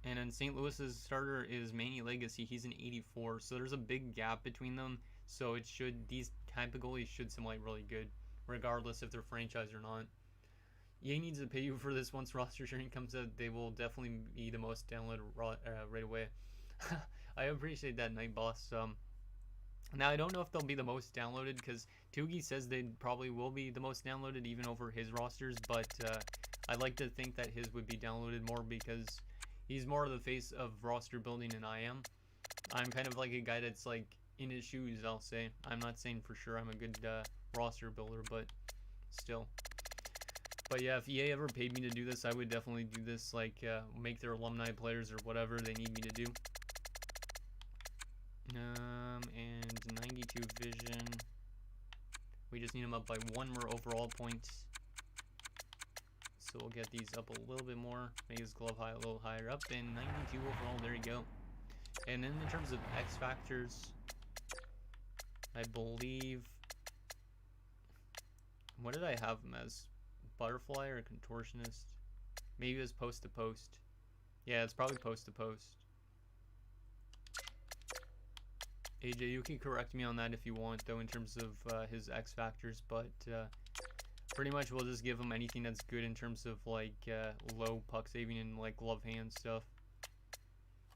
And then St. Louis's starter is Manny Legacy. He's an 84. So there's a big gap between them. So it should, these type of goalies should seem like really good, regardless if they're franchise or not. EA needs to pay you for this once roster sharing comes out. They will definitely be the most downloaded right away. I appreciate that, Night Boss. Now, I don't know if they'll be the most downloaded because Tugi says they probably will be the most downloaded even over his rosters, but I'd like to think that his would be downloaded more because he's more of the face of roster building than I am. I'm kind of like a guy that's like in his shoes, I'll say. I'm not saying for sure I'm a good roster builder, but still. But yeah, if EA ever paid me to do this, I would definitely do this, like make their alumni players or whatever they need me to do. And 92 vision. We just need them up by 1 more overall point. So we'll get these up a little bit more. Make his glove high a little higher up, and 92 overall, there you go. And then in terms of X factors, I believe, what did I have him as? Butterfly or contortionist? Maybe it was post to post. Yeah, it's probably post to post. AJ, you can correct me on that if you want, though, in terms of his X factors, but pretty much we'll just give him anything that's good in terms of like low puck saving and like glove hand stuff.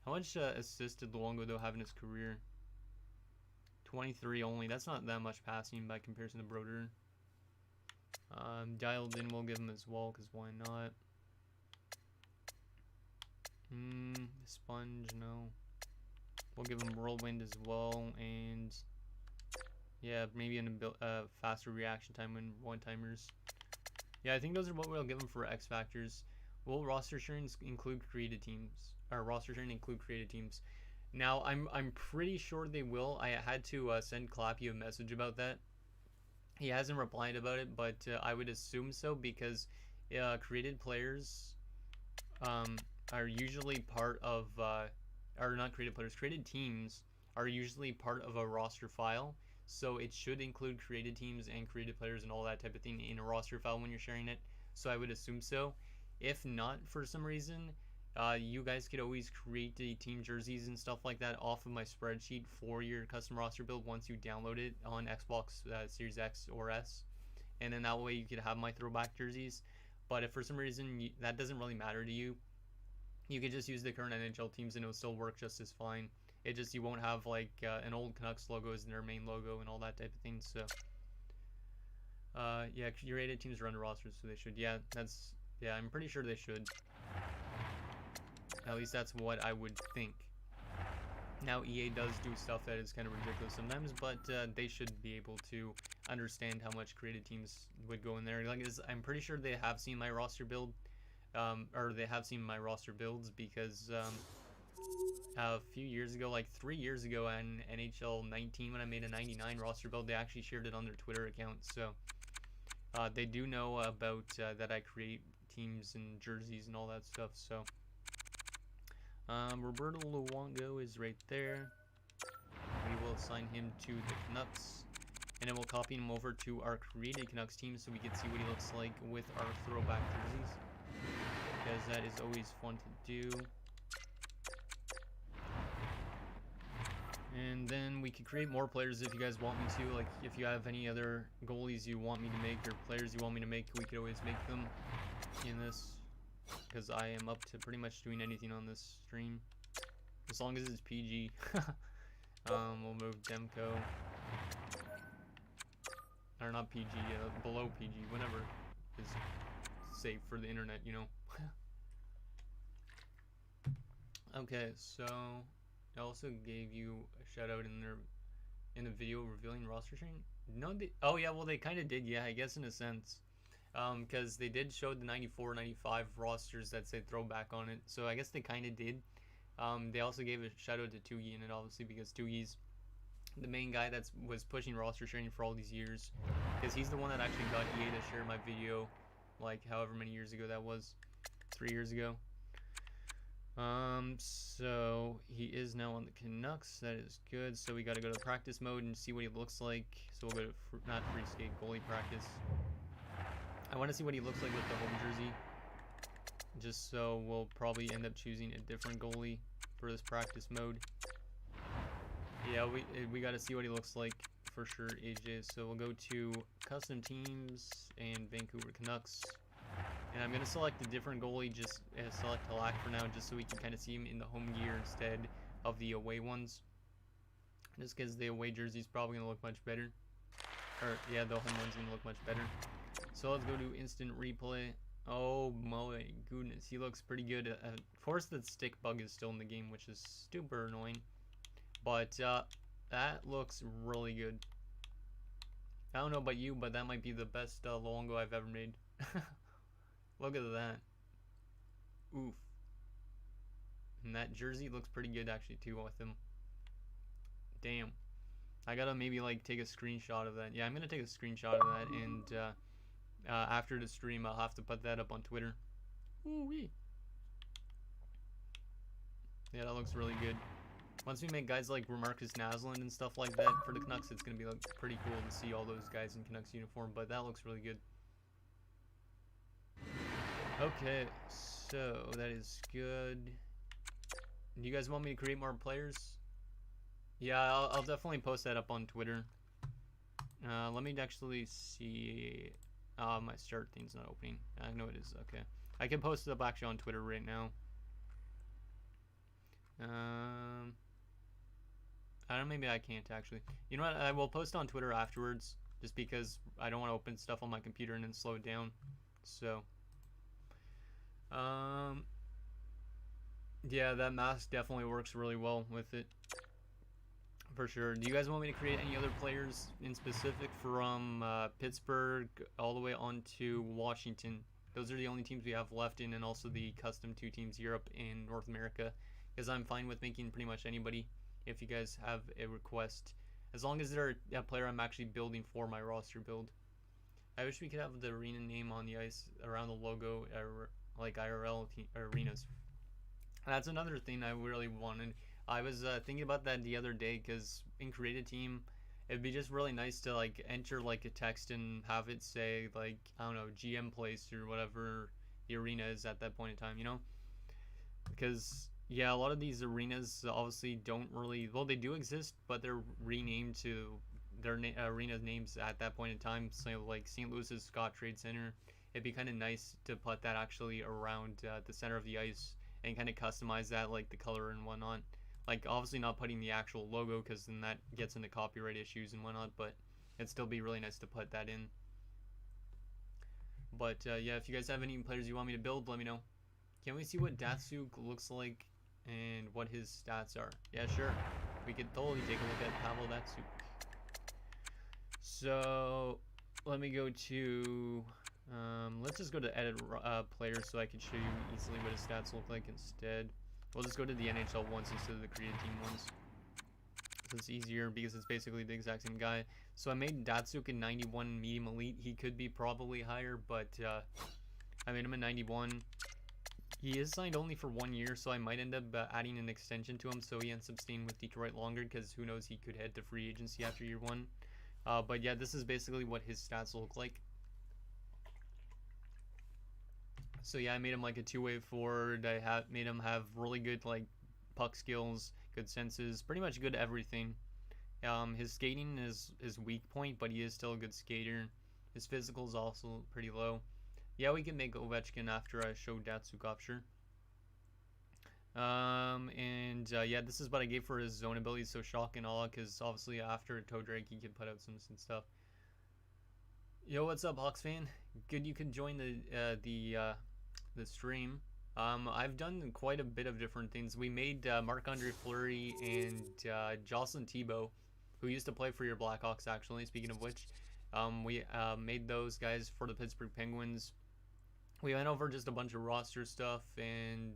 How much assist did Luongo though have in his career? 23 only. That's not that much passing by comparison to Broder. Dialed in we'll give him as well, because why not? Sponge, no. We'll give him Whirlwind as well, and yeah, maybe a faster reaction time when one-timers. Yeah, I think those are what we'll give him for X factors. Will roster sharing include created teams? Or roster sharing include created teams? Now, I'm pretty sure they will. I had to send Clappy a message about that. He hasn't replied about it, but I would assume so because created players are usually part of, or not created players, created teams are usually part of a roster file. So it should include created teams and created players and all that type of thing in a roster file when you're sharing it. So I would assume so. If not, for some reason, you guys could always create the team jerseys and stuff like that off of my spreadsheet for your custom roster build once you download it on Xbox Series X or S. And then that way you could have my throwback jerseys. But if for some reason that doesn't really matter to you, you could just use the current NHL teams and it will still work just as fine. It just, you won't have like an old Canucks logo as their main logo and all that type of thing. So yeah, curated teams run rosters, so they should. Yeah, I'm pretty sure they should. At least that's what I would think. Now EA does do stuff that is kind of ridiculous sometimes, but they should be able to understand how much created teams would go in there. Like, I'm pretty sure they have seen my roster build, or they have seen my roster builds, because a few years ago, like 3 years ago in NHL 19, when I made a 99 roster build, they actually shared it on their Twitter account. So they do know about that I create teams and jerseys and all that stuff. So Roberto Luongo is right there. We will assign him to the Canucks, and then we'll copy him over to our created Canucks team so we can see what he looks like with our throwback jerseys, because that is always fun to do. And then we can create more players if you guys want me to. Like, if you have any other goalies you want me to make or players you want me to make, we could always make them in this, because I am up to pretty much doing anything on this stream, as long as it's PG. We'll move Demko, or not PG, below PG, whatever is safe for the internet, you know. Okay, so I also gave you a shout out in the video revealing roster sharing. No, oh yeah, well they kind of did, yeah, I guess in a sense. Because they did show the 94, 95 rosters that said throwback on it, so I guess they kind of did. They also gave a shout out to Toogie in it, obviously, because Toogie's the main guy that was pushing roster sharing for all these years, because he's the one that actually got EA to share my video, like however many years ago that was, 3 years ago. So he is now on the Canucks. That is good. So we got to go to practice mode and see what he looks like. So we'll go to not free skate, goalie practice. I want to see what he looks like with the home jersey, just so we'll probably end up choosing a different goalie for this practice mode. Yeah, we got to see what he looks like for sure, AJ. So we'll go to custom teams and Vancouver Canucks, and I'm gonna select a different goalie, just select Halak for now, just so we can kind of see him in the home gear instead of the away ones, just because the away jersey is probably gonna look much better, or yeah, the home one's gonna look much better. So let's go to instant replay. Oh my goodness, he looks pretty good. Of course, the stick bug is still in the game, which is super annoying. But that looks really good. I don't know about you, but that might be the best Luongo I've ever made. Look at that. Oof. And that jersey looks pretty good actually too with him. Damn. I gotta maybe like take a screenshot of that. Yeah, I'm gonna take a screenshot of that, and after the stream I'll have to put that up on Twitter. Ooh-wee. Yeah, that looks really good. Once we make guys like Marcus Naslund and stuff like that for the Canucks, it's gonna be like pretty cool to see all those guys in Canucks uniform, but that looks really good. Okay, so that is good. Do you guys want me to create more players? Yeah, I'll definitely post that up on Twitter. Let me actually see. My start thing's not opening. I know it is. Okay, I can post it up actually on Twitter right now. I don't know, maybe I can't actually. You know what? I will post on Twitter afterwards, just because I don't want to open stuff on my computer and then slow it down. So, yeah, that mask definitely works really well with it, for sure. Do you guys want me to create any other players in specific from Pittsburgh all the way on to Washington? Those are the only teams we have left in, and also the custom 2 teams, Europe and North America, because I'm fine with making pretty much anybody if you guys have a request, as long as they're a player I'm actually building for my roster build. I wish we could have the arena name on the ice around the logo, like IRL arenas. That's another thing I really wanted. I was thinking about that the other day because in Create a Team, it'd be just really nice to like enter like a text and have it say like, I don't know, GM place or whatever the arena is at that point in time, you know? Because yeah, a lot of these arenas obviously don't really, well, they do exist, but they're renamed to their arena names at that point in time. So like St. Louis's Scott Trade Center, it'd be kind of nice to put that actually around the center of the ice and kind of customize that, like the color and whatnot. Like obviously not putting the actual logo because then that gets into copyright issues and whatnot, but it'd still be really nice to put that in. But yeah, if you guys have any players you want me to build, let me know. Can we see what Datsuk looks like and what his stats are? Yeah, sure. We could totally take a look at Pavel Datsuk. So let me go to, let's just go to edit players so I can show you easily what his stats look like instead. We'll just go to the NHL ones instead of the Create Team ones. So it's easier because it's basically the exact same guy. So I made Datsuk a 91 medium elite. He could be probably higher, but I made him a 91. He is signed only for 1 year, so I might end up adding an extension to him so he ends up staying with Detroit longer because who knows, he could head to free agency after year 1. But yeah, this is basically what his stats look like. So yeah, I made him like a two-way forward. I made him have really good like puck skills, good senses, pretty much good everything. His skating is his weak point, but he is still a good skater. His physical is also pretty low. Yeah, we can make Ovechkin after I show Datsuk off, sure. Yeah, this is what I gave for his zone abilities, so shock and awe, because obviously after Toe Drake he can put out some stuff. Yo, what's up, Hawks fan? Good, you could join the stream. I've done quite a bit of different things. We made Marc-Andre Fleury and Jocelyn Tebow, who used to play for your Blackhawks, actually, speaking of which. We made those guys for the Pittsburgh Penguins. We went over just a bunch of roster stuff, and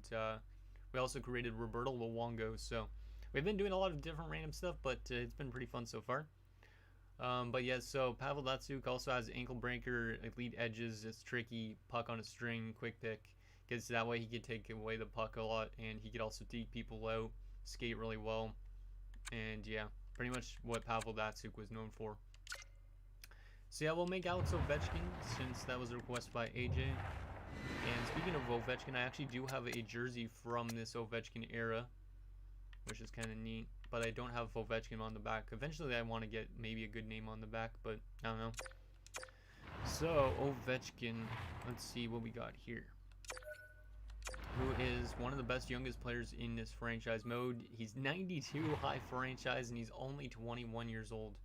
we also created Roberto Luongo. So we've been doing a lot of different random stuff, but it's been pretty fun so far. But yeah, so Pavel Datsuk also has ankle breaker, elite edges. It's tricky, puck on a string, quick pick. Because that way he could take away the puck a lot, and he could also take people out, skate really well. And yeah, pretty much what Pavel Datsuk was known for. So yeah, we'll make Alex Ovechkin since that was a request by AJ. And speaking of Ovechkin, I actually do have a jersey from this Ovechkin era, which is kind of neat. But I don't have Ovechkin on the back. Eventually I want to get maybe a good name on the back, but I don't know. So Ovechkin, let's see what we got here. Who is one of the best youngest players in this franchise mode. He's 92 high franchise and he's only 21 years old.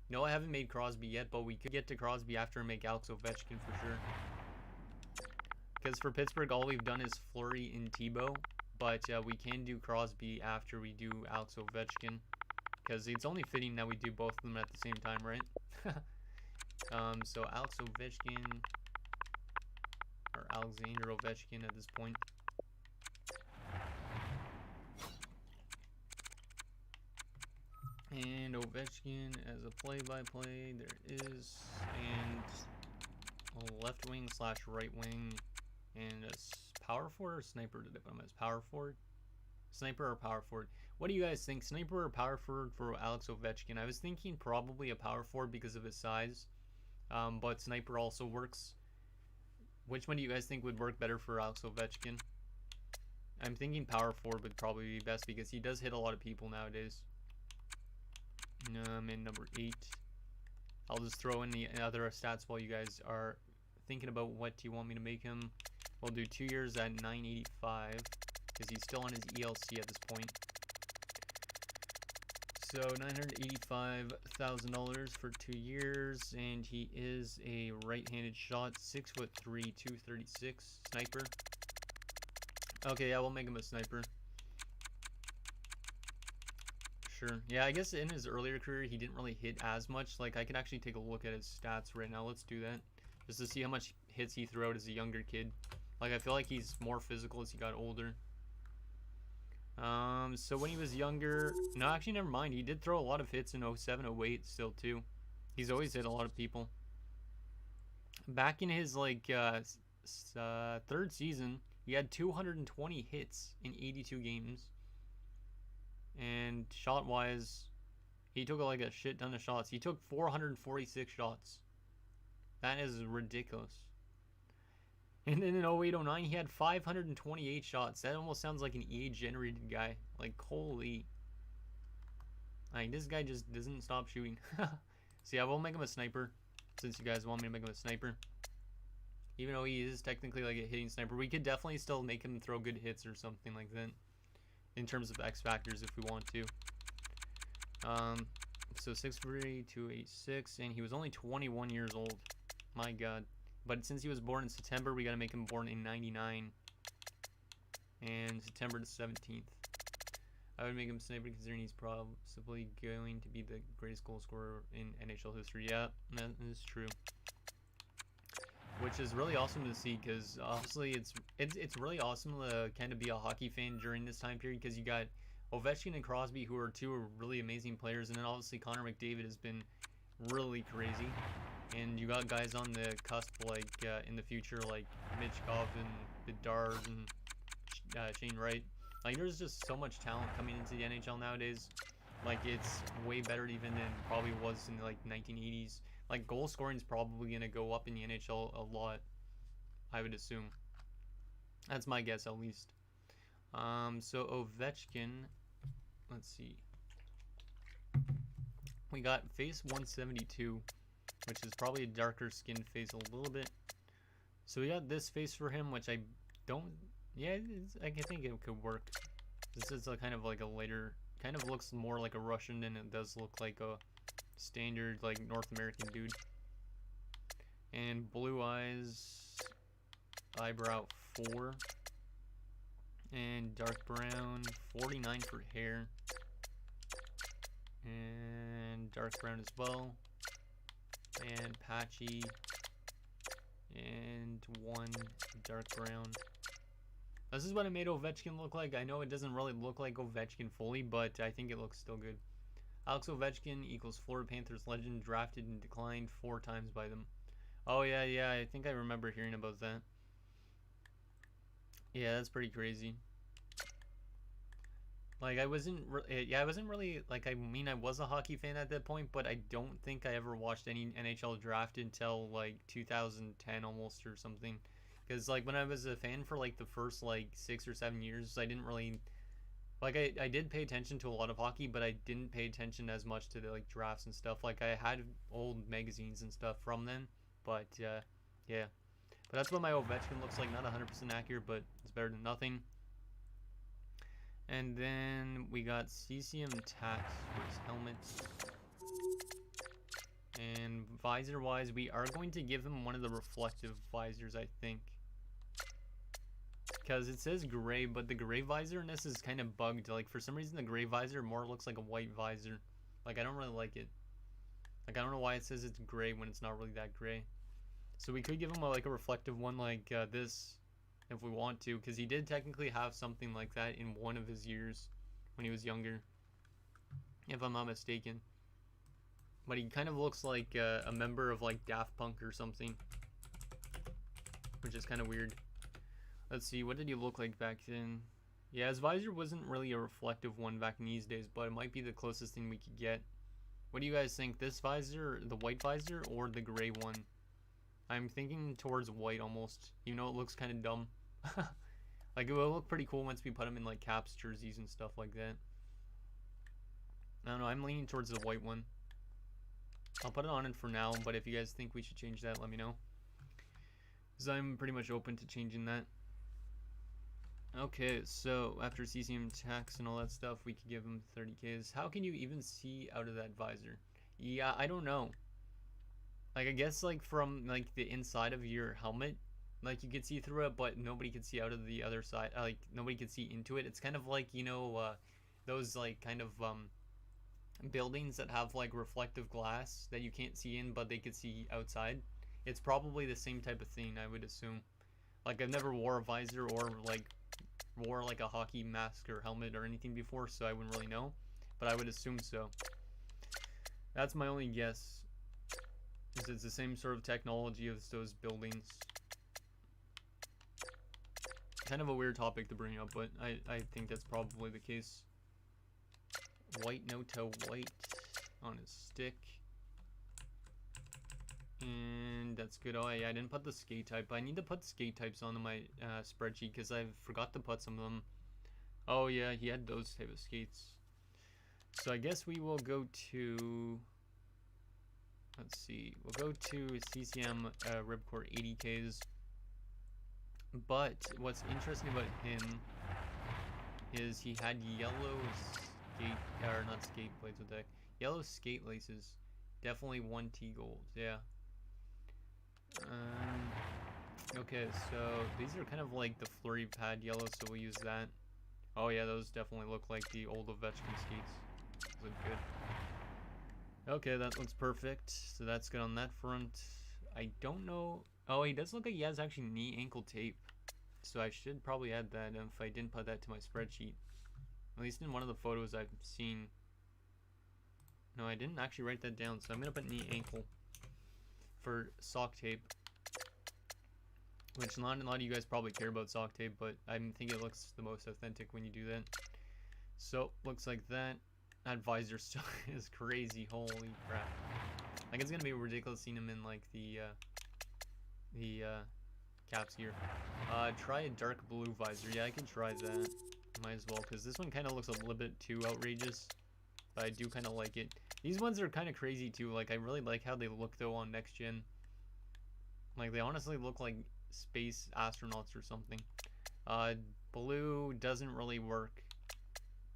No, I haven't made Crosby yet, but we could get to Crosby after I make Alex Ovechkin for sure. Because for Pittsburgh, all we've done is Flurry and Tebow. But we can do Crosby after we do Alex Ovechkin. Because it's only fitting that we do both of them at the same time, right? So Alex Ovechkin, or Alexander Ovechkin at this point. And Ovechkin as a play-by-play, there is, and a left wing slash right wing, and a power forward or sniper. Did I put him as power forward? Sniper or power forward? What do you guys think? Sniper or power forward for Alex Ovechkin? I was thinking probably a power forward because of his size, but sniper also works. Which one do you guys think would work better for Alex Ovechkin? I'm thinking power forward would probably be best because he does hit a lot of people nowadays. And number 8. I'll just throw in the other stats while you guys are thinking about what do you want me to make him. We'll do 2 years at 985 because he's still on his ELC at this point. So $985,000 for 2 years, and he is a right-handed shot, 6'3", 236 sniper. Okay, yeah, we'll make him a sniper. Sure. Yeah, I guess in his earlier career, he didn't really hit as much. Like, I can actually take a look at his stats right now. Let's do that. Just to see how much hits he threw out as a younger kid. Like, I feel like he's more physical as he got older. So when he was younger... No, actually, never mind. He did throw a lot of hits in 07, 08 still, too. He's always hit a lot of people. Back in his, like, third season, he had 220 hits in 82 games. And shot-wise, he took like a shit ton of shots. He took 446 shots. That is ridiculous. And then in 08-09, he had 528 shots. That almost sounds like an EA-generated guy. Like, holy. Like, this guy just doesn't stop shooting. So yeah, we'll make him a sniper, since you guys want me to make him a sniper. Even though he is technically like a hitting sniper, we could definitely still make him throw good hits or something like that. In terms of X factors, if we want to. So 6'3", 286, and he was only 21 years old. My God. But since he was born in September, we gotta make him born in 99. And September the 17th. I would make him sniper considering he's possibly going to be the greatest goal scorer in NHL history. Yeah, that is true. Which is really awesome to see, because obviously it's really awesome to kind of be a hockey fan during this time period, because you got Ovechkin and Crosby, who are two really amazing players, and then obviously Connor McDavid has been really crazy, and you got guys on the cusp like in the future like Mitchkov and Bedard and Shane Wright. Like, there's just so much talent coming into the NHL nowadays. Like, it's way better even than probably was in the like 1980s. Like, goal scoring is probably going to go up in the NHL a lot, I would assume. That's my guess, at least. So Ovechkin, let's see. We got face 172, which is probably a darker skinned face a little bit. So we got this face for him, which I don't, yeah, I think it could work. This is a kind of like a lighter, kind of looks more like a Russian than it does look like a standard like North American dude. And blue eyes, eyebrow 4, and dark brown 49 for hair, and dark brown as well, and patchy, and 1 dark brown. This is what I made Ovechkin look like. I know it doesn't really look like Ovechkin fully, but I think it looks still good. Alex Ovechkin equals Florida Panthers legend, drafted and declined 4 times by them. Oh yeah, I think I remember hearing about that. Yeah, that's pretty crazy. Like, I wasn't really, like, I mean, I was a hockey fan at that point, but I don't think I ever watched any NHL draft until, like, 2010 almost or something. Because, like, when I was a fan for, like, the first, like, 6 or 7 years, I didn't really, like, I did pay attention to a lot of hockey, but I didn't pay attention as much to the, like, drafts and stuff. Like, I had old magazines and stuff from then, but, yeah. But that's what my Ovechkin looks like. Not 100% accurate, but it's better than nothing. And then we got CCM tax for his helmet. And visor-wise, we are going to give him one of the reflective visors, I think. Because it says gray, but the gray visor in this is kind of bugged. Like, for some reason, the gray visor more looks like a white visor. Like, I don't really like it. Like, I don't know why it says it's gray when it's not really that gray. So we could give him like a reflective one like this if we want to, because he did technically have something like that in one of his years when he was younger, if I'm not mistaken. But he kind of looks like a member of like Daft Punk or something, which is kind of weird. Let's see, what did he look like back then? Yeah, his visor wasn't really a reflective one back in these days, but it might be the closest thing we could get. What do you guys think? This visor, the white visor, or the gray one? I'm thinking towards white almost, even though it looks kind of dumb. Like, it will look pretty cool once we put them in like Caps jerseys and stuff like that. I don't know, I'm leaning towards the white one. I'll put it on it for now, but if you guys think we should change that, let me know. Because I'm pretty much open to changing that. Okay, so after CCM tax and all that stuff, we could give him 30Ks. How can you even see out of that visor? Yeah, I don't know. Like, I guess, like, from, like, the inside of your helmet, like, you could see through it, but nobody could see out of the other side. Like, nobody could see into it. It's kind of like, you know, those, like, kind of, buildings that have, like, reflective glass that you can't see in, but they could see outside. It's probably the same type of thing, I would assume. Like, I've never wore a visor or, like, wore, like, a hockey mask or helmet or anything before, so I wouldn't really know. But I would assume so. That's my only guess. It's the same sort of technology as those buildings. Kind of a weird topic to bring up, but I think that's probably the case. white note to white on his stick. And that's good. Oh yeah, I didn't put the skate type. I need to put skate types on my spreadsheet because I forgot to put some of them. Oh yeah, he had those type of skates. So I guess we will go to, let's see, we'll go to CCM Ripcord 80Ks. But what's interesting about him is he had yellow skate, or not skate plates with that, yellow skate laces. Definitely 1T gold, yeah. Okay, so these are kind of like the Flurry pad yellow, so we'll use that. Oh yeah, those definitely look like the old Ovechkin skates. Those look good. Okay, that looks perfect. So that's good on that front. I don't know. Oh, he does look like he has actually knee ankle tape. So I should probably add that if I didn't put that to my spreadsheet. At least in one of the photos I've seen. No, I didn't actually write that down, so I'm going to put knee ankle for sock tape. Which not a lot of you guys probably care about sock tape, but I think it looks the most authentic when you do that. So, looks like that. That visor still is crazy, holy crap. Like, it's going to be ridiculous seeing him in, like, the caps here. Try a dark blue visor. Yeah, I can try that. Might as well, because this one kind of looks a little bit too outrageous. But I do kind of like it. These ones are kind of crazy too. Like, I really like how they look though on next gen. Like, they honestly look like space astronauts or something. Blue doesn't really work.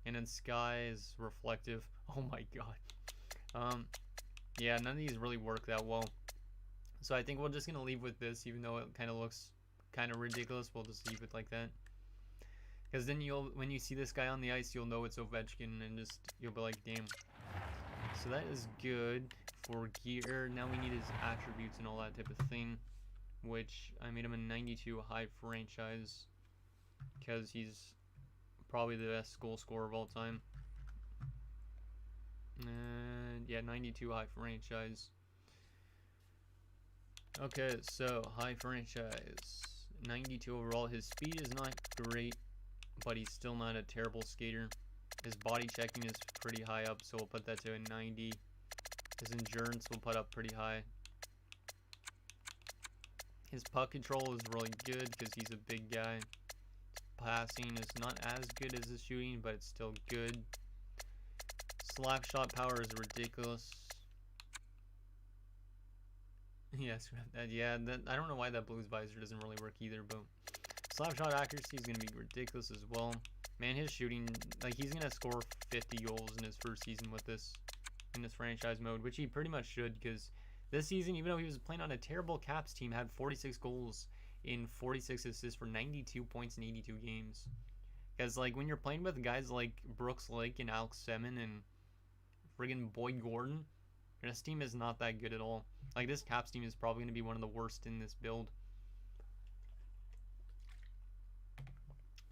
And then sky is reflective. Oh my god. Yeah, none of these really work that well. So I think we're just gonna leave with this, even though it kind of looks kind of ridiculous. We'll just leave it like that. Because then when you see this guy on the ice, you'll know it's Ovechkin, and just you'll be like, damn. So that is good for gear. Now we need his attributes and all that type of thing, which I made him a 92 high franchise because he's probably the best goal scorer of all time. And yeah, 92 high franchise. Okay, so high franchise, 92 overall. His speed is not great, but he's still not a terrible skater. His body checking is pretty high up, so we'll put that to a 90. His endurance we'll put up pretty high. His puck control is really good because he's a big guy. His passing is not as good as his shooting, but it's still good. Slap shot power is ridiculous. Yes, yeah, I don't know why that Blues visor doesn't really work either, but slap shot accuracy is going to be ridiculous as well. Man, his shooting, like, he's going to score 50 goals in his first season with this, in this franchise mode, which he pretty much should, because this season, even though he was playing on a terrible Caps team, had 46 goals in 46 assists for 92 points in 82 games. Because, like, when you're playing with guys like Brooks Lake and Alex Semin and friggin' Boyd Gordon, this team is not that good at all. Like, this Caps team is probably going to be one of the worst in this build.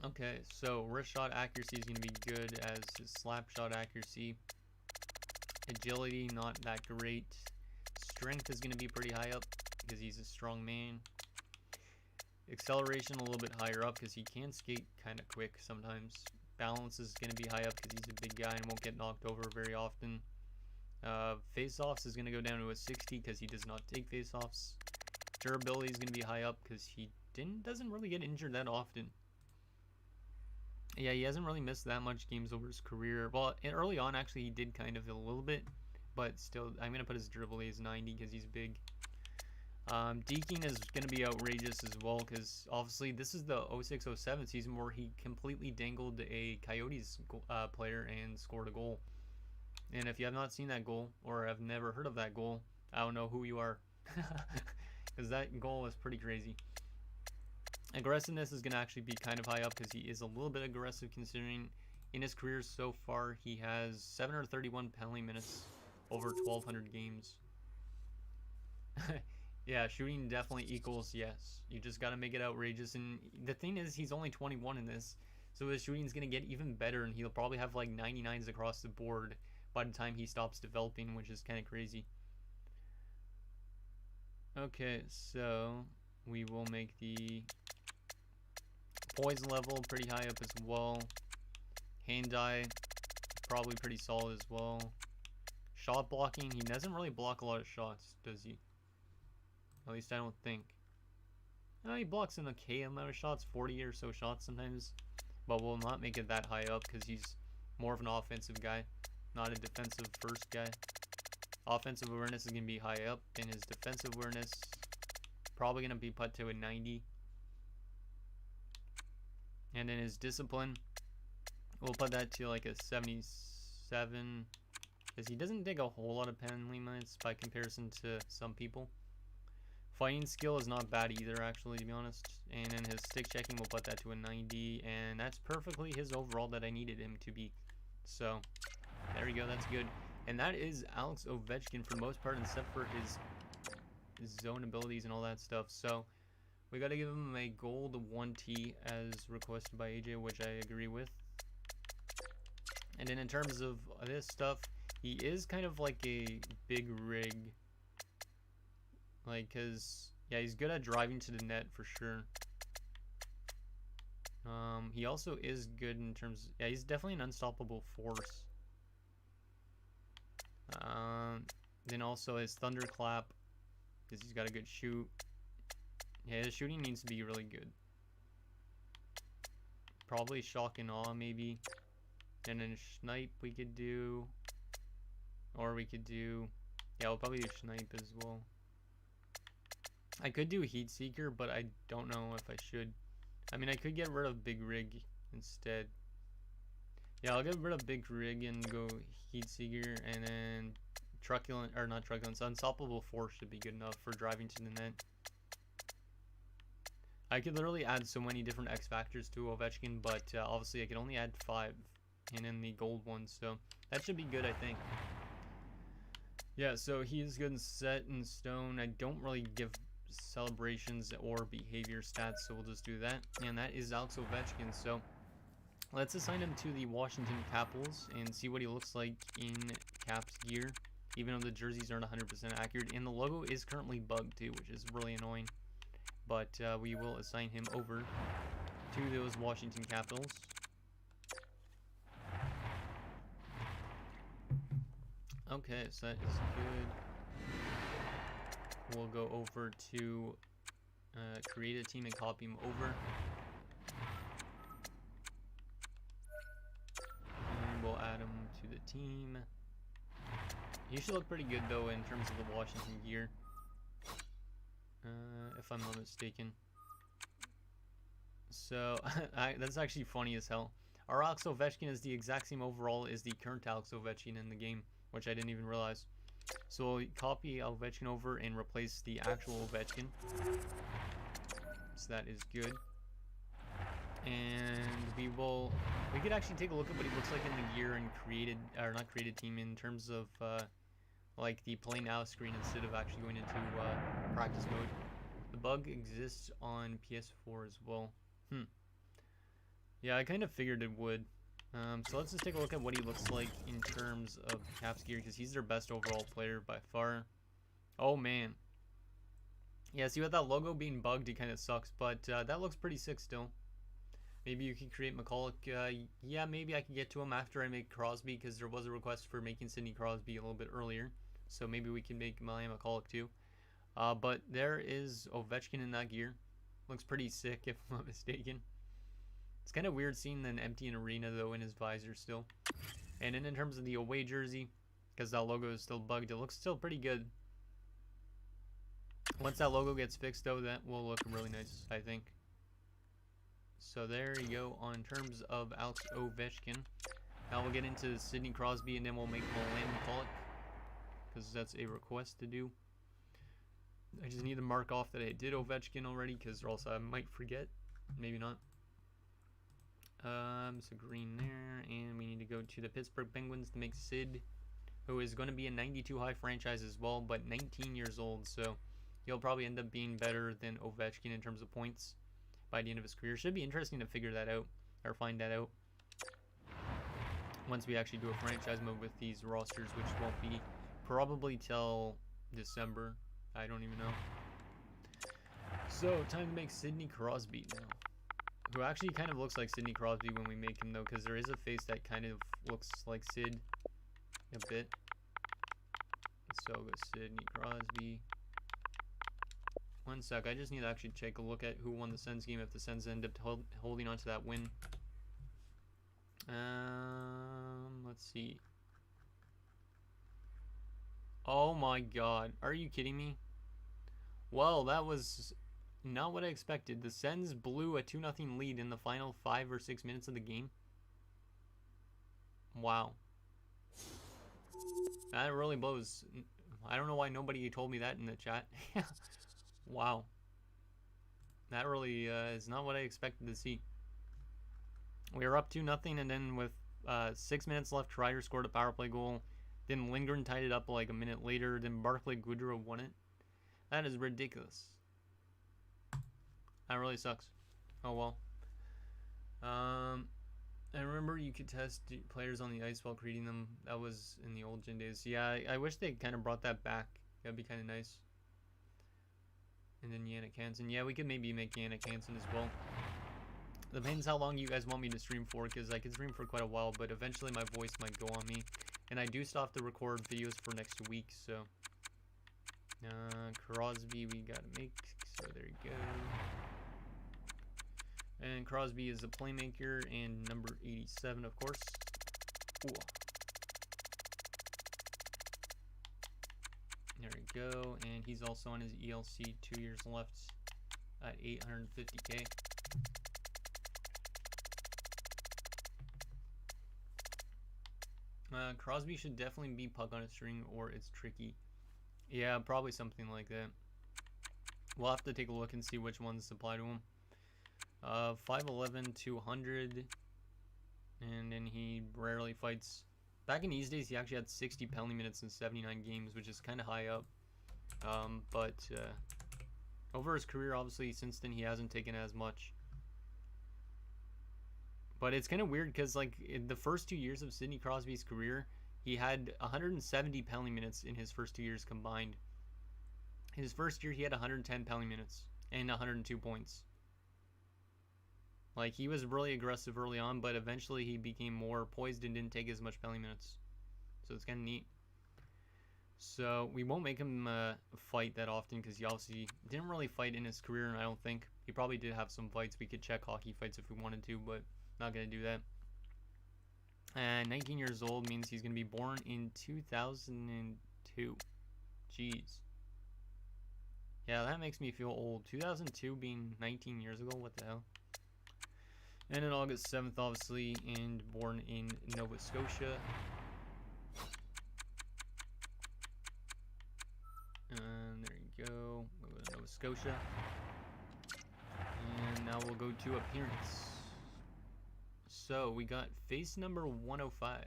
Okay, so wrist shot accuracy is going to be good as his slap shot accuracy. Agility, not that great. Strength is going to be pretty high up because he's a strong man. Acceleration a little bit higher up because he can skate kind of quick sometimes. Balance is going to be high up because he's a big guy and won't get knocked over very often. Face-offs is going to go down to a 60 because he does not take face-offs. Durability is going to be high up because he doesn't really get injured that often. Yeah, he hasn't really missed that much games over his career. Well, early on, actually, he did kind of a little bit. But still, I'm going to put his durability as 90 because he's big. Deking is going to be outrageous as well because, obviously, this is the 06-07 season where he completely dangled a Coyotes player and scored a goal. And if you have not seen that goal or have never heard of that goal, I don't know who you are. Because that goal was pretty crazy. Aggressiveness is going to actually be kind of high up because he is a little bit aggressive considering in his career so far he has 731 penalty minutes over 1,200 games. Yeah, shooting definitely equals yes. You just got to make it outrageous. And the thing is, he's only 21 in this, so his shooting is going to get even better and he'll probably have like 99s across the board by the time he stops developing, which is kind of crazy. Okay, so we will make the poise level pretty high up as well. Hand eye probably pretty solid as well. Shot blocking, he doesn't really block a lot of shots, does he? At least I don't think. He blocks an okay amount of shots, 40 or so shots sometimes. But we'll not make it that high up because he's more of an offensive guy, not a defensive first guy. Offensive awareness is going to be high up, and his defensive awareness probably going to be put to a 90. And then his discipline, we'll put that to like a 77, because he doesn't take a whole lot of penalty minutes by comparison to some people. Fighting skill is not bad either, actually, to be honest. And then his stick checking, we'll put that to a 90, and that's perfectly his overall that I needed him to be. So there we go, that's good. And that is Alex Ovechkin for the most part, except for his zone abilities and all that stuff. So we got to give him a gold 1T as requested by AJ, which I agree with. And then in terms of this stuff, he is kind of like a big rig. Like, cause yeah, he's good at driving to the net for sure. He also is good in terms, yeah, he's definitely an unstoppable force. Then also his thunderclap, because he's got a good shoot. Yeah, his shooting needs to be really good. Probably shock and awe maybe. And then snipe we could do. Or we could do, yeah, we'll probably do snipe as well. I could do heat seeker, but I don't know if I should. I mean, I could get rid of big rig instead. Yeah, I'll get rid of big rig and go heat seeker, and then truculent, or not truculent, unstoppable force should be good enough for driving to the net. I could literally add so many different X factors to Ovechkin, but obviously I could only add 5 and then the gold one, so that should be good, I think. Yeah, so he is good and set in stone. I don't really give celebrations or behavior stats, so we'll just do that. And that is Alex Ovechkin. So let's assign him to the Washington Capitals and see what he looks like in Caps gear, even though the jerseys aren't 100% accurate. And the logo is currently bugged too, which is really annoying. But we will assign him over to those Washington Capitals. Okay, so that is good. We'll go over to create a team and copy him over. And we'll add him to the team. He should look pretty good though in terms of the Washington gear. If I'm not mistaken. So, that's actually funny as hell. Our Alex Ovechkin is the exact same overall as the current Alex Ovechkin in the game, which I didn't even realize. So we'll copy Ovechkin over and replace the actual Ovechkin. So that is good. And we could actually take a look at what he looks like in the gear and not created team in terms of like the play now screen instead of actually going into practice mode. The bug exists on PS4 as well. Yeah, I kind of figured it would. So let's just take a look at what he looks like in terms of Caps gear, because he's their best overall player by far. Oh man. Yeah, see, with that logo being bugged, it kind of sucks, but that looks pretty sick still. Maybe you can create Mccallick. Yeah, maybe I can get to him after I make Crosby, because there was a request for making Sidney Crosby a little bit earlier. So maybe we can make Milan Mccallick too. But there is Ovechkin in that gear. Looks pretty sick if I'm not mistaken. It's kind of weird seeing an empty arena though in his visor still. And then in terms of the away jersey, because that logo is still bugged, it looks still pretty good. Once that logo gets fixed though, that will look really nice, I think. So there you go on terms of Alex Ovechkin. Now we'll get into Sidney Crosby and then we'll make Milan Mccallick, because that's a request to do. I just need to mark off that I did Ovechkin already, because or else I might forget. Maybe not. So green there, and we need to go to the Pittsburgh Penguins to make Sid, who is going to be a 92 high franchise as well, but 19 years old, so he'll probably end up being better than Ovechkin in terms of points by the end of his career. Should be interesting to figure that out, or find that out, once we actually do a franchise mode with these rosters, which won't be probably till December. I don't even know. So, time to make Sidney Crosby now. who actually kind of looks like Sidney Crosby when we make him, though, because there is a face that kind of looks like Sid a bit. So go Sidney Crosby. One sec, I just need to actually take a look at who won the Sens game if the Sens end up holding on to that win. Let's see. Oh my god, are you kidding me? Well, that was not what I expected. The Sens blew a 2-0 lead in the final 5 or 6 minutes of the game. Wow. That really blows. I don't know why nobody told me that in the chat. Wow. That really is not what I expected to see. We were up 2-0, and then with 6 minutes left, Kreider scored a power play goal. Then Lindgren tied it up like a minute later. Then Barclay Goodrow won it. That is ridiculous. That really sucks. Oh well. I remember you could test players on the ice while creating them. That was in the old Gen days. Yeah, I wish they kind of brought that back. That'd be kind of nice. And then Yannick Hansen. Yeah, we could maybe make Yannick Hansen as well. Depends how long you guys want me to stream for, because I can stream for quite a while, but eventually my voice might go on me. And I do still have to record videos for next week, so... Crosby we gotta make, so there you go. And Crosby is a playmaker, and number 87, of course. Ooh. There we go, and he's also on his ELC, 2 years left at 850K. Crosby should definitely be puck on a string, or it's tricky. Yeah, probably something like that. We'll have to take a look and see which ones apply to him. 5'11", 200, and then he rarely fights. Back in these days, he actually had 60 penalty minutes in 79 games, which is kind of high up. But over his career, obviously, since then, he hasn't taken as much. But it's kind of weird because, like, in the first 2 years of Sidney Crosby's career, he had 170 penalty minutes in his first 2 years combined. His first year, he had 110 penalty minutes and 102 points. Like, he was really aggressive early on, but eventually he became more poised and didn't take as much penalty minutes. So it's kind of neat. So we won't make him fight that often because he obviously didn't really fight in his career, and I don't think. He probably did have some fights. We could check hockey fights if we wanted to, but not going to do that. And 19 years old means he's going to be born in 2002. Jeez. Yeah, that makes me feel old. 2002 being 19 years ago, what the hell? And then August 7th, obviously, and born in Nova Scotia. And there you go. We'll go to Nova Scotia. And now we'll go to appearance. So we got face number 105.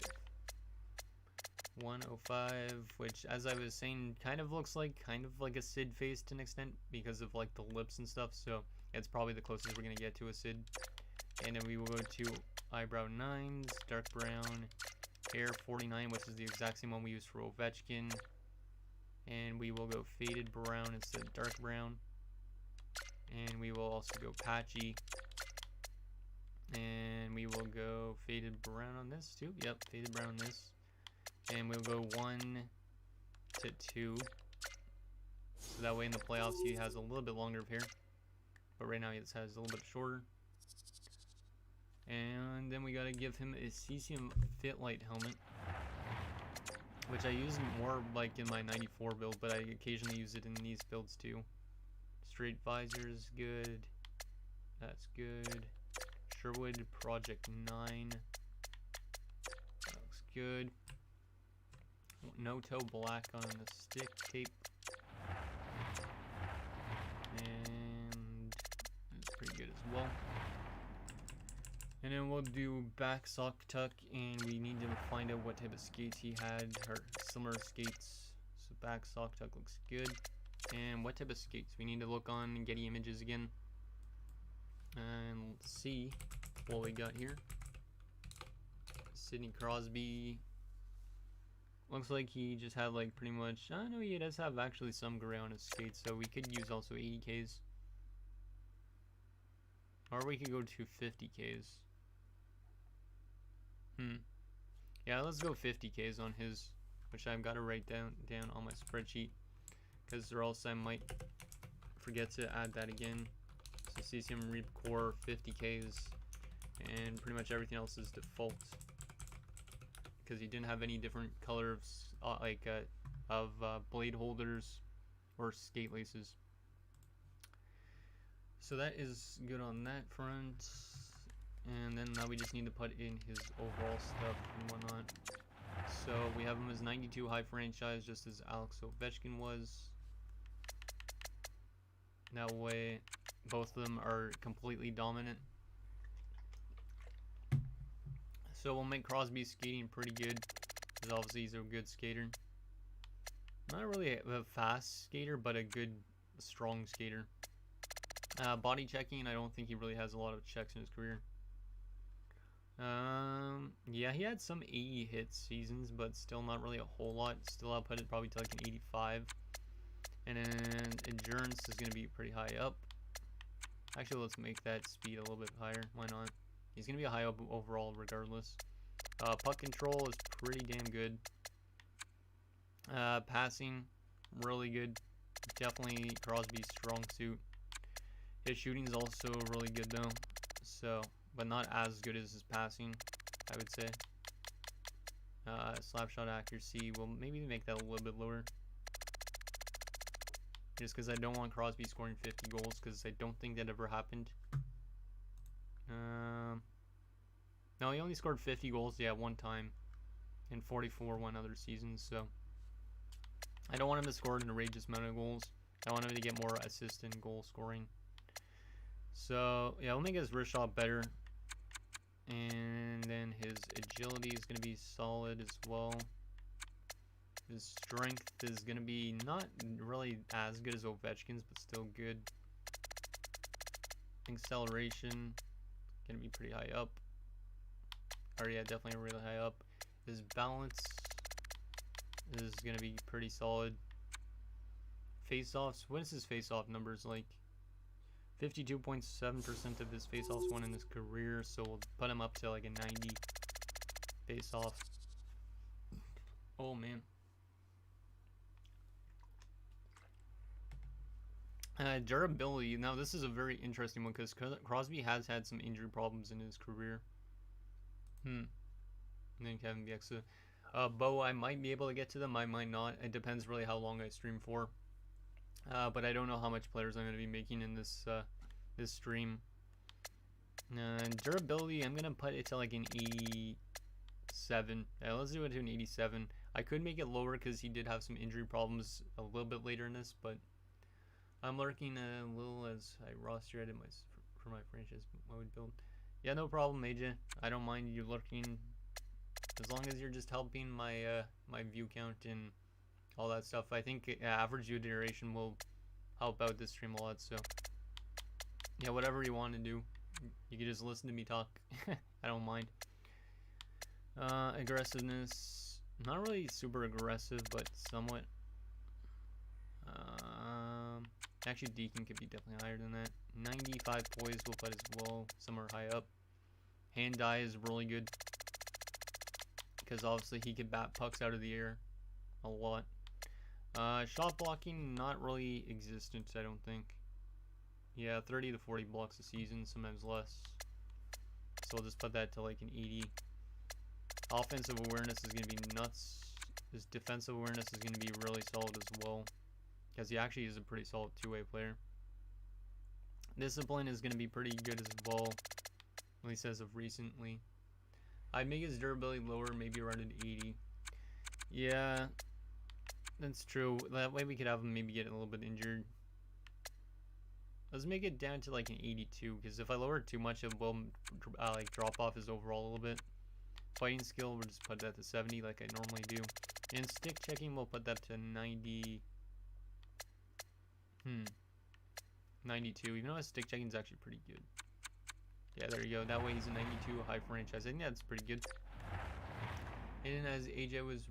105, which, as I was saying, kind of looks like a Sid face to an extent because of like the lips and stuff. So it's probably the closest we're gonna get to a Sid. And then we will go to eyebrow 9s, dark brown, hair 49, which is the exact same one we used for Ovechkin. And we will go faded brown instead of dark brown. And we will also go patchy. And we will go faded brown on this too. Yep, faded brown on this. And we'll go 1 to 2. So that way in the playoffs he has a little bit longer of hair. But right now he just has a little bit shorter. And then we gotta give him a cesium fit light helmet, which I use more like in my 94 build, but I occasionally use it in these builds too. Straight visor is good. That's good. Sherwood Project 9. That looks good. No toe black on the stick tape. And that's pretty good as well. And then we'll do back sock tuck, and we need to find out what type of skates he had, or similar skates. So back sock tuck looks good. And what type of skates? We need to look on Getty Images again. And let's see what we got here. Sidney Crosby. Looks like he just had like pretty much, I know he does have actually some gray on his skates, so we could use also 80Ks. Or we could go to 50Ks. Yeah, let's go 50Ks on his, which I've got to write down on my spreadsheet, because or else I might forget to add that again. So CCM Reap Core 50Ks, and pretty much everything else is default, because he didn't have any different colors of blade holders or skate laces. So that is good on that front. And then now we just need to put in his overall stuff and whatnot. So we have him as 92 high franchise, just as Alex Ovechkin was. That way, both of them are completely dominant. So we'll make Crosby's skating pretty good, because obviously he's a good skater. Not really a fast skater, but a good, strong skater. Body checking, I don't think he really has a lot of checks in his career. Yeah, he had some 80 hit seasons, but still not really a whole lot. Still I'll put it probably to like an 85. And then endurance is going to be pretty high up. Actually, let's make that speed a little bit higher. Why not? He's going to be a high up overall regardless. Puck control is pretty damn good. Passing, really good. Definitely Crosby's strong suit. His shooting is also really good though. So, but not as good as his passing, I would say. Slap shot accuracy, we'll maybe make that a little bit lower. Just because I don't want Crosby scoring 50 goals, because I don't think that ever happened. No, he only scored 50 goals, yeah, one time. And 44 one other season, so. I don't want him to score an outrageous amount of goals. I want him to get more assist and goal scoring. So, yeah, we'll make his wrist shot better. And then his agility is going to be solid as well. His strength is going to be not really as good as Ovechkin's, but still good. Acceleration, going to be pretty high up. Or yeah, definitely really high up. His balance is going to be pretty solid. Face-offs, what is his face-off numbers like? 52.7% of his face-offs won in his career, so we'll put him up to like a 90 face-off. Oh man. Durability. Now this is a very interesting one because Crosby has had some injury problems in his career. And then Kevin Bieksa. Bo, I might be able to get to them. I might not. It depends really how long I stream for. But I don't know how much players I'm going to be making in this this stream. Durability, I'm going to put it to like an 87. Yeah, let's do it to an 87. I could make it lower because he did have some injury problems a little bit later in this, but I'm lurking a little as I roster edit for my franchise mode build. Yeah, no problem, AJ. I don't mind you lurking as long as you're just helping my my view count and all that stuff. I think average view duration will help out this stream a lot. So yeah, whatever you want to do, you can just listen to me talk. I don't mind. Aggressiveness, not really super aggressive, but somewhat. Actually, Deacon could be definitely higher than that. 95 poise we'll put as well, somewhere high up. Hand die is really good because obviously he could bat pucks out of the air a lot. Shot blocking, not really existent, I don't think. Yeah, 30 to 40 blocks a season, sometimes less. So we'll just put that to like an 80. Offensive awareness is going to be nuts. His defensive awareness is going to be really solid as well, because he actually is a pretty solid two-way player. Discipline is going to be pretty good as well, at least as of recently. I'd make his durability lower, maybe around an 80. Yeah, that's true. That way we could have him maybe get a little bit injured. Let's make it down to like an 82, because if I lower it too much, it will like drop off his overall a little bit. Fighting skill, we'll just put that to 70 like I normally do. And stick checking, we'll put that to 90. 92, even though his stick checking is actually pretty good. Yeah, there you go. That way he's a 92 high franchise. I think that's pretty good. And as AJ was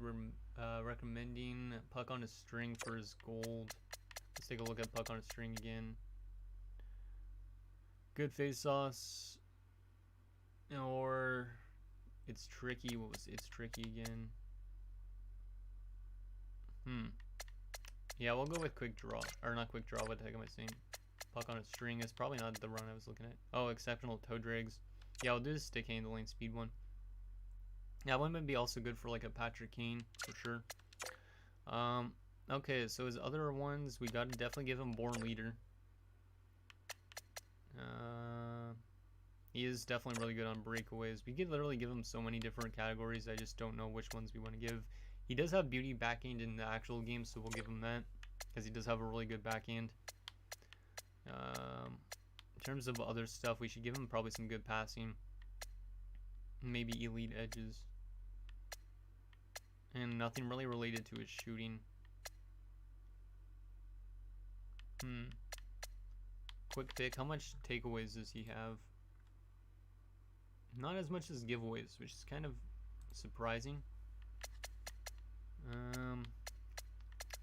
recommending, puck on a string for his gold. Let's take a look at puck on a string again. Good face sauce. Or it's tricky. What was it's tricky again? Yeah, we'll go with quick draw. Or not quick draw, what the heck am I saying? Puck on a string is probably not the run I was looking at. Oh, exceptional toe drags. Yeah, I'll do the stick handling speed one. Yeah, one would be also good for like a Patrick Kane for sure. Okay, so his other ones, we gotta definitely give him Born Leader. He is definitely really good on breakaways. We could literally give him so many different categories. I just don't know which ones we want to give. He does have beauty backhand in the actual game, so we'll give him that because he does have a really good backhand. In terms of other stuff, we should give him probably some good passing. Maybe elite edges. And nothing really related to his shooting. Quick pick. How much takeaways does he have? Not as much as giveaways, which is kind of surprising.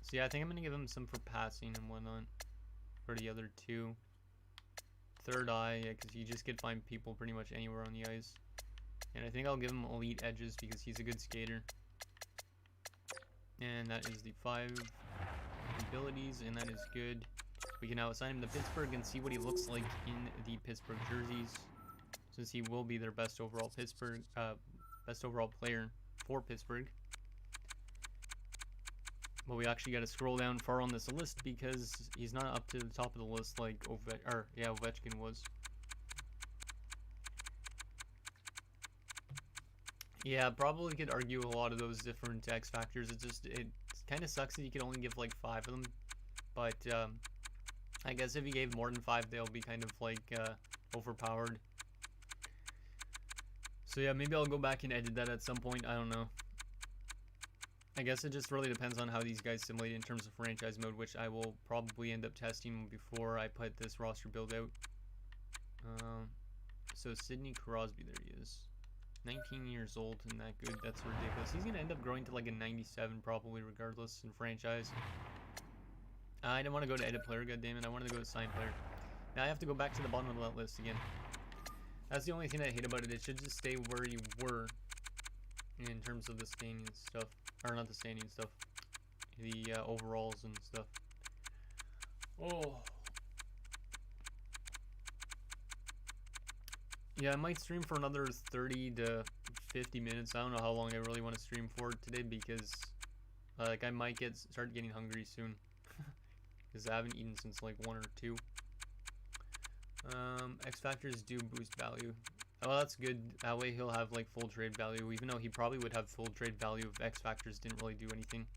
So yeah, I think I'm gonna give him some for passing and whatnot for the other two. Third eye, yeah, because you just could find people pretty much anywhere on the ice. And I think I'll give him elite edges because he's a good skater. And that is the 5 abilities, and that is good. We can now assign him to Pittsburgh and see what he looks like in the Pittsburgh jerseys, since he will be their best overall player for Pittsburgh. But we actually got to scroll down far on this list because he's not up to the top of the list like Ovechkin was. Yeah, probably could argue a lot of those different X factors. It kind of sucks that you can only give like 5 of them. But I guess if you gave more than 5, they'll be kind of like overpowered. So yeah, maybe I'll go back and edit that at some point. I don't know. I guess it just really depends on how these guys simulate in terms of franchise mode, which I will probably end up testing before I put this roster build out. So Sidney Crosby, there he is. 19 years old and that good. That's ridiculous. He's going to end up growing to like a 97 probably regardless in franchise. I didn't want to go to edit player, goddammit. I wanted to go to sign player. Now I have to go back to the bottom of that list again. That's the only thing I hate about it. It should just stay where you were in terms of the standing stuff. Or not the standing stuff. The overalls and stuff. Oh. Yeah, I might stream for another 30 to 50 minutes. I don't know how long I really want to stream for today because like I might start getting hungry soon. Because I haven't eaten since like 1 or 2. X factors do boost value. Oh, that's good. That way he'll have like full trade value, even though he probably would have full trade value if X factors didn't really do anything.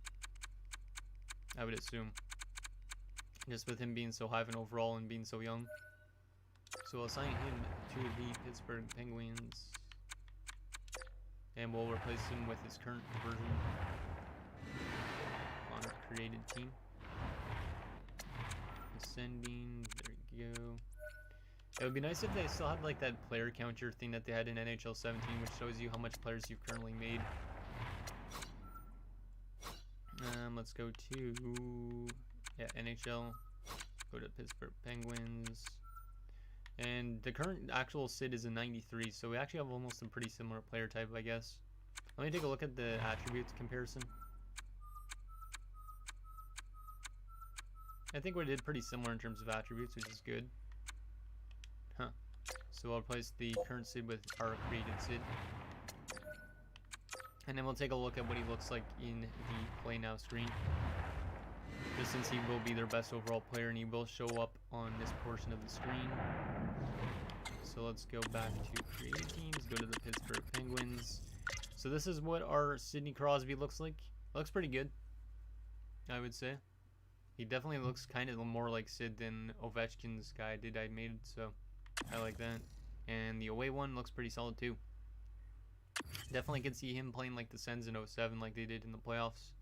I would assume. Just with him being so high of an overall and being so young. So I'll assign him to the Pittsburgh Penguins. And we'll replace him with his current version on our created team. Ascending, there we go. It would be nice if they still had like that player counter thing that they had in NHL 17, which shows you how much players you've currently made. Let's go to NHL. Go to Pittsburgh Penguins. And the current actual SID is a 93, so we actually have almost a pretty similar player type, I guess. Let me take a look at the attributes comparison. I think we did pretty similar in terms of attributes, which is good. Huh. So I'll replace the current SID with our created SID. And then we'll take a look at what he looks like in the play now screen. Just since he will be their best overall player and he will show up on this portion of the screen. So let's go back to created teams, go to the Pittsburgh Penguins. So this is what our Sidney Crosby looks like. Looks pretty good, I would say. He definitely looks kind of more like Sid than Ovechkin's guy I made, so I like that. And the away one looks pretty solid too. Definitely can see him playing like the Sens in 07 like they did in the playoffs.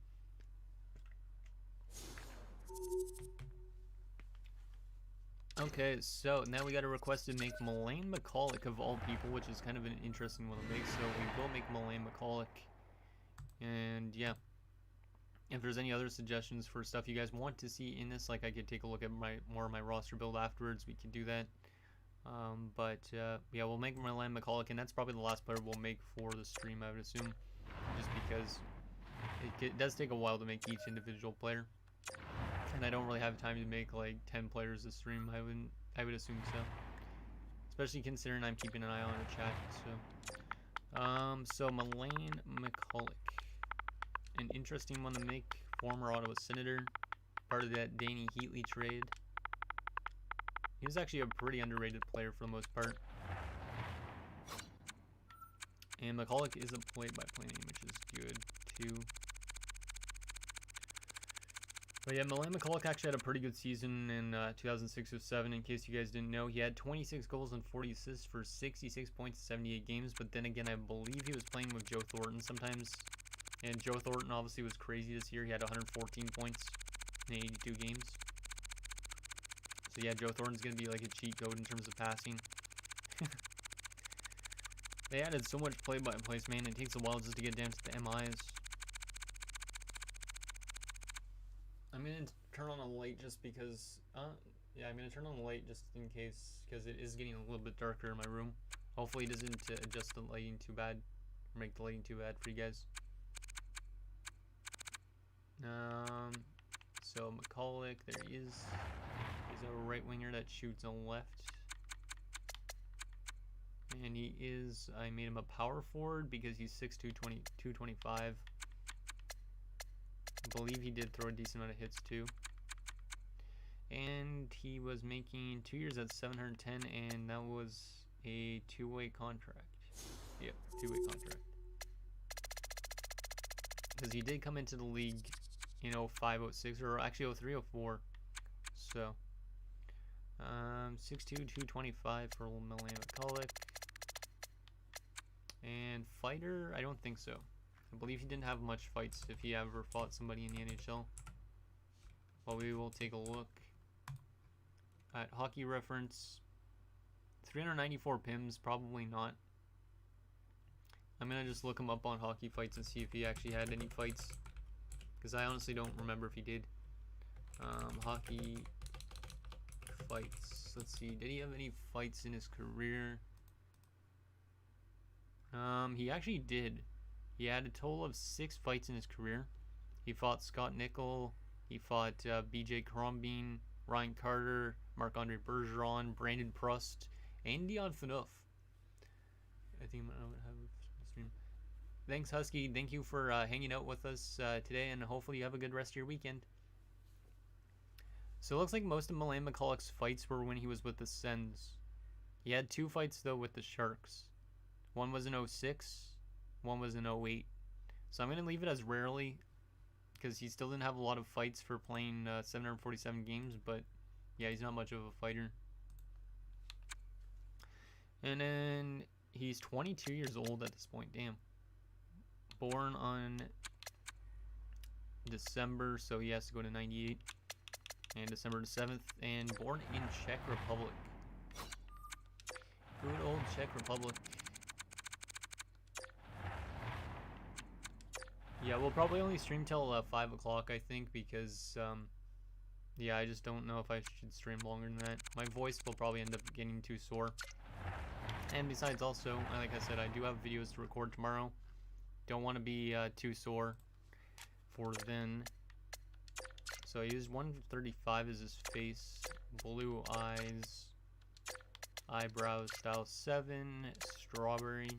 Okay, so now we got a request to make Milan Mccallick of all people, which is kind of an interesting one to make, so we will make Milan Mccallick. And yeah, if there's any other suggestions for stuff you guys want to see in this, like I could take a look at more of my roster build afterwards, we could do that. Yeah, we'll make Milan Mccallick, and that's probably the last player we'll make for the stream, I would assume, just because it does take a while to make each individual player, and I don't really have time to make like 10 players a stream. I would assume so, especially considering I'm keeping an eye on the chat. So Milan Mccallick, an interesting one to make. Former Ottawa Senator, part of that Danny Heatley trade. He was actually a pretty underrated player for the most part. And Mccallick is a play-by-play name, which is good too. But yeah, Milan Mccallick actually had a pretty good season in 2006-07. In case you guys didn't know, he had 26 goals and 40 assists for 66 points in 78 games. But then again, I believe he was playing with Joe Thornton sometimes. And Joe Thornton obviously was crazy this year. He had 114 points in 82 games. So yeah, Joe Thornton's going to be like a cheat code in terms of passing. They added so much play-by-plays, man. It takes a while just to get down to the MIs. I'm going to turn on a light just because... yeah, I'm going to turn on the light just in case, because it is getting a little bit darker in my room. Hopefully it doesn't adjust the lighting too bad, or make the lighting too bad for you guys. So Mccallick, there he is. He's a right winger that shoots a left. And he is, I made him a power forward because he's 6'2", 225. I believe he did throw a decent amount of hits too. And he was making 2 years at 710, and that was a two-way contract. Yep, two-way contract. Because he did come into the league in 05, 06, or actually 03, 04. So, 6'2", 225 for Milan Mccallick. And fighter, I don't think so. I believe he didn't have much fights if he ever fought somebody in the NHL. But we will take a look at hockey reference. 394 PIMs, probably not. I'm going to just look him up on hockey fights and see if he actually had any fights. Because I honestly don't remember if he did. Hockey fights. Let's see. Did he have any fights in his career? He actually did. He had a total of 6 fights in his career. He fought Scott Nickel. He fought BJ Crombeen, Ryan Carter, Marc-Andre Bergeron, Brandon Proust, and Dion Phaneuf. I think I'm going to have a stream. Thanks, Husky. Thank you for hanging out with us today, and hopefully you have a good rest of your weekend. So it looks like most of Milan Mccallick's fights were when he was with the Sens. He had 2 fights, though, with the Sharks. One was in 06, one was in 08. So I'm going to leave it as rarely, because he still didn't have a lot of fights for playing 747 games, but yeah, he's not much of a fighter. And then he's 22 years old at this point, damn. Born on December, so he has to go to 98. And December the 7th, and born in Czech Republic. Good old Czech Republic. Yeah, we'll probably only stream till 5 o'clock, I think, because, yeah, I just don't know if I should stream longer than that. My voice will probably end up getting too sore. And besides, also, like I said, I do have videos to record tomorrow. Don't want to be too sore for then. So I used 135 as his face, blue eyes, eyebrows, style 7, strawberry,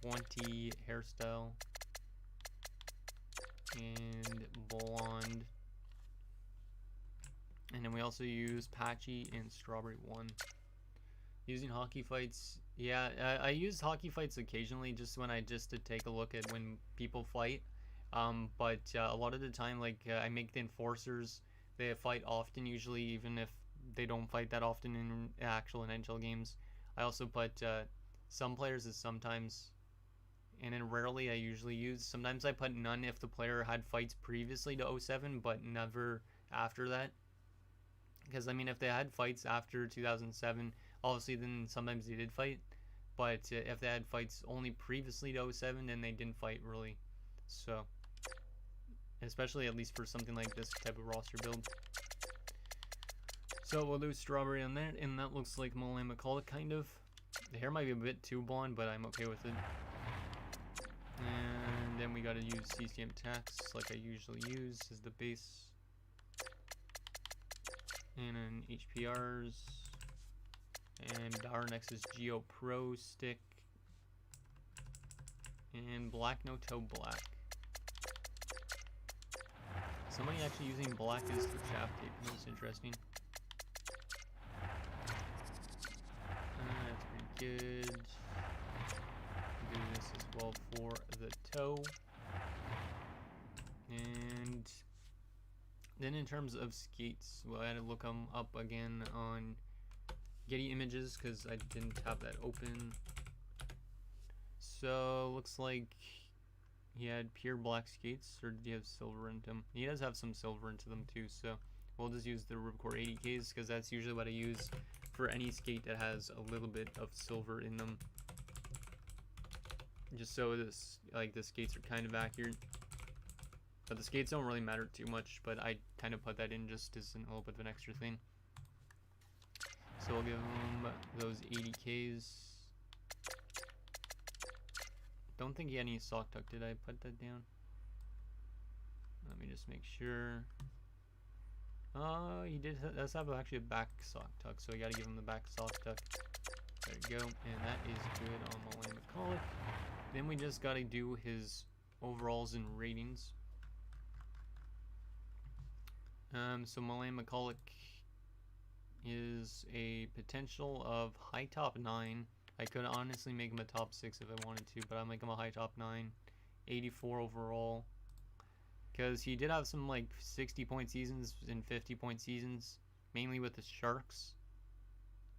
20 hairstyle, and blonde. And then we also use patchy and strawberry 1. Using hockey fights, yeah, I use hockey fights occasionally just to take a look at when people fight. But a lot of the time, like, I make the enforcers, they fight often, usually, even if they don't fight that often in actual NHL games. I also put some players as sometimes, and then rarely I usually use. Sometimes I put none if the player had fights previously to 07, but never after that. Because, I mean, if they had fights after 2007, obviously then sometimes they did fight. But if they had fights only previously to 07, then they didn't fight really. So, especially at least for something like this type of roster build. So we'll do strawberry on that, and that looks like Milan Mccallick, kind of. The hair might be a bit too blonde, but I'm okay with it. And then we gotta use CCM tax, like I usually use, as the base. And then HPRs. And our next is Geo Pro stick. And black no toe black. Somebody actually using black as the chaff tape. That's interesting. That's pretty good. Do this as well for the toe. And then in terms of skates, well, I had to look them up again on Getty Images because I didn't have that open. So looks like he had pure black skates, or did he have silver into them? He does have some silver into them too, so we'll just use the Ripcore 80Ks because that's usually what I use for any skate that has a little bit of silver in them. Just so this, like, the skates are kind of accurate. But the skates don't really matter too much, but I kind of put that in just as a little bit of an extra thing. So we'll give him those 80Ks. Don't think he had any sock tuck. Did I put that down? Let me just make sure. He does have actually a back sock tuck, so we gotta give him the back sock tuck. There you go, and that is good on Milan Mccallick. Then we just gotta do his overalls and ratings. So Milan Mccallick is a potential of high top 9. I could honestly make him a top 6 if I wanted to, but I'll make him a high top 9. 84 overall. Because he did have some like 60-point seasons and 50-point seasons, mainly with the Sharks.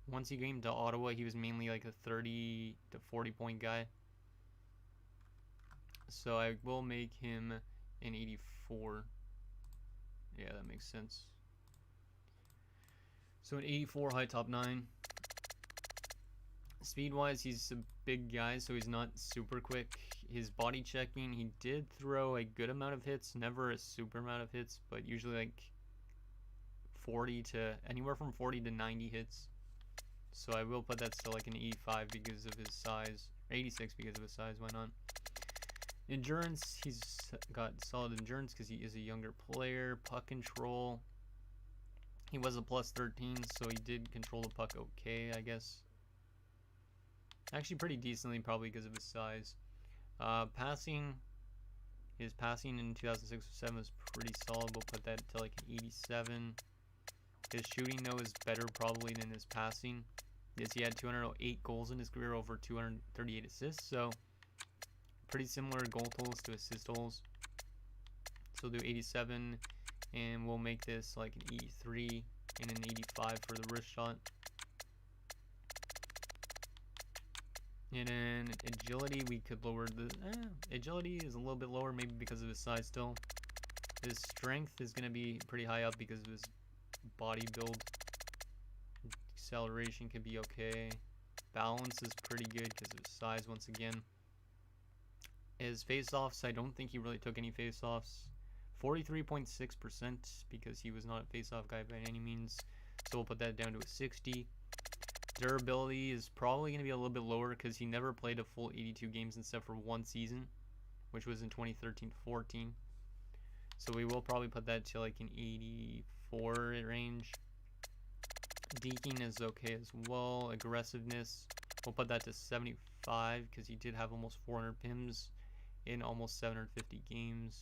Once he came to Ottawa, he was mainly like a 30 to 40-point guy. So I will make him an 84. Yeah, that makes sense. So an 84 high top 9. Speed wise, he's a big guy, so he's not super quick. His body checking, he did throw a good amount of hits, never a super amount of hits, but usually like 40 to anywhere from 40 to 90 hits. So I will put that still like an 85 because of his size, or 86 because of his size. Why not? Endurance, he's got solid endurance because he is a younger player. Puck control, he was a plus 13, so he did control the puck okay, I guess. Actually pretty decently, probably because of his size. Passing, his passing in 2006-07 was pretty solid. We'll put that to like an 87. His shooting though is better probably than his passing. Yes, he had 208 goals in his career over 238 assists, so pretty similar goal totals to assist totals. So we'll do 87, and we'll make this like an 83 and an 85 for the wrist shot. And then agility, we could lower the agility is a little bit lower, maybe because of his size still. His strength is going to be pretty high up because of his body build. Acceleration could be okay. Balance is pretty good because of his size once again. His face-offs, I don't think he really took any face-offs. 43.6% because he was not a face-off guy by any means. So we'll put that down to a 60. Durability is probably going to be a little bit lower because he never played a full 82 games except for one season, which was in 2013-14. So we will probably put that to like an 84 range. Deking is okay as well. Aggressiveness, we'll put that to 75 because he did have almost 400 PIMs in almost 750 games.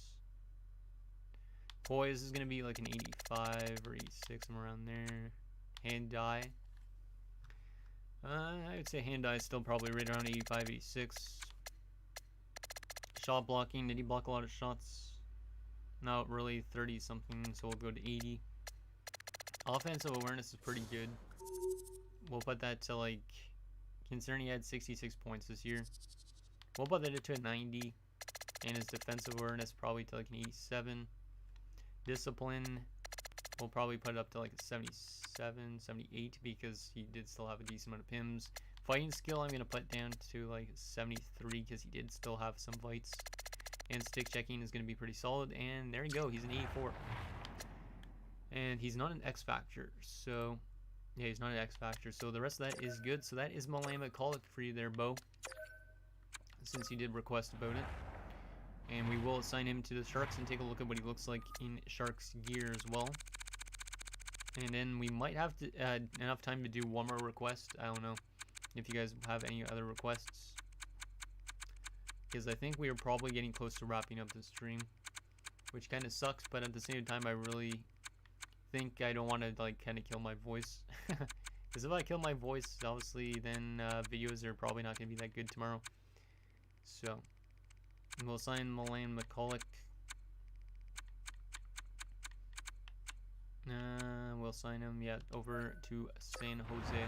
Poise is going to be like an 85 or 86, somewhere around there. Hand-eye, I would say hand-eye is still probably right around 85, 86. Shot blocking, did he block a lot of shots? Not really, 30 something, so we'll go to 80. Offensive awareness is pretty good. We'll put that to like, considering he had 66 points this year, we'll put that to a 90. And his defensive awareness probably to like an 87. Discipline, we'll probably put it up to like a 77, 78 because he did still have a decent amount of PIMs. Fighting skill, I'm going to put down to like 73 because he did still have some fights. And stick checking is going to be pretty solid. And there you go, he's an 84. And he's not an X Factor, so yeah, he's not an X Factor. So the rest of that is good. So that is Milan Mccallick for you there, Bo, since you did request about it. And we will assign him to the Sharks and take a look at what he looks like in Sharks gear as well. And then we might have to enough time to do one more request. I don't know if you guys have any other requests, because I think we are probably getting close to wrapping up the stream, which kind of sucks. But at the same time, I really think I don't want to like kind of kill my voice, because if I kill my voice, obviously then videos are probably not going to be that good tomorrow. So we'll sign Milan Mccallick. We'll sign him, yeah, over to San Jose.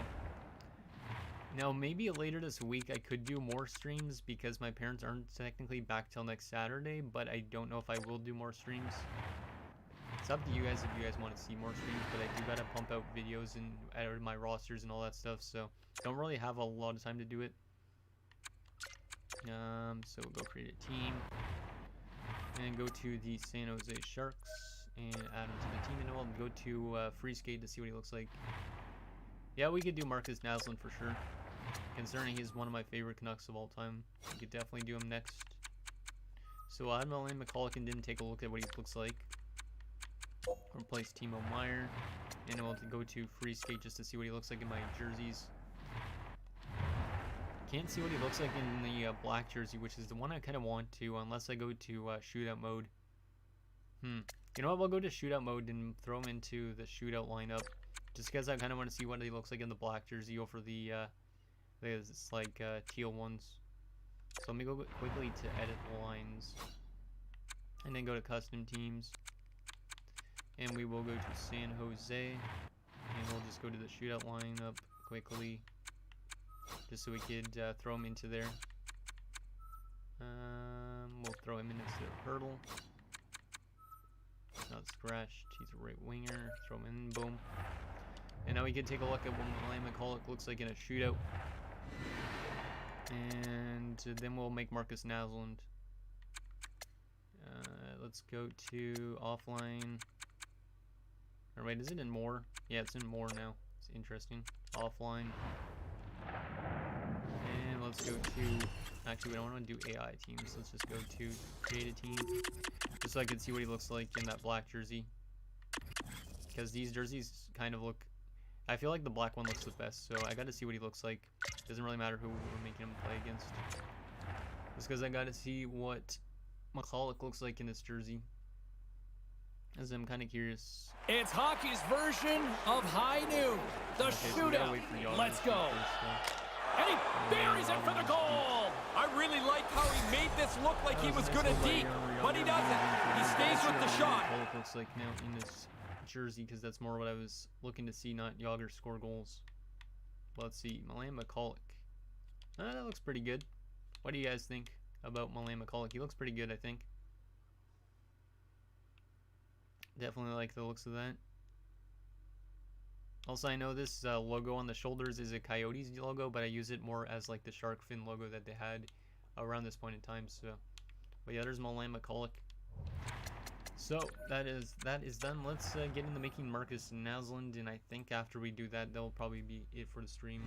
Now, maybe later this week I could do more streams, because my parents aren't technically back till next Saturday, but I don't know if I will do more streams. It's up to you guys if you guys want to see more streams, but I do gotta pump out videos and edit my rosters and all that stuff, so don't really have a lot of time to do it. So we'll go create a team and go to the San Jose Sharks and add him to the team, and then we'll go to free skate to see what he looks like. Yeah, we could do Marcus Naslund for sure, considering he's one of my favorite Canucks of all time. We could definitely do him next. So we'll add Milan Mccallick and then take a look at what he looks like. Replace Timo Meyer, and then we'll go to free skate just to see what he looks like in my jerseys. Can't see what he looks like in the black jersey, which is the one I kind of want to, unless I go to shootout mode. You know what, we'll go to shootout mode and throw him into the shootout lineup, just because I kind of want to see what he looks like in the black jersey over the it's like teal ones. So let me go quickly to edit lines, and then go to custom teams, and we will go to San Jose, and we'll just go to the shootout lineup quickly, just so we could throw him into there. We'll throw him into the hurdle. He's not scratched. He's a right winger. Throw him in. Boom. And now we can take a look at what Milan Mccallick looks like in a shootout. And then we'll make Marcus Naslund. Let's go to offline. Or wait, is it in more? Yeah, it's in more now. It's interesting. Offline. And let's go to... Actually, we don't want to do AI teams. Let's just go to create a team, just so I can see what he looks like in that black jersey. Because these jerseys kind of look... I feel like the black one looks the best, so I got to see what he looks like. Doesn't really matter who we're making him play against. Just because I got to see what Mccallick looks like in this jersey, as I'm kind of curious. It's hockey's version of high noon. The shootout. Let's go. And he buries it for the goal. I really like how he made this look like he was good at deep, but he doesn't. He stays with the shot. Mccallick looks like now in this jersey, because that's more what I was looking to see, not Yager score goals. Let's see, Milan Mccallick. That looks pretty good. What do you guys think about Milan Mccallick? He looks pretty good, I think. Definitely like the looks of that. Also, I know this logo on the shoulders is a Coyotes logo, but I use it more as like the shark fin logo that they had around this point in time. So, but yeah, there's Milan Mccallick. So that is done. Let's get into making Marcus Naslund, and I think after we do that, that'll probably be it for the stream.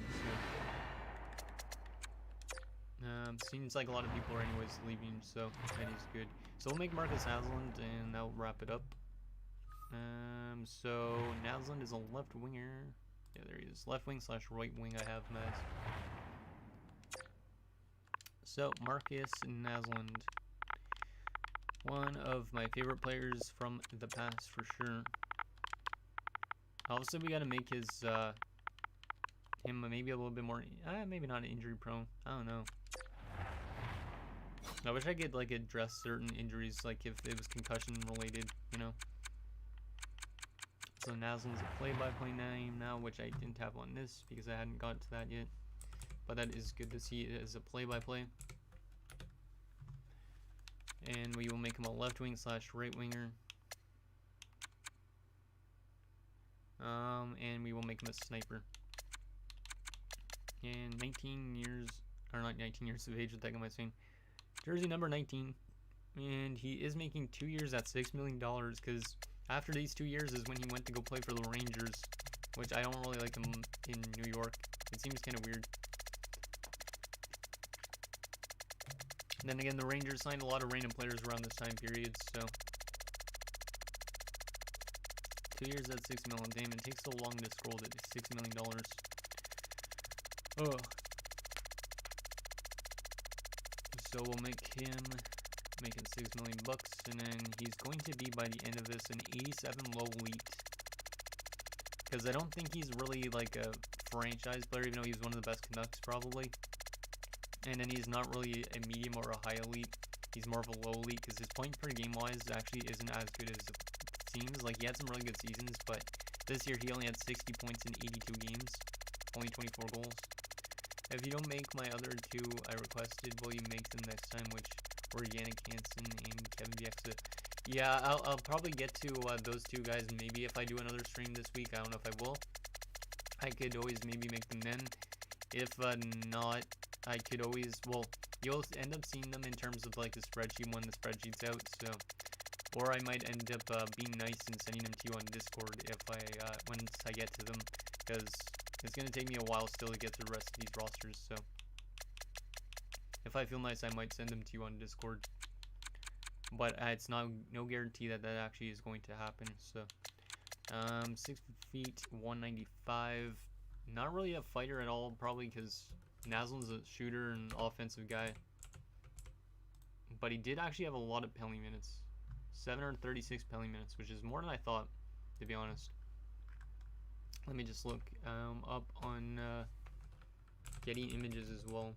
So, seems like a lot of people are anyways leaving, so that is good. So we'll make Marcus Naslund, and that'll wrap it up. So Naslund is a left winger. Yeah, there he is. Left wing / right wing I have him as. So Marcus Naslund, one of my favorite players from the past for sure. Obviously we gotta make his him maybe a little bit more maybe not injury prone. I don't know. I wish I could like address certain injuries, like if it was concussion related, you know. So Naslund's a play-by-play name now, which I didn't have on this because I hadn't got to that yet. But that is good to see it as a play-by-play. And we will make him a left wing / right winger. And we will make him a sniper. And 19 years, or not 19 years of age, what the heck am I saying? Jersey number 19. And he is making 2 years at $6 million, because After these 2 years is when he went to go play for the Rangers, which I don't really like him in New York. It seems kind of weird. Then again, the Rangers signed a lot of random players around this time period, so 2 years at $6 million. Damn, it takes so long to scroll to $6 million. Oh. So we'll make him making $6 million bucks, and then he's going to be by the end of this an 87 low elite. Because I don't think he's really like a franchise player, even though he's one of the best Canucks probably. And then he's not really a medium or a high elite. He's more of a low elite because his point per game wise actually isn't as good as it seems. Like, he had some really good seasons, but this year he only had 60 points in 82 games, only 24 goals. If you don't make my other two I requested, will you make them next time, which were Yannick Hansen and Kevin Bieksa? Yeah, I'll probably get to those two guys maybe if I do another stream this week. I don't know if I will. I could always maybe make them then. If not, I could always, well, you'll end up seeing them in terms of like the spreadsheet when the spreadsheet's out, so, or I might end up being nice and sending them to you on Discord if once I get to them, because it's going to take me a while still to get to the rest of these rosters, so if I feel nice, I might send them to you on Discord, but it's no guarantee that that actually is going to happen, so, 6 feet, 195, not really a fighter at all, probably because Naslund's a shooter and offensive guy, but he did actually have a lot of penalty minutes, 736 penalty minutes, which is more than I thought, to be honest. Let me just look up on getting images as well.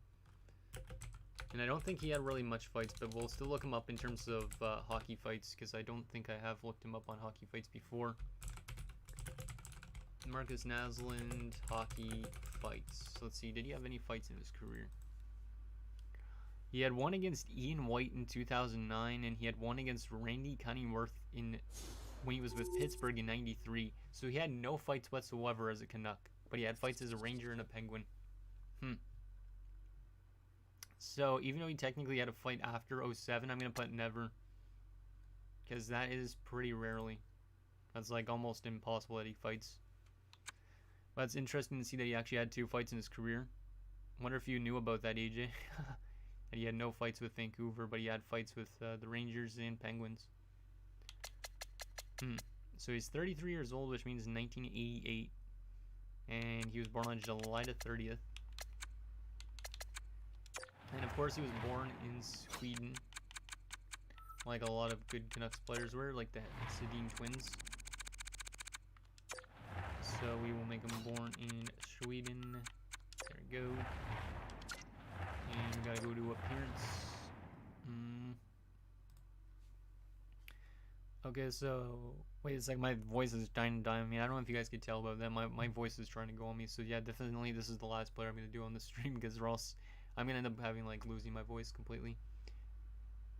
And I don't think he had really much fights, but we'll still look him up in terms of hockey fights, because I don't think I have looked him up on hockey fights before. Marcus Naslund, hockey fights. Let's see, did he have any fights in his career? He had one against Ian White in 2009, and he had one against Randy Cunningworth when he was with Pittsburgh in 93. So he had no fights whatsoever as a Canuck, but he had fights as a Ranger and a Penguin. So even though he technically had a fight after 07, I'm going to put never, because that is pretty rarely. That's like almost impossible that he fights. But it's interesting to see that he actually had 2 fights in his career. Wonder if you knew about that, AJ. That he had no fights with Vancouver, but he had fights with the Rangers and Penguins. So he's 33 years old, which means 1988. And he was born on July the 30th. And of course he was born in Sweden. Like a lot of good Canucks players were, like the Sedin twins. So we will make him born in Sweden. There we go. And we gotta go to appearance. Okay, so wait a second, my voice is dying to die on me. I don't know if you guys could tell about that. My voice is trying to go on me. So yeah, definitely this is the last player I'm gonna do on the stream, because or else I'm gonna end up having like losing my voice completely.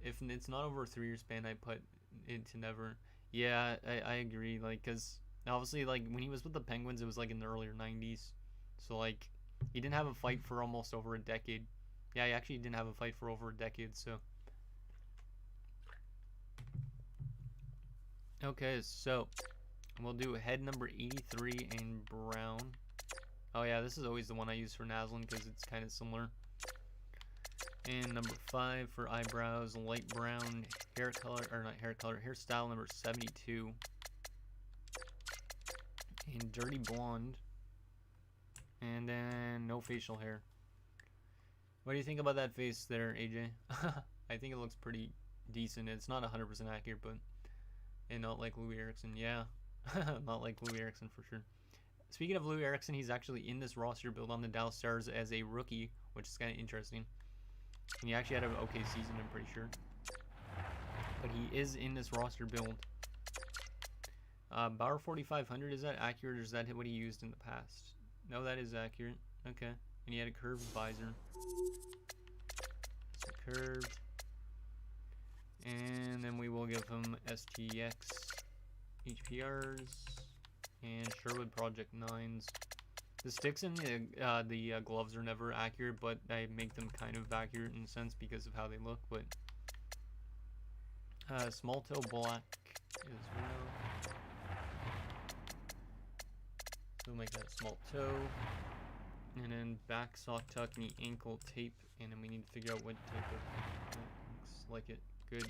If it's not over a 3-year span, I put it to never. Yeah, I agree. Like, cause obviously, like, when he was with the Penguins, it was, like, in the earlier 90s. So, like, he didn't have a fight for almost over a decade. Yeah, he actually didn't have a fight for over a decade, so. Okay, so we'll do head number 83 in brown. Oh, yeah, this is always the one I use for Naslund because it's kind of similar. And number 5 for eyebrows, light brown, hair color, or not hair color, hairstyle number 72. And dirty blonde. And then no facial hair. What do you think about that face there, AJ? I think it looks pretty decent. It's not 100% accurate, but and not like Louis Eriksson. Yeah, not like Louis Eriksson for sure. Speaking of Louis Eriksson, he's actually in this roster build on the Dallas Stars as a rookie, which is kind of interesting. And he actually had an okay season, I'm pretty sure. But he is in this roster build. Bauer 4500, is that accurate or is that what he used in the past? No, that is accurate. Okay. And he had a curved visor. So curved. And then we will give him STX HPRs and Sherwood Project 9s. The sticks and the gloves are never accurate, but I make them kind of accurate in a sense because of how they look. But small toe black as well. we'll make that a small toe. And then back sock tuck and the ankle tape. And then we need to figure out what type of... looks like it. Good.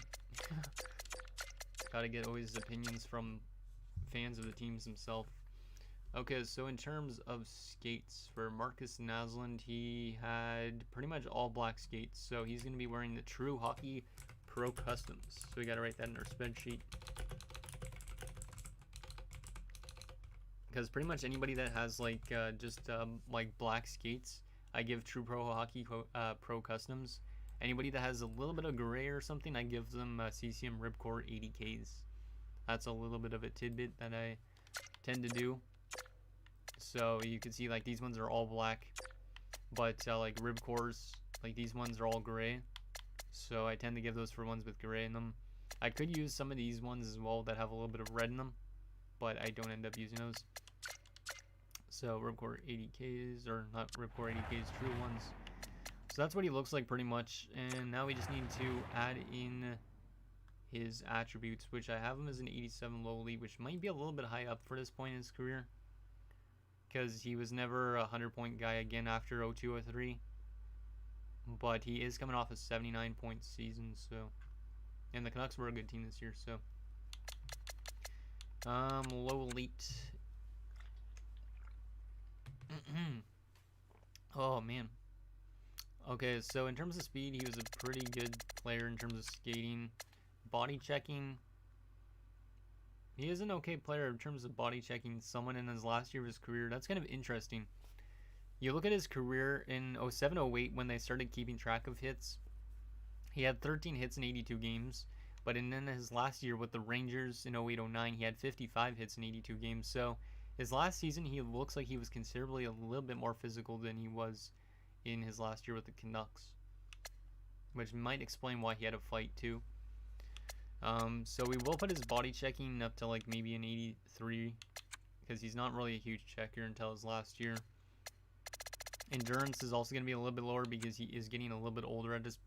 Gotta get always opinions from fans of the teams themselves. Okay, so in terms of skates, for Marcus Naslund, he had pretty much all black skates. So he's going to be wearing the True Hockey Pro Customs. So we got to write that in our spreadsheet. Because pretty much anybody that has like like black skates, I give True Pro Hockey Pro Customs. Anybody that has a little bit of gray or something, I give them CCM Ripcore 80Ks. That's a little bit of a tidbit that I tend to do. So you can see like these ones are all black, but like Ripcores, like these ones are all gray. So I tend to give those for ones with gray in them. I could use some of these ones as well that have a little bit of red in them, but I don't end up using those. So Ripcore 80Ks, or not Ripcore 80Ks, true ones. So that's what he looks like pretty much. And now we just need to add in his attributes, which I have him as an 87 low elite, which might be a little bit high up for this point in his career, because he was never a 100-point guy again after 02-03. But he is coming off a 79-point season, so, and the Canucks were a good team this year, so low elite. Oh man. Okay, so in terms of speed, he was a pretty good player in terms of skating. Body checking, he is an okay player in terms of body checking someone in his last year of his career. That's kind of interesting. You look at his career in 07-08 when they started keeping track of hits. He had 13 hits in 82 games, but in his last year with the Rangers in 08-09, he had 55 hits in 82 games. So his last season, he looks like he was considerably a little bit more physical than he was in his last year with the Canucks, which might explain why he had a fight too. So we will put his body checking up to like maybe an 83, because he's not really a huge checker until his last year. Endurance is also going to be a little bit lower because he is getting a little bit older at this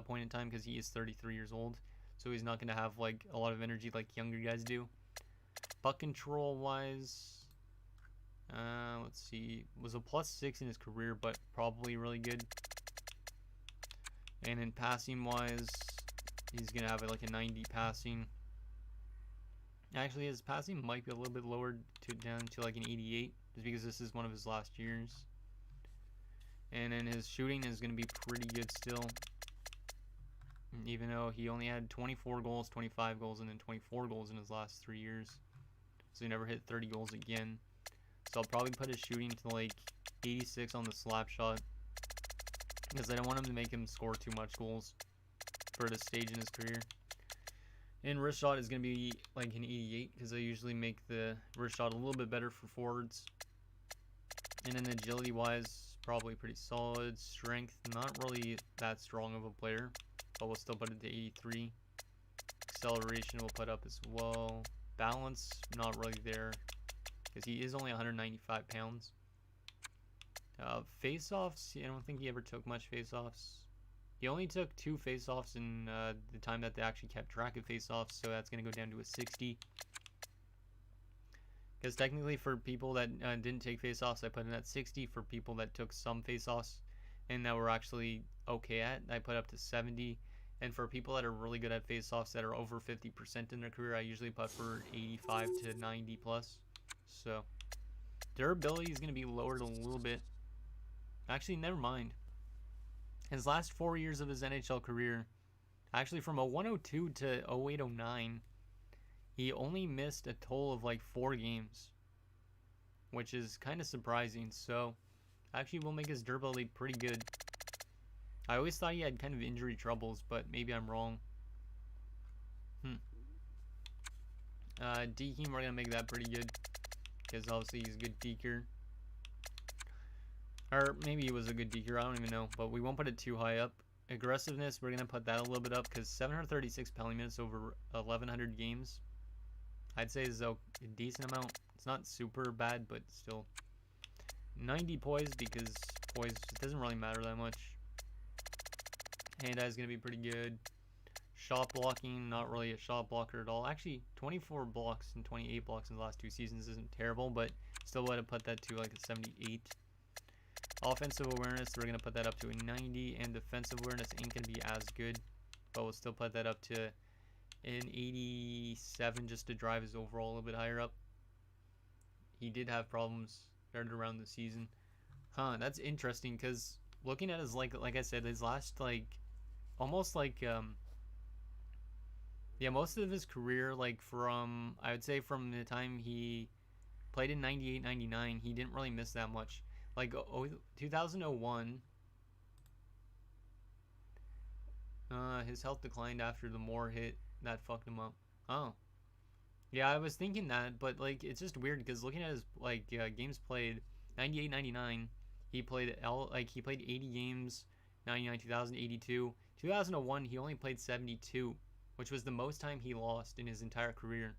point in time, because he is 33 years old. So he's not going to have like a lot of energy like younger guys do. Puck control wise, let's see, was a +6 in his career, but probably really good. And in passing wise, he's going to have like a 90 passing. Actually, his passing might be a little bit lowered down to like an 88, just because this is one of his last years. And then his shooting is going to be pretty good still, even though he only had 24 goals, 25 goals, and then 24 goals in his last 3 years. So he never hit 30 goals again. So I'll probably put his shooting to like 86 on the slap shot, because I don't want him to make him score too much goals for this stage in his career. And wrist shot is going to be like an 88, because I usually make the wrist shot a little bit better for forwards. And then agility wise, probably pretty solid. Strength, not really that strong of a player, but we'll still put it to 83. Acceleration we'll put up as well. Balance, not really there, because he is only 195 pounds. Face-offs, I don't think he ever took much face-offs. He only took 2 face-offs in the time that they actually kept track of face-offs, so that's going to go down to a 60. Because technically for people that didn't take face-offs, I put it at 60. For people that took some face-offs and that were actually okay at, I put up to 70. And for people that are really good at face-offs that are over 50% in their career, I usually put for 85 to 90 plus. So durability is going to be lowered a little bit. Actually, never mind. His last 4 years of his NHL career, actually from 01-02 to 08-09, he only missed a total of like 4 games, which is kind of surprising. So actually we'll make his durability pretty good. I always thought he had kind of injury troubles, but maybe I'm wrong. Deking, we're gonna make that pretty good, because obviously he's a good deker. Or maybe he was a good deker, I don't even know, but we won't put it too high up. Aggressiveness, we're gonna put that a little bit up, because 736 penalty minutes over 1100 games, I'd say is a decent amount. It's not super bad, but still. 90 poise, because poise doesn't really matter that much. Hand-eye is going to be pretty good. Shot blocking, not really a shot blocker at all. Actually, 24 blocks and 28 blocks in the last 2 seasons isn't terrible, but Still want to put that to like a 78. Offensive awareness, we're going to put that up to a 90. And defensive awareness ain't going to be as good. But we'll still put that up to an 87 just to drive his overall a little bit higher up. He did have problems started around the season. That's interesting because looking at his, like I said, his last, like, almost like, yeah, most of his career, like, from, I would say from the time he played in 98, 99, he didn't really miss that much. Like, 2001, his health declined after the Moore hit. That fucked him up. Oh. Yeah, I was thinking that, but, like, it's just weird because looking at his, like, games played, 98, 99, he played, he played 80 games, 99, 2000, 82. 2001, he only played 72, which was the most time he lost in his entire career.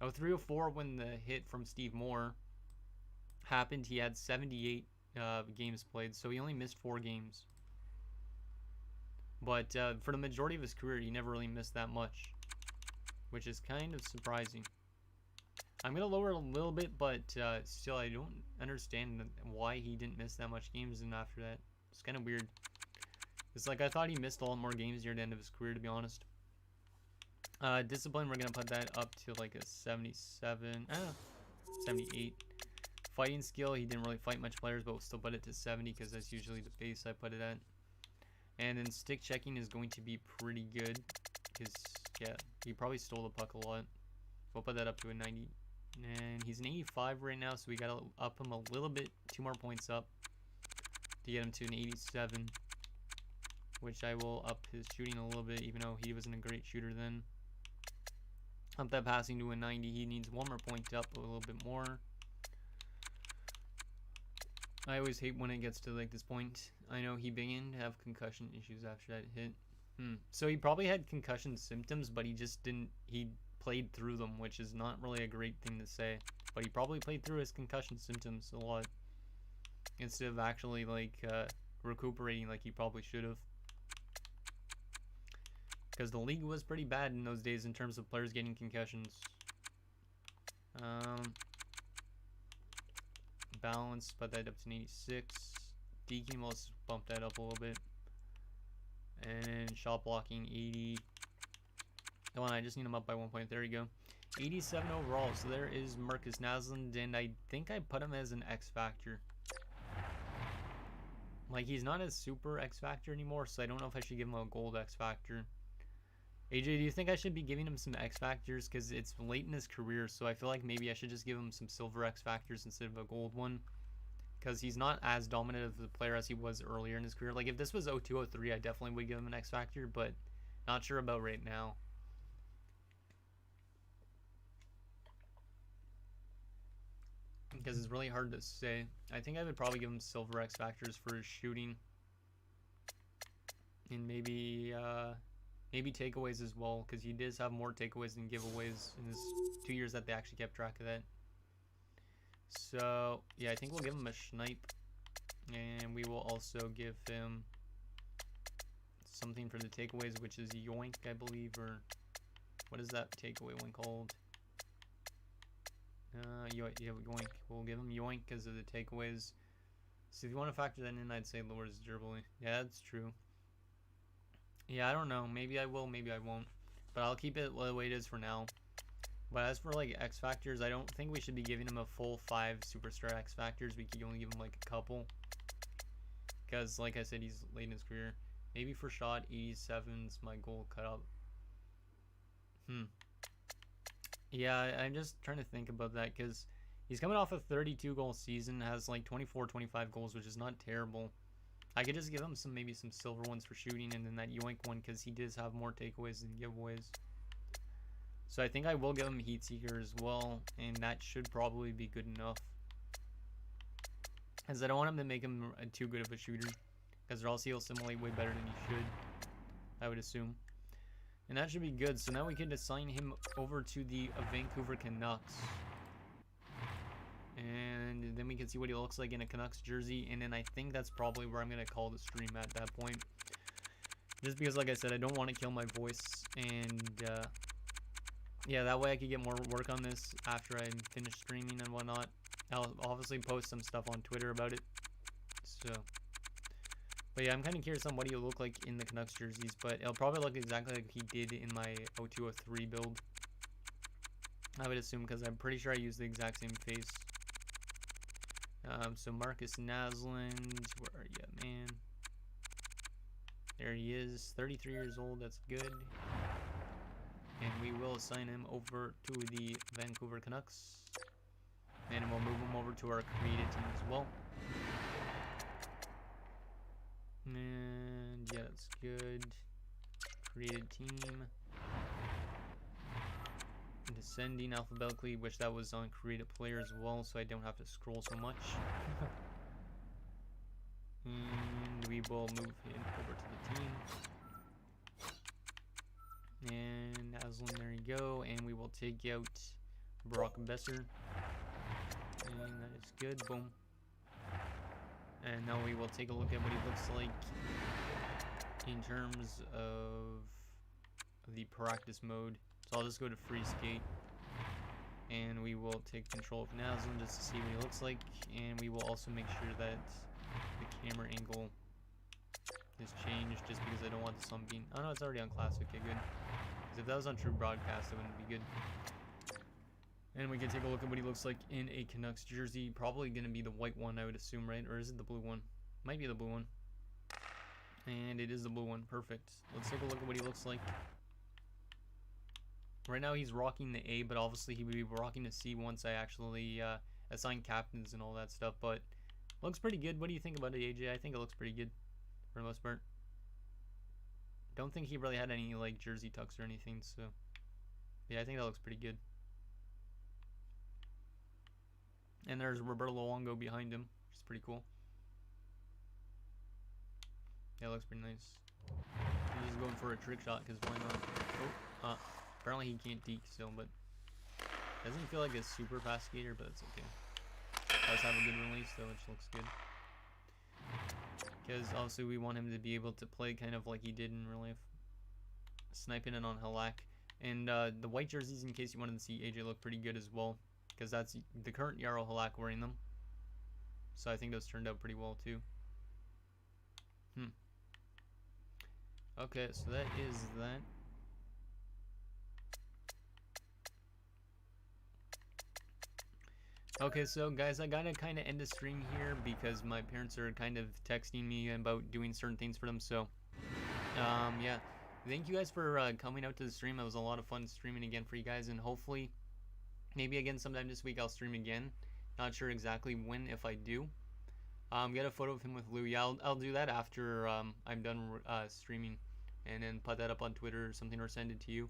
03, 04, when the hit from Steve Moore happened, he had 78 games played, so he only missed 4 games. But for the majority of his career, he never really missed that much, which is kind of surprising. I'm going to lower it a little bit, but still, I don't understand why he didn't miss that much games, and after that, it's kind of weird. It's like, I thought he missed a lot more games near the end of his career, to be honest. Discipline, we're going to put that up to like a 77, 78. Fighting skill, he didn't really fight much players, but we'll still put it to 70 because that's usually the base I put it at. And then stick checking is going to be pretty good because, yeah, he probably stole the puck a lot. We'll put that up to a 90. And he's an 85 right now, so we got to up him a little bit, 2 more points up to get him to an 87. Which I will up his shooting a little bit, even though he wasn't a great shooter then. Up that passing to a 90. He needs 1 more point up, a little bit more. I always hate when it gets to like this point. I know he began to have concussion issues after that hit. So he probably had concussion symptoms, but he just didn't. He played through them, which is not really a great thing to say. But he probably played through his concussion symptoms a lot instead of actually like recuperating like he probably should have. Because the league was pretty bad in those days in terms of players getting concussions. Balance, put that up to an 86. Deking, let's bump that up a little bit. And shot blocking, 80. Come on, I just need him up by 1 point. There you go. 87 overall. So there is Marcus Naslund, and I think I put him as an X Factor. Like, he's not a super X Factor anymore, so I don't know if I should give him a gold X Factor. AJ, do you think I should be giving him some X Factors? Because it's late in his career, so I feel like maybe I should just give him some silver X Factors instead of a gold one. Because he's not as dominant of a player as he was earlier in his career. Like, if this was 02, 03, I definitely would give him an X Factor, but not sure about right now. Because it's really hard to say. I think I would probably give him silver X Factors for his shooting. And maybe takeaways as well, because he does have more takeaways than giveaways in his 2 years that they actually kept track of that. So, yeah, I think we'll give him a Schneip. And we will also give him something for the takeaways, which is Yoink, I believe, or what is that takeaway one called? Yoink. We'll give him Yoink because of the takeaways. So if you want to factor that in, I'd say lowers durability. Yeah, that's true. Yeah, I don't know. Maybe I will, maybe I won't. But I'll keep it the way it is for now. But as for like X Factors, I don't think we should be giving him a full 5 Superstar X Factors. We could only give him like a couple. Because like I said, he's late in his career. Maybe for shot, 87's my goal cut up. Yeah, I'm just trying to think about that because he's coming off a 32 goal season, has like 24, 25 goals, which is not terrible. I could just give him maybe some silver ones for shooting and then that Yoink one because he does have more takeaways than giveaways. So I think I will give him Heat Seeker as well, and that should probably be good enough. Because I don't want him to make him too good of a shooter, because or else he'll simulate way better than he should, I would assume. And that should be good. So now we can assign him over to the Vancouver Canucks. And then we can see what he looks like in a Canucks jersey. And then I think that's probably where I'm going to call the stream at that point. Just because, like I said, I don't want to kill my voice. And, yeah, that way I could get more work on this after I finish streaming and whatnot. I'll obviously post some stuff on Twitter about it. So, but yeah, I'm kind of curious on what he'll look like in the Canucks jerseys, but it'll probably look exactly like he did in my 0203 build. I would assume, because I'm pretty sure I used the exact same face. So Marcus Naslund, where are you, man? There he is, 33 years old, that's good. And we will assign him over to the Vancouver Canucks. And we'll move him over to our created team as well. And yeah, that's good. Created team. Descending alphabetically, which that was on created player as well, so I don't have to scroll so much. And we will move him over to the team. And Aslan, there you go. And we will take out Brock Besser. And that is good. Boom. And now we will take a look at what he looks like in terms of the practice mode. So I'll just go to free skate. And we will take control of Aslan just to see what he looks like. And we will also make sure that the camera angle is changed, just because I don't want the sun being... Oh no, it's already on classic. Okay, good. Because if that was on true broadcast, it wouldn't be good. And we can take a look at what he looks like in a Canucks jersey. Probably going to be the white one, I would assume, right? Or is it the blue one? Might be the blue one. And it is the blue one. Perfect. Let's take a look at what he looks like. Right now he's rocking the A, but obviously he would be rocking the C once I actually assign captains and all that stuff. But looks pretty good. What do you think about it, AJ? I think it looks pretty good for the most part. Don't think he really had any like jersey tucks or anything, so yeah, I think that looks pretty good. And there's Roberto Luongo behind him, which is pretty cool. Yeah, it looks pretty nice. He's just going for a trick shot, because why not? Oh, apparently he can't deke still, but doesn't feel like a super fast skater, but it's okay. Does have a good release though, which looks good. Because obviously we want him to be able to play kind of like he did in real life. Sniping it on Halak. And the white jerseys, in case you wanted to see AJ, look pretty good as well. Because that's the current Yarrow Halak wearing them. So I think those turned out pretty well too. Okay, so that is that. Okay, so guys, I gotta kind of end the stream here because my parents are kind of texting me about doing certain things for them. So, yeah, thank you guys for coming out to the stream. It was a lot of fun streaming again for you guys, and hopefully, maybe again sometime this week I'll stream again. Not sure exactly when, if I do. Get a photo of him with Fleury. I'll do that after I'm done streaming, and then put that up on Twitter or something, or send it to you.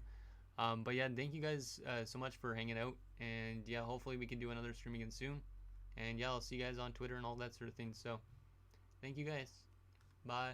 But yeah, thank you guys so much for hanging out, and yeah, hopefully we can do another stream again soon. And yeah, I'll see you guys on Twitter and all that sort of thing. So thank you guys. Bye.